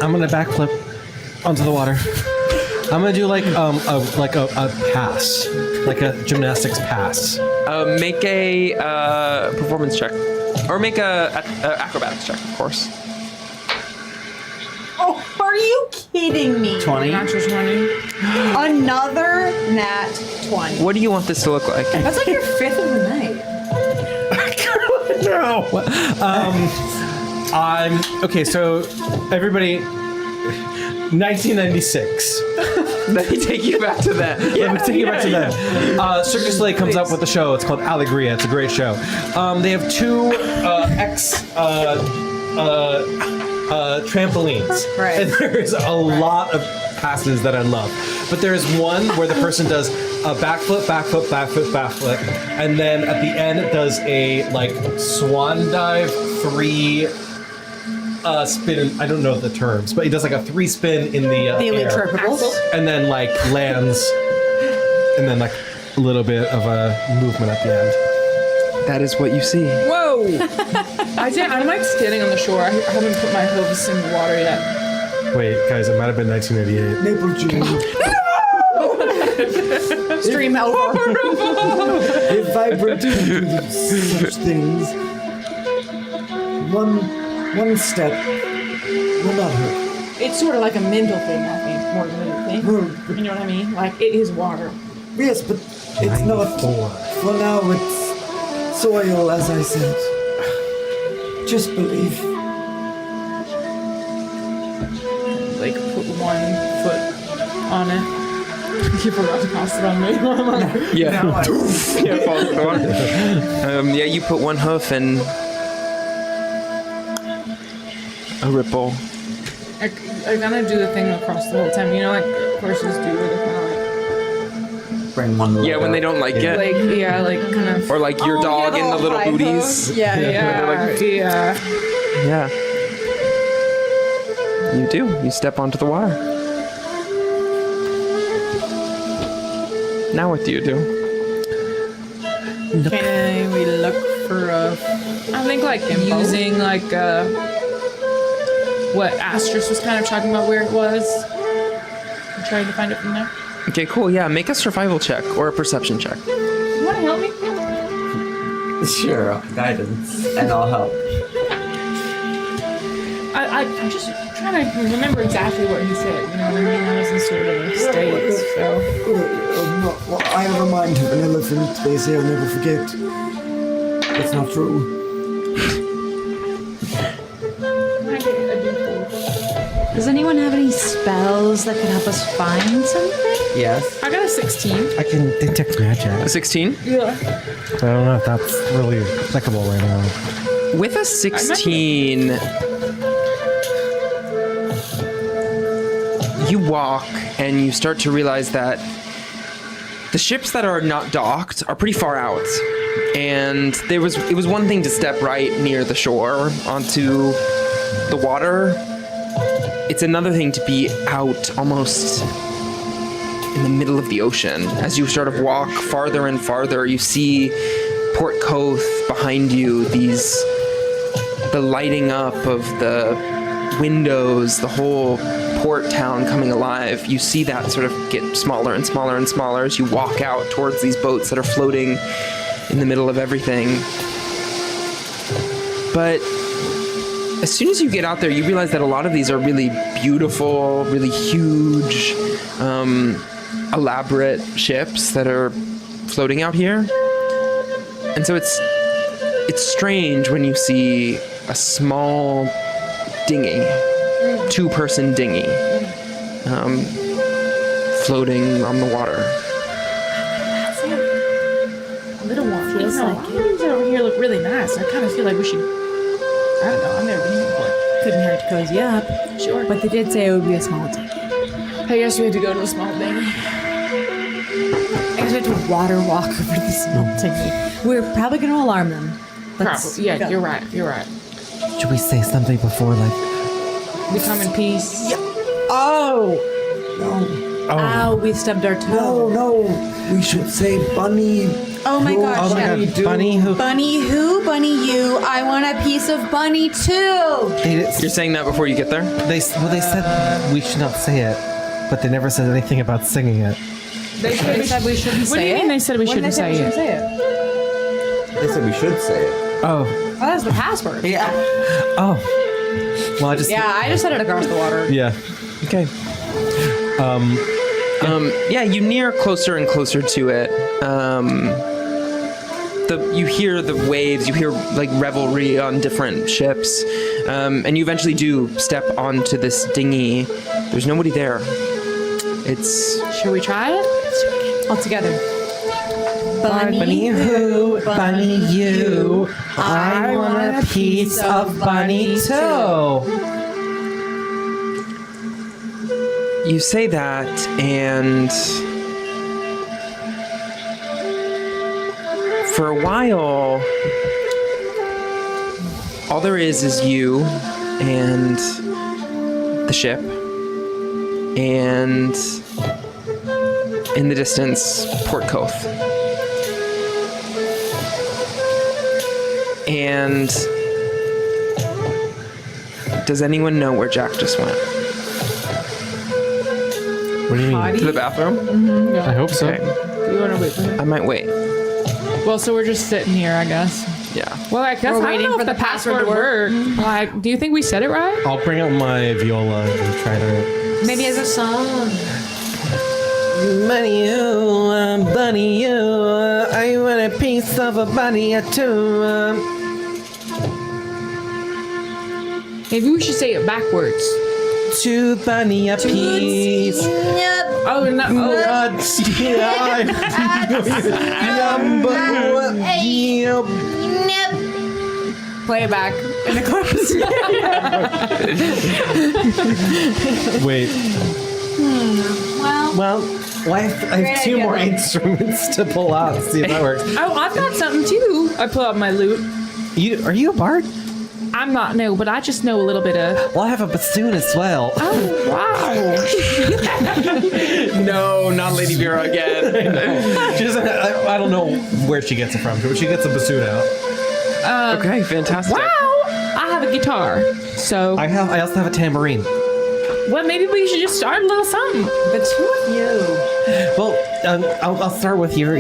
I'm gonna backflip onto the water. I'm gonna do like a pass, like a gymnastics pass. Make a performance check, or make a acrobatics check, of course. Oh, are you kidding me? 20? Natural 20. Another nat 20. What do you want this to look like? That's like your fifth of the night. No. I'm okay. So everybody, 1996. Let me take you back to that. Let me take you back to that. Cirque du Soleil comes up with a show. It's called Allegria. It's a great show. They have two trampolines, Right. and there's a lot of passes that I love. But there's one where the person does a backflip, and then at the end it does a like swan dive 3 spin. I don't know the terms, but he does like a 3 spin in the Elite air, triples. and then like lands, and then like a little bit of a movement at the end. That is what you see. Whoa! I'm like standing on the shore. I haven't put my hooves in the water yet. Wait, guys, it might have been 1988. Maple June. Stream over. If vibrant can do such things, one step will not hurt. It's sort of like a mental thing, I think, more than anything. You know what I mean? Like, it is water. Yes, but it's not. For now, it's soil, as I said. Just believe. Like, put one foot on it. You forgot to pass it on me. Yeah. Yeah, falls with the water. Yeah, you put one hoof and a ripple. I kind of do the thing across the whole time. You know, like horses do, where they kind of Bring one leg Yeah, when up. they don't like it. like, kind of. Or like your dog and the little high booties. hoof. Yeah, yeah. Yeah. Yeah. You do. You step onto the water. Now what do you do? Can we look for a? I think like using like what Astris was kind of talking about where it was. I'm trying to find it from there. Okay, cool. Yeah, make a survival check or a perception check. You want to help me? Sure, guidance, and I'll help. I'm just trying to remember exactly what he said. You know what I mean? I was in sort of a state, so. Well, I have a mind of an elephant. They say I'll never forget. That's not true. Does anyone have any spells that could help us find something? Yes. I got a 16. I can detect magic. A 16? Yeah. I don't know if that's really applicable right now. With a 16, you walk and you start to realize that the ships that are not docked are pretty far out. And it was one thing to step right near the shore onto the water. It's another thing to be out almost in the middle of the ocean. As you sort of walk farther and farther, you see Port Coth behind you, the lighting up of the windows, the whole port town coming alive. You see that sort of get smaller and smaller and smaller as you walk out towards these boats that are floating in the middle of everything. But as soon as you get out there, you realize that a lot of these are really beautiful, really huge, elaborate ships that are floating out here. And so it's strange when you see a small dinghy, 2-person dinghy, floating on the water. Little one. Feels like these over here look really nice. I kind of feel like we should. I don't know. I've never been here before. Couldn't hurt to cozy up. Sure. But they did say it would be a small tank. I guess we had to go to a small thing. I guess we had to water walk over the small tank. We're probably going to alarm them. Probably. Yeah, you're right. You're right. Should we say something before, like, We come in peace. oh, Ow, we stubbed our toe. No, we should say bunny. Oh my gosh, oh my yeah. God, bunny who? Bunny who? Bunny you. I want a piece of bunny too. You're saying that before you get there? They said we should not say it, but they never said anything about singing it. They said we shouldn't What do you mean they said we shouldn't say it? They said we should say it. Oh, Oh, that's the password. Yeah. oh. Well, I just I just said it across the water. yeah. Okay. Yeah, you near closer and closer to it. You hear the waves, you hear like revelry on different ships, and you eventually do step onto this dinghy. There's nobody there. It's Should we try it? All together. Bunny who, bunny you, I want a piece of bunny too. you say that, and for a while, all there is you and the ship, and in the distance, Port Coth. And does anyone know where Jack just went? What do you mean? To the bathroom? I hope so. Okay. You want to wait for him? I might wait. Well, so we're just sitting here, I guess. Yeah. Well, I guess We're I waiting don't know for if the the password password to worked. Like, do you think we said it right? I'll bring out my viola and try to. Maybe as a song. Bunny you, bunny you, I want a piece of a bunny too. Maybe we should say it backwards. To bunny a piece. Oh, no. Oh, play it back in the clips. Wait. Well, I have two more instruments to pull out. See if that works. Oh, I've got something too. I pull out my lute. Are you a bard? I'm not, no, but I just know a little bit of. Well, I have a bassoon as well. Oh, wow. No, not Lady Vera again. She doesn't. I don't know where she gets it from, but she gets a bassoon out. Okay, fantastic. Wow. I have a guitar. So, I also have a tambourine. well, maybe we should just start a little something. The two of you. Well, I'll start with your.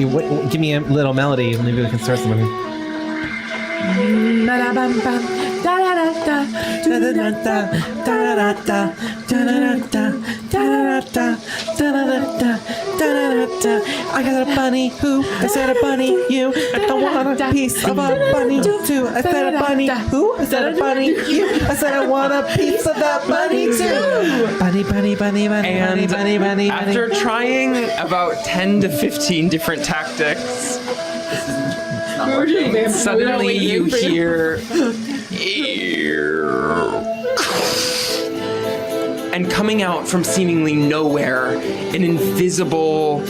Give me a little melody, and maybe we can start something. I got a bunny who, I said a bunny you, I want a piece of a bunny too. I said a bunny who, I said a bunny you, I said I want a piece of that bunny too. Bunny, bunny, bunny, bunny, And bunny, bunny, bunny. after trying about 10 to 15 different tactics, suddenly you hear... And coming out from seemingly nowhere, an invisible...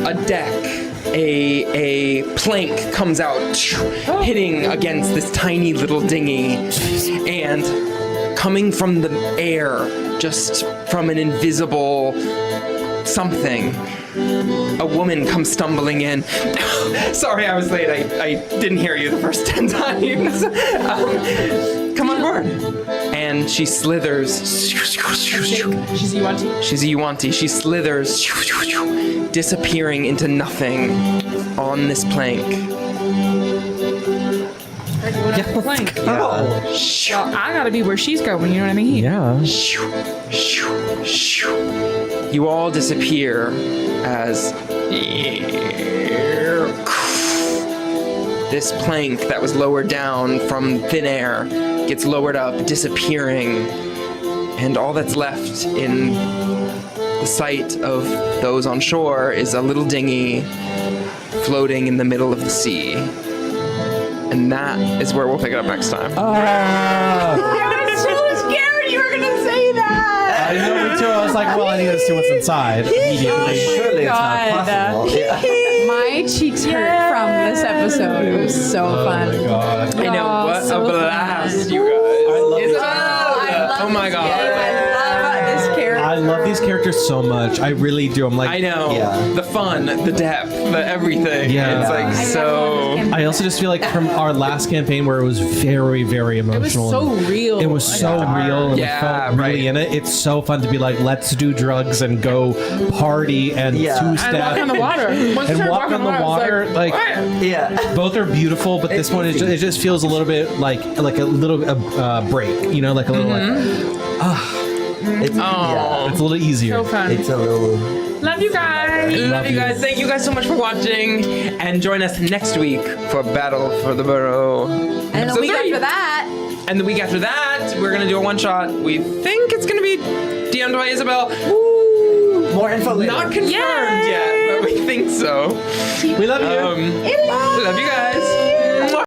A deck, a plank comes out, hitting against this tiny little dinghy. And coming from the air, just from an invisible something. A woman comes stumbling in. Sorry, I was late. I didn't hear you the first 10 times. Come on board. And she slithers. She's a Yuan-Ti. She's a Yuan-Ti. She slithers, disappearing into nothing on this plank. Plank. Well, I gotta be where she's going, you know what I mean? Yeah. You all disappear as this plank that was lowered down from thin air gets lowered up, disappearing, and all that's left in the sight of those on shore is a little dinghy floating in the middle of the sea. And that is where we'll pick it up next time. I was so scared you were gonna say that. I know me too. I was like, well, I need to see what's inside immediately. Surely it's not possible. Yeah. My cheeks hurt from this episode. It was so fun. God. I know, what so a blast, fun. you guys. Isabel! I love Oh my this god. game. I love this character. I love these characters so much. I really do. I'm like, I know. Yeah. The fun, the depth, the everything. Yeah. It's like so. I also just feel like from our last campaign where it was very, very It was emotional. so real. It was so real and Yeah, we felt really right. in it. It's so fun to be like, let's do drugs and go party and Yeah. And walk two-step on the water. Once and you walk on the water. it's Like, what? Yeah. both are beautiful, but this one is just, it just feels a little bit like a little break. You know, like a little It's, yeah. it's a little easier. So fun. It's a little. Love you guys. Love you guys. Thank you guys so much for watching. And join us next week for Battle for the Burrow. And the Episode week 3. after that, And the week after that, we're going to do a one-shot. We think it's going to be DM'd by Isabel. More info later. Not confirmed yet, but we think so. We love you. Love you guys.